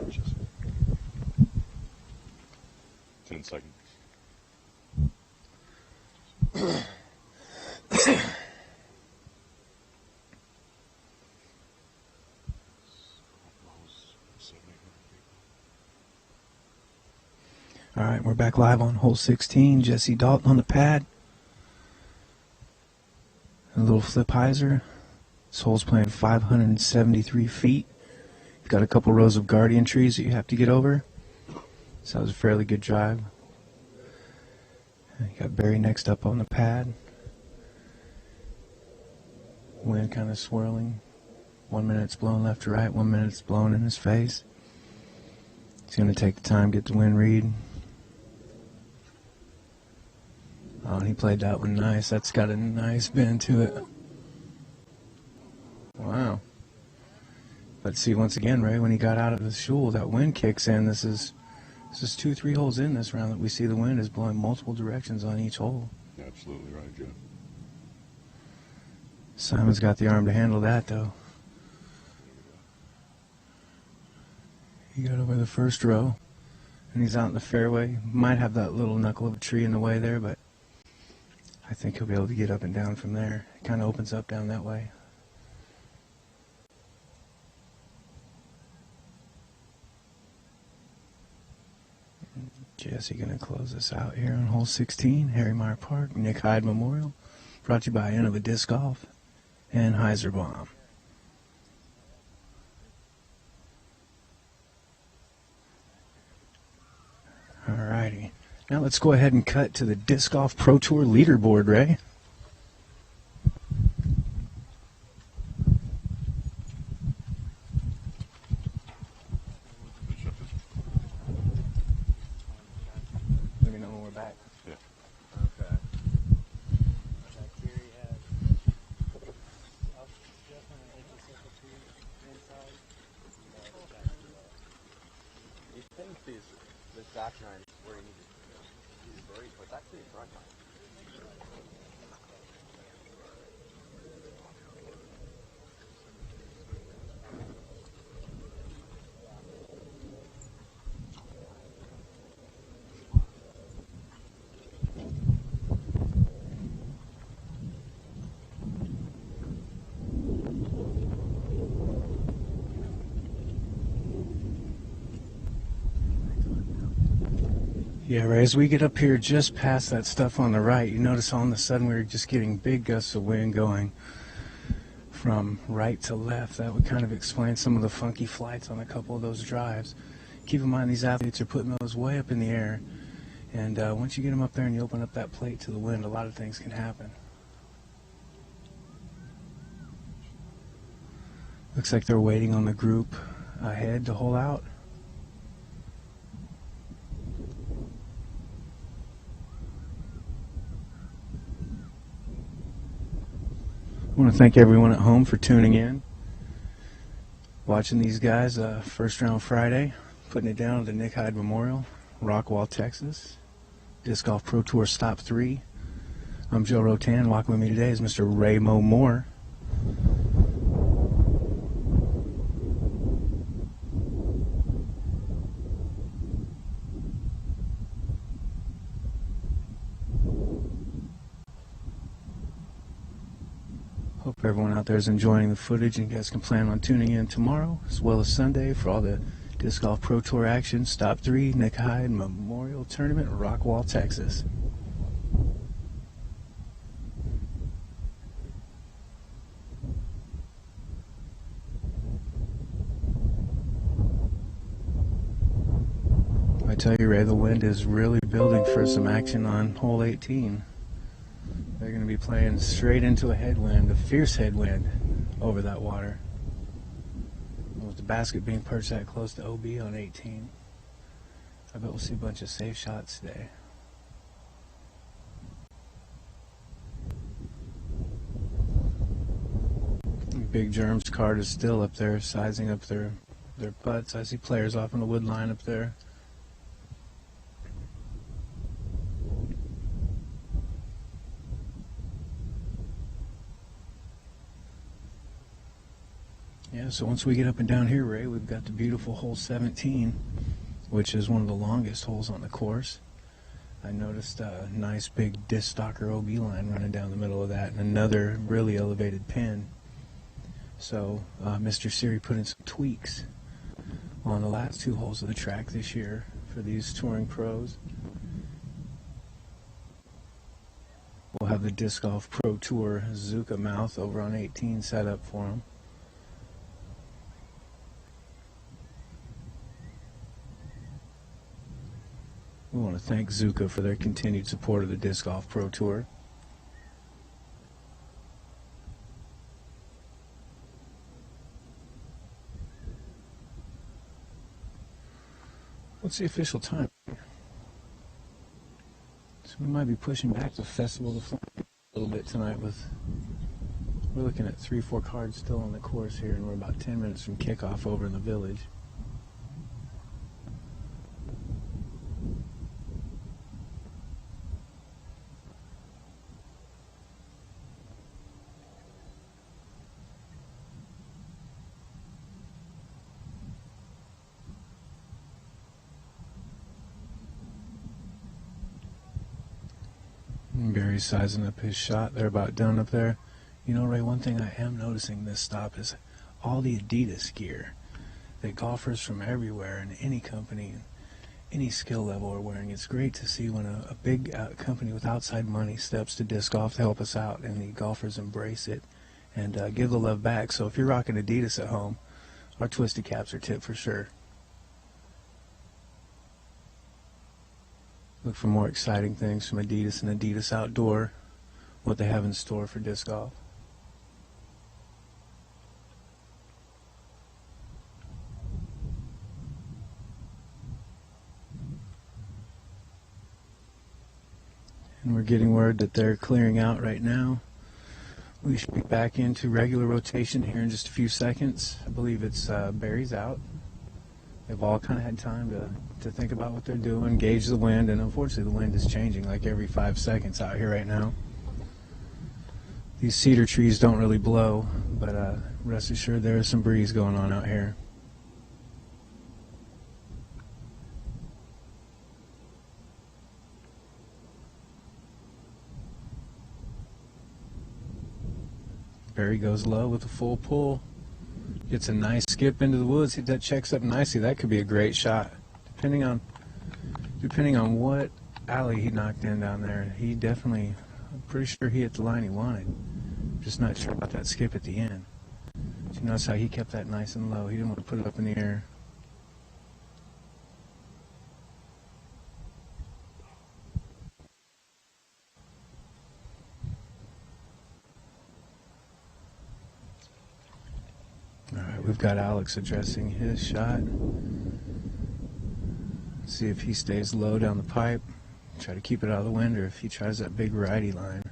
Just 10 seconds. All right, we're back live on hole 16. Jesse Dalton on the pad. A little flip hyzer. This hole's playing 573 feet. You've got a couple rows of guardian trees that you have to get over. So that was a fairly good drive. You got Barry next up on the pad. Wind kind of swirling. 1 minute it's blowing left to right, 1 minute it's blowing in his face. He's going to take the time, get the wind read. Oh, and he played that one nice. That's got a nice bend to it. Wow. But see, once again, Ray, when he got out of the shul, that wind kicks in. This is 2-3 holes in this round that we see the wind is blowing multiple directions on each hole. Absolutely right, Joe. Simon's got the arm to handle that, though. He got over the first row, and he's out in the fairway. Might have that little knuckle of a tree in the way there, but I think he'll be able to get up and down from there. It kind of opens up down that way. Jesse going to close us out here on hole 16, Harry Meyer Park, Nick Hyde Memorial, brought to you by Innova Disc Golf and Heiserbaum. Alrighty, now let's go ahead and cut to the Disc Golf Pro Tour leaderboard, Ray. Let me know when we're back. Yeah. Okay. You think this back nine is where you need to do the break, but it's actually a front nine. Yeah, Ray, as we get up here just past that stuff on the right, you notice all of a sudden we were just getting big gusts of wind going from right to left. That would kind of explain some of the funky flights on a couple of those drives. Keep in mind these athletes are putting those way up in the air, and once you get them up there and you open up that plate to the wind, a lot of things can happen. Looks like they're waiting on the group ahead to hole out. I want to thank everyone at home for tuning in, watching these guys first round Friday, putting it down at the Nick Hyde Memorial, Rockwall, Texas, Disc Golf Pro Tour Stop 3. I'm Joe Rotan. Walking with me today is Mr. Raymo Moore. Hope everyone out there is enjoying the footage, and you guys can plan on tuning in tomorrow as well as Sunday for all the Disc Golf Pro Tour action. Stop 3, Nick Hyde Memorial Tournament, Rockwall, Texas. I tell you, Ray, the wind is really building for some action on hole 18. They're going to be playing straight into a headwind, a fierce headwind over that water. With the basket being perched that close to OB on 18, I bet we'll see a bunch of safe shots today. Big Germ's card is still up there, sizing up their putts. I see players off on the wood line up there. Yeah, so once we get up and down here, Ray, we've got the beautiful hole 17, which is one of the longest holes on the course. I noticed a nice big disc stalker OB line running down the middle of that, and another really elevated pin. So Mr. Siri put in some tweaks on the last two holes of the track this year for these touring pros. We'll have the Disc Golf Pro Tour Zuka mouth over on 18 set up for them. We want to thank Zuka for their continued support of the Disc Golf Pro Tour. What's the official time? So we might be pushing back the festival to fly a little bit tonight. We're looking at 3-4 cards still on the course here, and we're about 10 minutes from kickoff over in the village. Barry's sizing up his shot. They're about done up there. You know, Ray, one thing I am noticing this stop is all the Adidas gear that golfers from everywhere and any company, any skill level are wearing. It's great to see when a big company with outside money steps to disc golf to help us out, and the golfers embrace it and give the love back. So if you're rocking Adidas at home, our twisted caps are tipped for sure. Look for more exciting things from Adidas and Adidas Outdoor, what they have in store for disc golf. And we're getting word that they're clearing out right now. We should be back into regular rotation here in just a few seconds. I believe it's Barry's out. They've all kind of had time to think about what they're doing, gauge the wind, and unfortunately the wind is changing like every 5 seconds out here right now. These cedar trees don't really blow, but rest assured there is some breeze going on out here. Barry goes low with a full pull. Gets a nice skip into the woods. That checks up nicely. That could be a great shot. Depending on what alley he knocked in down there, he definitely, I'm pretty sure he hit the line he wanted. Just not sure about that skip at the end. But you notice how he kept that nice and low. He didn't want to put it up in the air. We've got Alex addressing his shot. See if he stays low down the pipe. Try to keep it out of the wind, or if he tries that big righty line.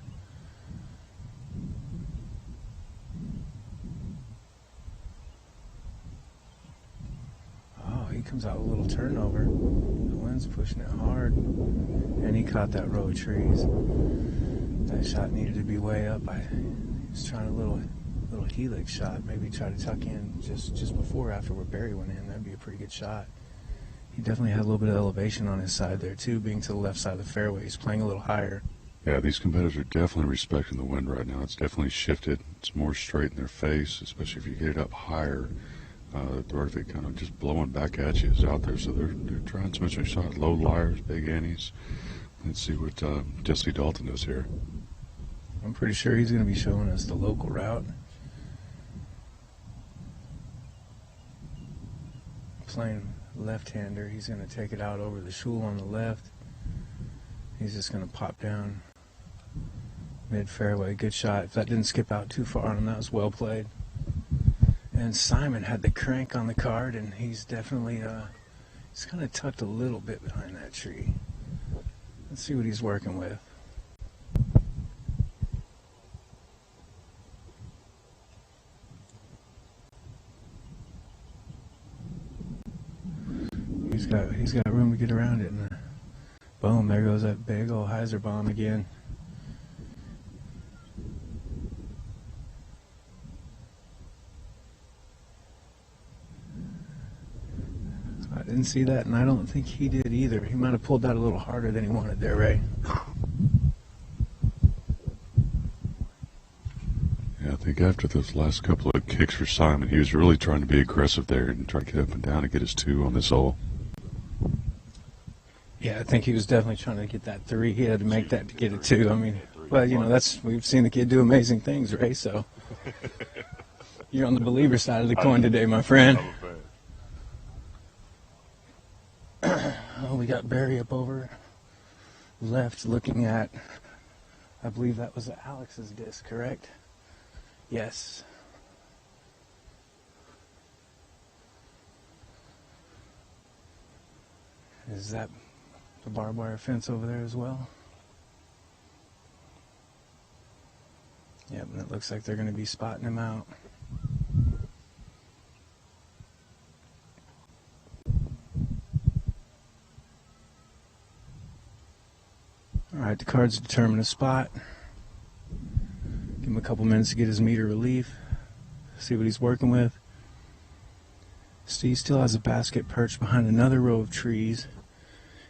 Oh, he comes out with a little turnover. The wind's pushing it hard. And he caught that row of trees. That shot needed to be way up. He was trying a little helix shot, maybe try to tuck in just before or after where Barry went in. That'd be a pretty good shot. He definitely had a little bit of elevation on his side there too, being to the left side of the fairway. He's playing a little higher. Yeah, these competitors are definitely respecting the wind right now. It's definitely shifted. It's more straight in their face, especially if you get it up higher. The Dorothy kind of just blowing back at you is out there, so they're trying to switch their shot. Low liars, big annies. Let's see what Jesse Dalton does here. I'm pretty sure he's going to be showing us the local route. Playing left-hander, he's going to take it out over the Schultz on the left. He's just going to pop down mid-fairway. Good shot. If that didn't skip out too far on him, that was well played. And Simon had the crank on the card, and he's definitely he's kind of tucked a little bit behind that tree. Let's see what he's working with. He's got room to get around it, and boom, there goes that big old hyzer bomb again. I didn't see that, and I don't think he did either. He might have pulled that a little harder than he wanted there, Ray. Yeah, I think after those last couple of kicks for Simon, he was really trying to be aggressive there and try to get up and down and get his 2 on this hole. Yeah, I think he was definitely trying to get that 3. He had to make that to get a 2. I mean, well, you know, we've seen the kid do amazing things, Ray, so you're on the believer side of the coin today, my friend. Oh, we got Barry up over left looking at, I believe that was Alex's disc, correct? Yes. Is that the barbed wire fence over there as well? Yep, and it looks like they're going to be spotting him out. Alright, the cards determine a spot. Give him a couple minutes to get his meter relief. See what he's working with. So he still has a basket perched behind another row of trees.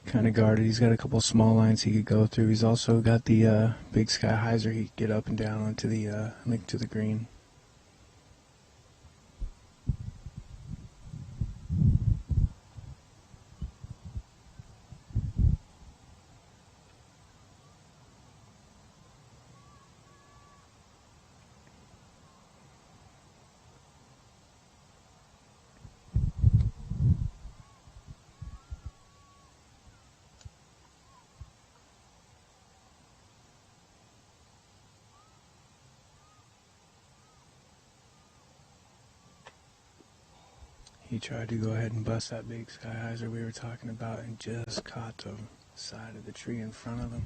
kind of guarded. He's got a couple small lines he could go through. He's also got the big sky hyzer he could get up and down onto the link to the green. He tried to go ahead and bust that big sky hyzer we were talking about and just caught the side of the tree in front of him.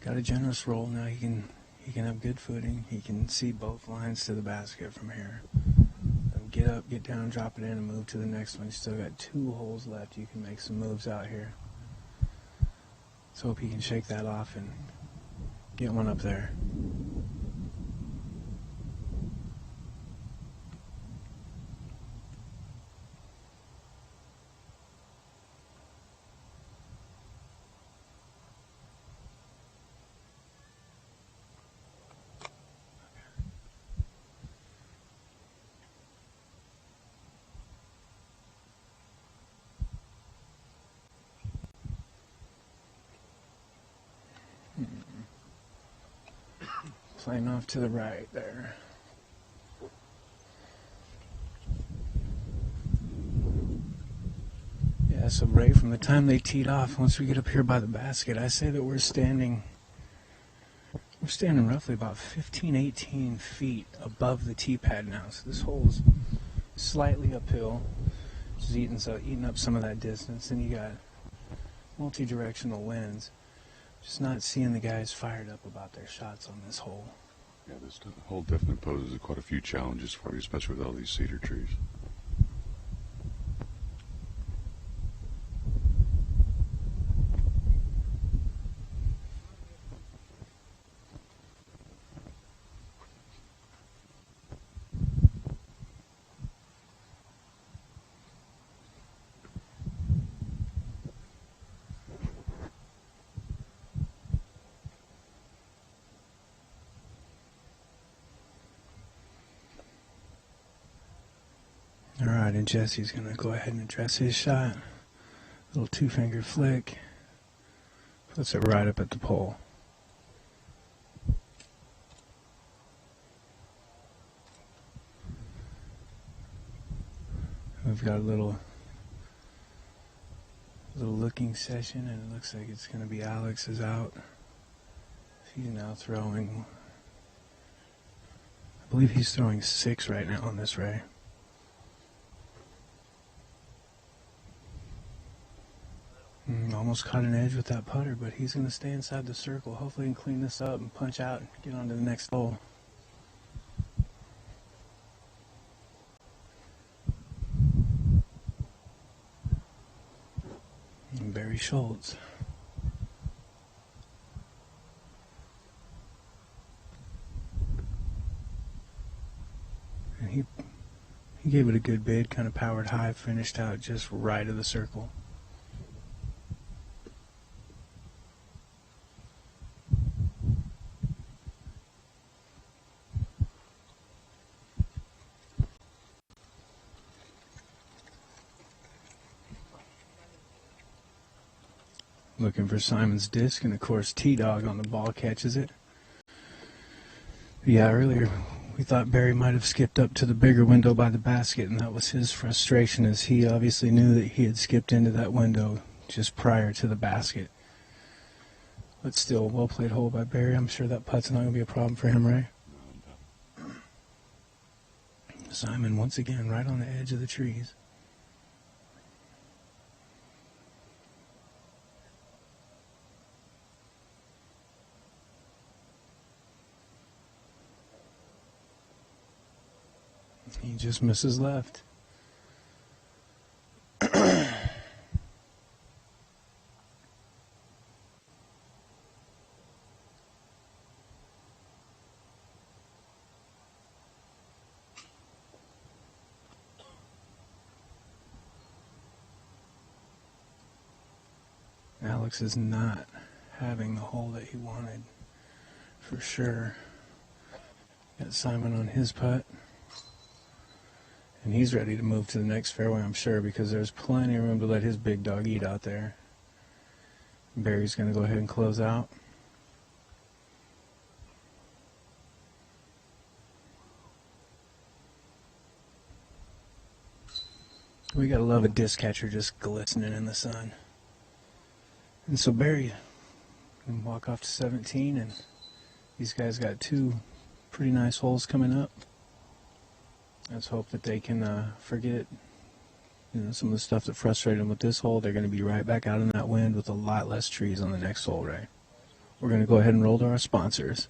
Got a generous roll. Now he can have good footing. He can see both lines to the basket from here. Get up, get down, drop it in, and move to the next one. He's still got 2 holes left. You can make some moves out here. Let's hope he can shake that off and get one up there. Playing off to the right there. Yeah, so Ray, from the time they teed off, once we get up here by the basket, I say that we're standing roughly about 15, 18 feet above the tee pad now. So this hole's slightly uphill, just eating up some of that distance. And you got multi-directional winds. Just not seeing the guys fired up about their shots on this hole. Yeah, this hole definitely poses quite a few challenges for you, especially with all these cedar trees. Alright, and Jesse's going to go ahead and address his shot. Little 2-finger flick. Puts it right up at the pole. We've got a little looking session, and it looks like it's going to be Alex is out. He's now throwing, I believe he's throwing 6 right now on this Ray. Almost caught an edge with that putter, but he's going to stay inside the circle. Hopefully he can clean this up and punch out and get on to the next hole. And Barry Schultz. And he gave it a good bid, kind of powered high, finished out just right of the circle. Looking for Simon's disc, and of course T-Dog on the ball catches it. Yeah, earlier we thought Barry might have skipped up to the bigger window by the basket, and that was his frustration, as he obviously knew that he had skipped into that window just prior to the basket. But still, well played hole by Barry. I'm sure that putt's not going to be a problem for him, Ray. Simon once again right on the edge of the trees. He just misses left. Alex is not having the hole that he wanted, for sure. Got Simon on his putt. And he's ready to move to the next fairway, I'm sure, because there's plenty of room to let his big dog eat out there. Barry's going to go ahead and close out. We got to love a disc catcher just glistening in the sun. And so Barry can walk off to 17, and these guys got two pretty nice holes coming up. Let's hope that they can forget some of the stuff that frustrated them with this hole. They're going to be right back out in that wind with a lot less trees on the next hole, Ray. We're going to go ahead and roll to our sponsors.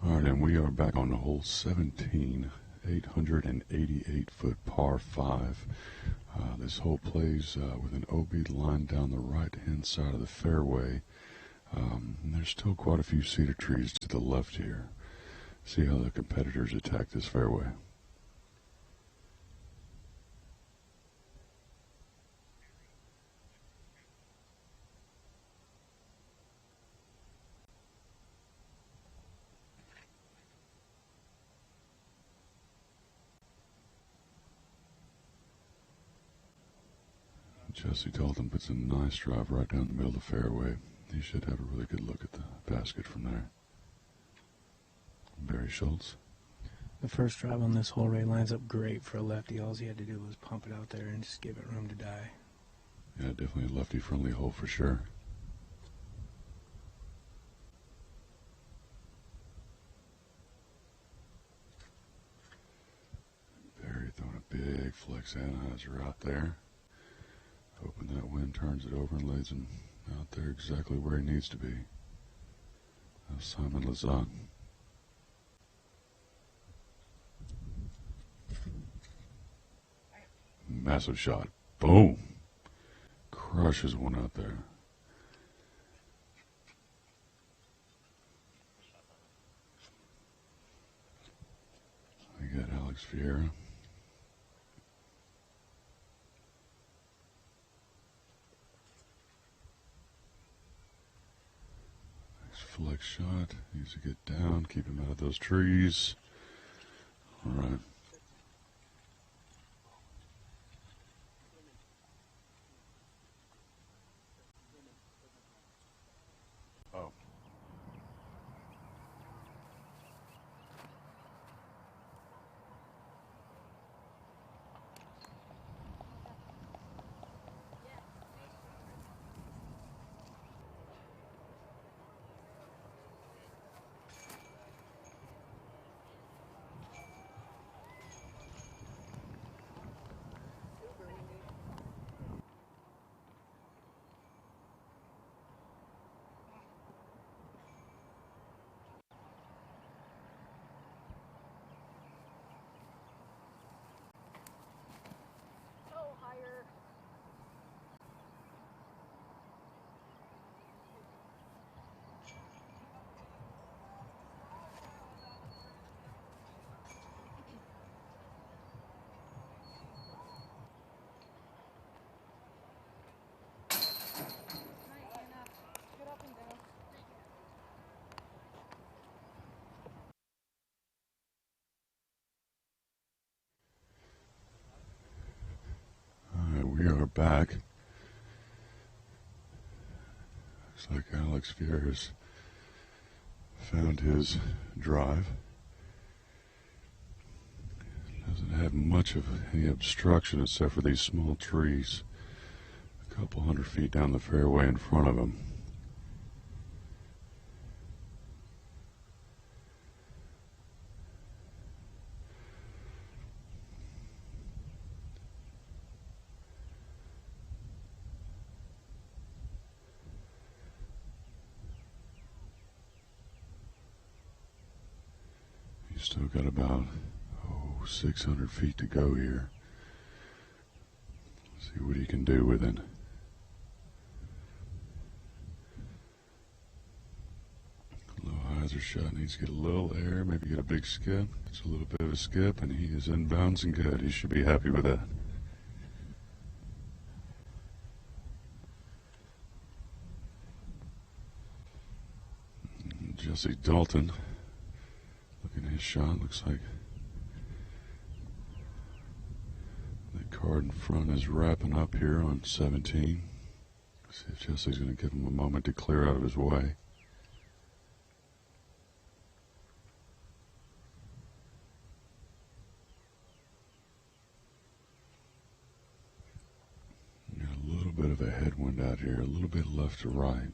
And we are back on the hole 17, 888-foot par 5. This hole plays with an OB line down the right-hand side of the fairway. And there's still quite a few cedar trees to the left here. See how the competitors attack this fairway. Jesse Dalton puts a nice drive right down the middle of the fairway. He should have a really good look at the basket from there. Barry Schultz. The first drive on this hole, Ray, lines up great for a lefty. All he had to do was pump it out there and just give it room to die. Yeah, definitely a lefty-friendly hole for sure. Barry throwing a big flex analyzer out there. Hoping that wind turns it over and lays him out there exactly where he needs to be. That's Simon Lizotte. Massive shot. Boom. Crushes one out there. I got Alex Ferreira. Flex shot. Needs to get down. Keep him out of those trees. All right. Oh. back. Looks like Alex Ferreira's found his drive. Doesn't have much of any obstruction except for these small trees a couple 100 feet down the fairway in front of him. He's still got about 600 feet to go here. See what he can do with it. Low hyzer shot, needs to get a little air, maybe get a big skip. It's a little bit of a skip, and he is inbounds and good. He should be happy with that. Jesse Dalton, looking at his shot, looks like the card in front is wrapping up here on 17. See if Jesse's going to give him a moment to clear out of his way. Got a little bit of a headwind out here, a little bit left to right.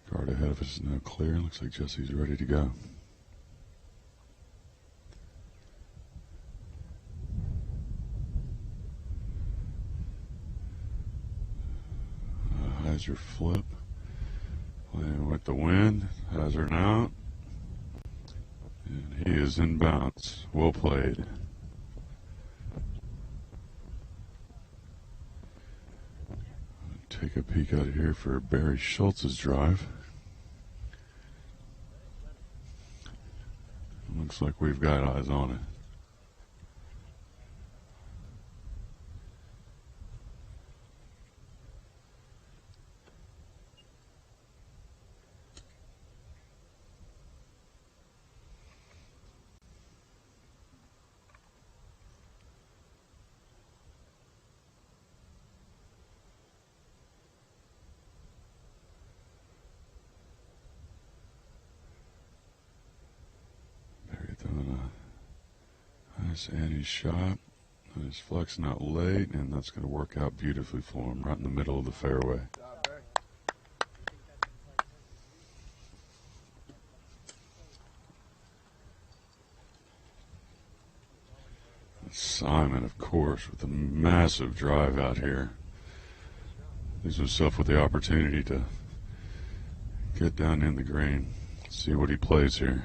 Guard ahead of us is now clear. Looks like Jesse's ready to go. Hyzer flip. Playing with the wind. Hyzer out. And he is in bounds. Well played. Take a peek out here for Barry Schultz's drive. Looks like we've got eyes on it. And his shot, and he's flexing out late, and that's going to work out beautifully for him right in the middle of the fairway. Simon, of course, with a massive drive out here, leaves himself with the opportunity to get down in the green, see what he plays here.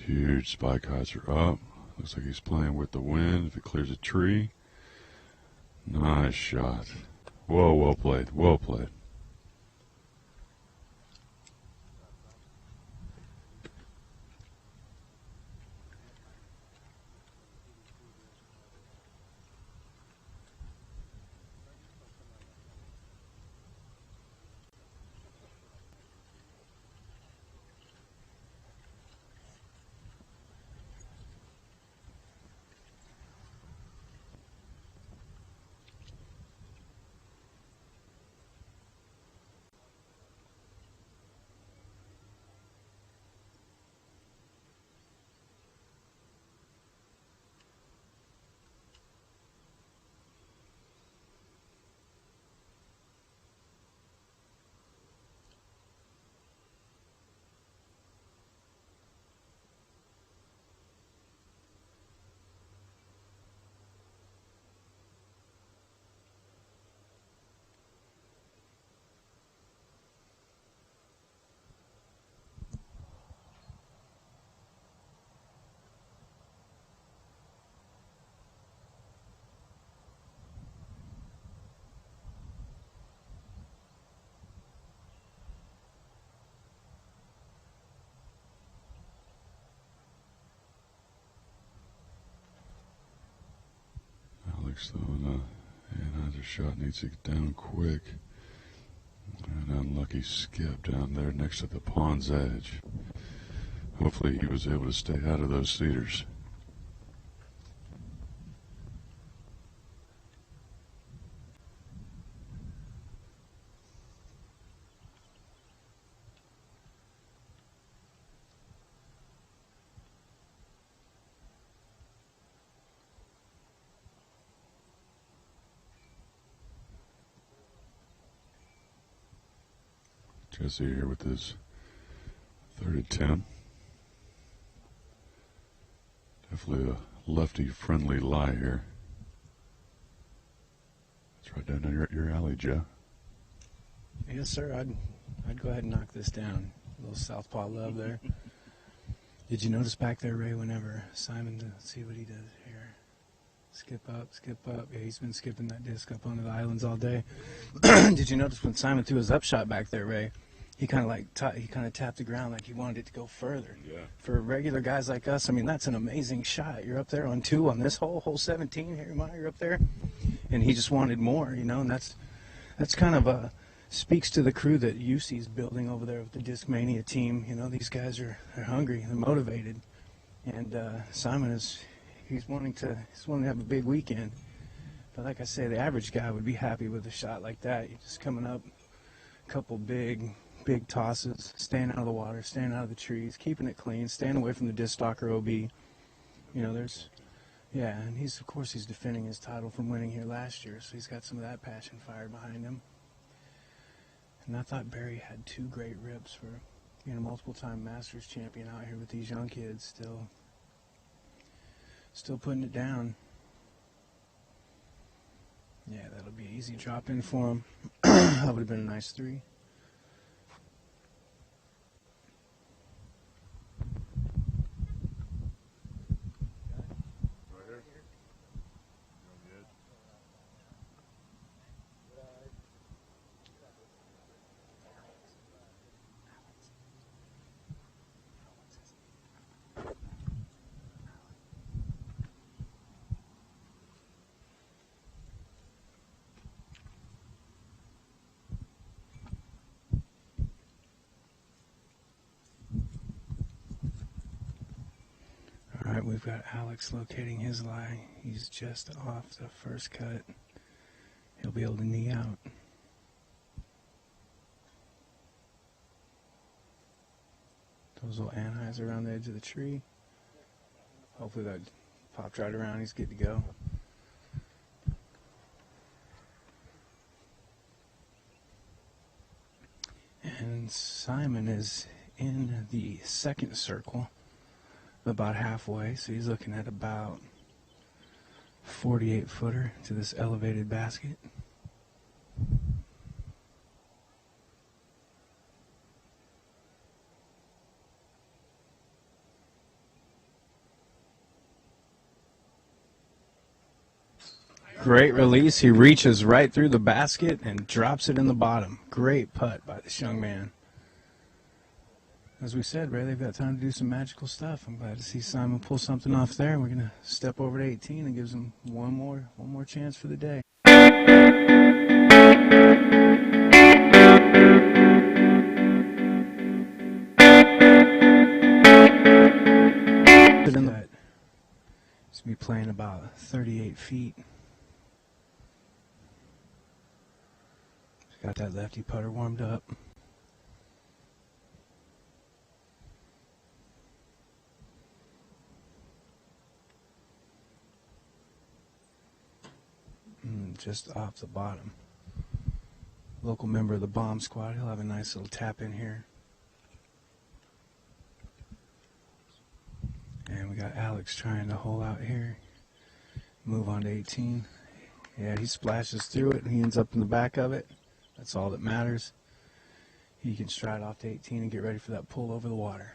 Huge spike hyzer up. Looks like he's playing with the wind. If it clears a tree. Nice shot. Whoa, well played. Well played. Alex, though, and Hyde's shot needs to get down quick. An unlucky skip down there next to the pond's edge. Hopefully he was able to stay out of those cedars. Jesse here with his 3rd and 10. Definitely a lefty-friendly lie here. It's right down your alley, Joe. Yes, sir. I'd go ahead and knock this down. A little southpaw love there. Did you notice back there, Ray, whenever Simon, let's see what he does here. Skip up, skip up. Yeah, he's been skipping that disc up onto the islands all day. Did you notice when Simon threw his upshot back there, Ray? He kind of tapped the ground like he wanted it to go further. Yeah. For regular guys like us, I mean, that's an amazing shot. You're up there on 2 on this hole 17 here, you're up there, and he just wanted more, you know. And that's kind of speaks to the crew that UC's building over there with the Discmania team. You know, these guys are hungry, they're motivated, and Simon he's wanting to have a big weekend. But like I say, the average guy would be happy with a shot like that. You're just coming up, a couple big tosses, staying out of the water, staying out of the trees, keeping it clean, staying away from the disc stalker OB. You know, and he's defending his title from winning here last year, so he's got some of that passion fired behind him. And I thought Barry had 2 great rips for being a multiple-time Masters champion out here with these young kids, still putting it down. Yeah, that'll be an easy drop in for him. That would have been a nice 3. We've got Alex locating his lie. He's just off the first cut. He'll be able to knee out. Those little anheuser around the edge of the tree. Hopefully that popped right around. He's good to go. And Simon is in the second circle, about halfway, so he's looking at about 48-footer to this elevated basket. Great release. He reaches right through the basket and drops it in the bottom. Great putt by this young man. As we said, Ray, they've got time to do some magical stuff. I'm glad to see Simon pull something off there. We're going to step over to 18 and gives him one more chance for the day. He's going to be playing about 38 feet. Got that lefty putter warmed up. Just off the bottom. Local member of the bomb squad. He'll have a nice little tap in here. And we got Alex trying to hole out here. Move on to 18. Yeah, he splashes through it and he ends up in the back of it. That's all that matters. He can stride off to 18 and get ready for that pull over the water.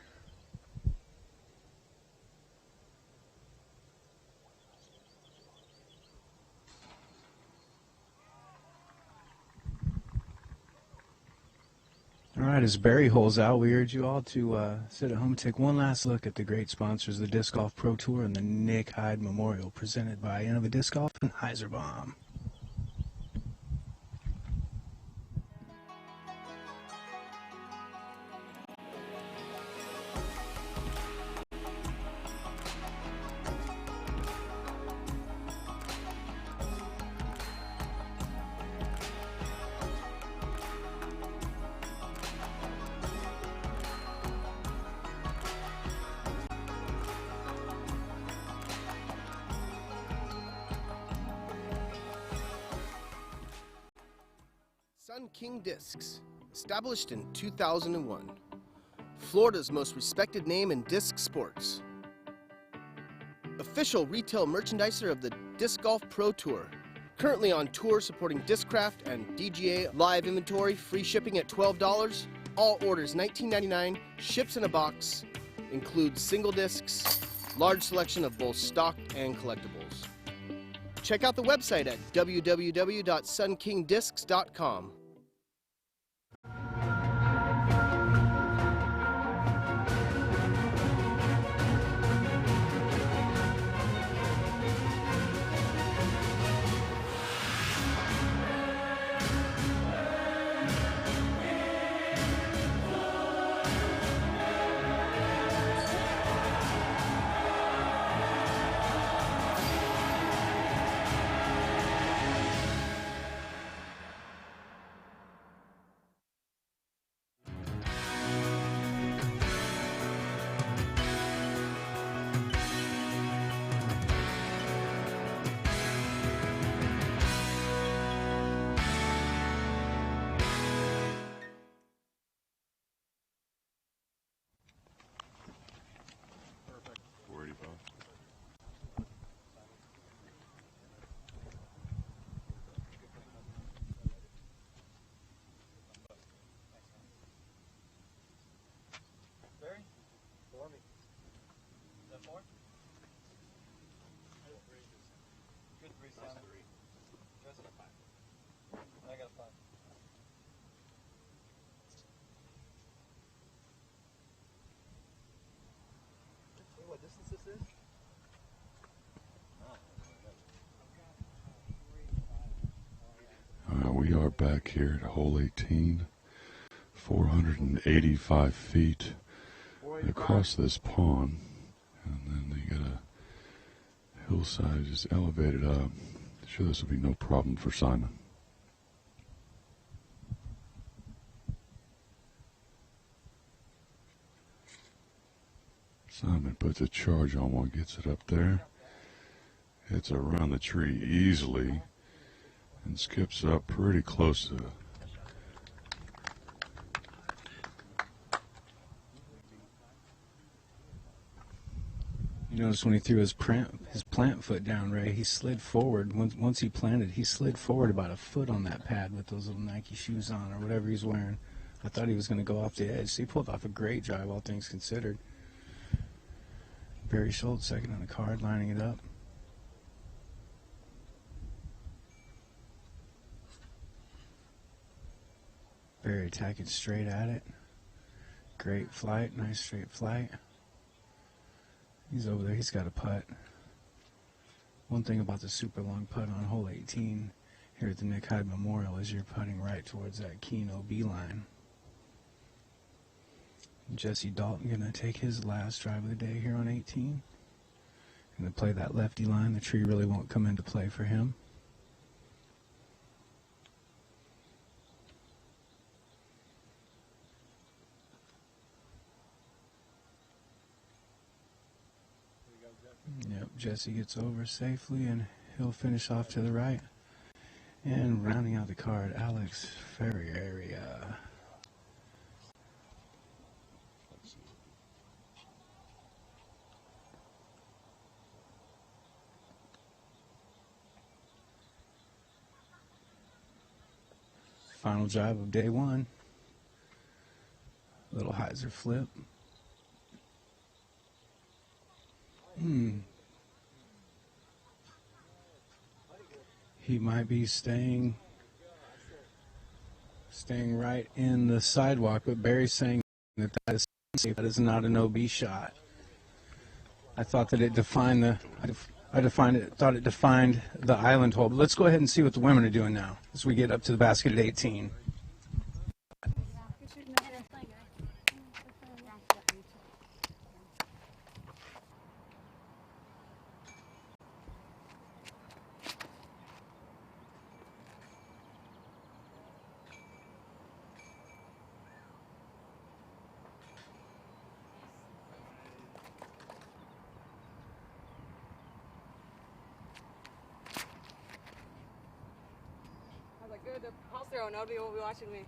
All right, as Barry holds out, we urge you all to sit at home and take one last look at the great sponsors of the Disc Golf Pro Tour and the Nick Hyde Memorial, presented by Innova Disc Golf and Heiserbaum. Sun King Discs, established in 2001. Florida's most respected name in disc sports. Official retail merchandiser of the Disc Golf Pro Tour. Currently on tour supporting Discraft and DGA live inventory, free shipping at $12. All orders $19.99, ships in a box, includes single discs, large selection of both stock and collectibles. Check out the website at www.sunkingdiscs.com. What distance this is? We are back here at hole 18, 485 feet across this pond, and then they got a hillside just elevated up. Sure, this will be no problem for Simon. Simon puts a charge on one, gets it up there, hits around the tree easily, and skips up pretty close to You notice when he threw his plant foot down, Ray, he slid forward. Once he planted, he slid forward about a foot on that pad with those little Nike shoes on or whatever he's wearing. I thought he was going to go off the edge. So he pulled off a great drive, all things considered. Barry Schultz second on the card, lining it up. Barry attacking straight at it. Great flight, nice straight flight. He's over there, he's got a putt. One thing about the super long putt on hole 18 here at the Nick Hyde Memorial is you're putting right towards that keen OB line. Jesse Dalton gonna take his last drive of the day here on 18. Gonna play that lefty line. The tree really won't come into play for him. Yep, Jesse gets over safely and he'll finish off to the right. And rounding out the card, Alex Ferreira. Final drive of day one. Little hyzer flip. He might be staying Staying right in the sidewalk, but Barry's saying that that is safe. That is not an OB shot. I thought that it defined the. Thought it defined the island hole. But let's go ahead and see what the women are doing now as we get up to the basket at 18. Good. I'll throw. Nobody will be watching me.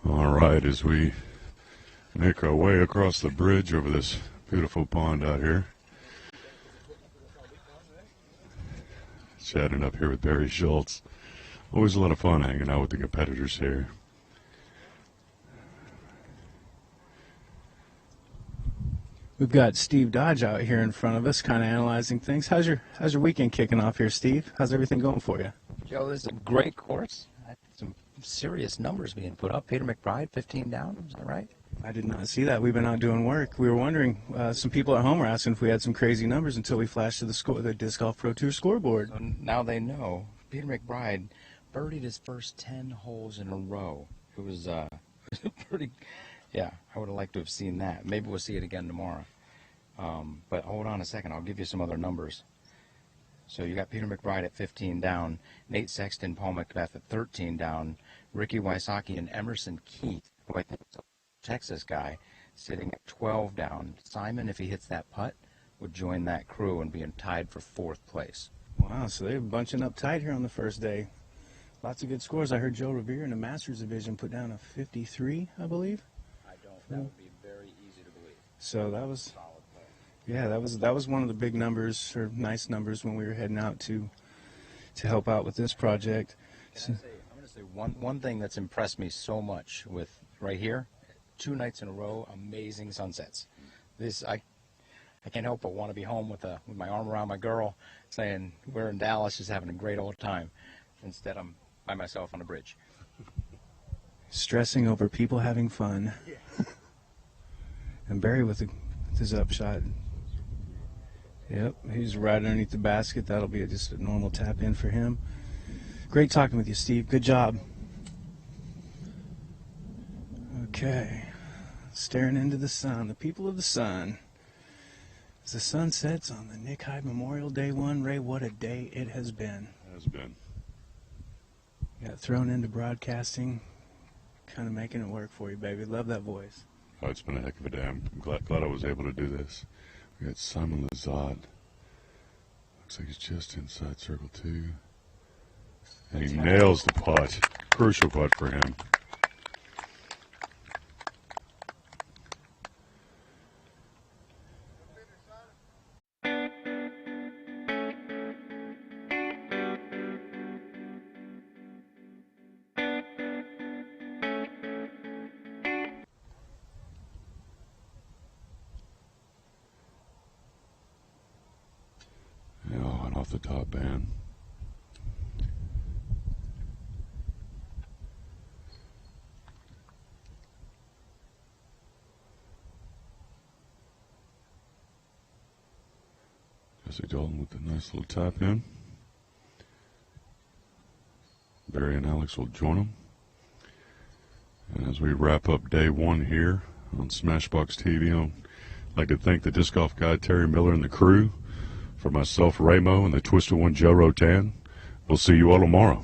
All right, as we make our way across the bridge over this beautiful pond out here, chatting up here with Barry Schultz. Always a lot of fun hanging out with the competitors here. We've got Steve Dodge out here in front of us, kind of analyzing things. How's your weekend kicking off here, Steve? How's everything going for you? Joe, this is a great course. Some serious numbers being put up. Peter McBride, 15 down. Is that right? I did not see that. We've been out doing work. We were wondering, some people at home were asking if we had some crazy numbers until we flashed to the Disc Golf Pro Tour scoreboard. So now they know. Peter McBride birdied his first 10 holes in a row. It was pretty, yeah, I would have liked to have seen that. Maybe we'll see it again tomorrow. But hold on a second. I'll give you some other numbers. So you got Peter McBride at 15 down, Nate Sexton, Paul Macbeth at 13 down, Ricky Wysocki and Emerson Keith, who I think is a Texas guy, sitting at 12 down. Simon, if he hits that putt, would join that crew and be tied for 4th place. Wow, so they're bunching up tight here on the first day. Lots of good scores. I heard Joe Revere in the Masters division put down a 53, I believe. I don't. That would be very easy to believe. So that was, yeah, that was one of the big numbers, or nice numbers, when we were heading out to help out with this project. I'm going to say one thing that's impressed me so much with right here, 2 nights in a row, amazing sunsets. This I can't help but want to be home with my arm around my girl, saying we're in Dallas, just having a great old time. Instead, I'm by myself on a bridge. Stressing over people having fun. Yeah. And Barry with his upshot. Yep, he's right underneath the basket. That'll be just a normal tap in for him. Great talking with you, Steve. Good job. Okay. Staring into the sun, the people of the sun. As the sun sets on the Nick Hyde Memorial Day 1, Ray, what a day it has been. It has been. Got thrown into broadcasting, kind of making it work for you, baby. Love that voice. Oh, it's been a heck of a day. I'm glad I was able to do this. We got Simon Lizotte. Looks like he's just inside circle 2. And he nails the putt. Crucial putt for him. Off the top band. Jesse Dalton with a nice little tap in. Barry and Alex will join them. And as we wrap up day 1 here on Smashbox TV, I'd like to thank the Disc Golf Guide, Terry Miller, and the crew For myself, Ramo, and the Twisted One, Joe Rotan, we'll see you all tomorrow.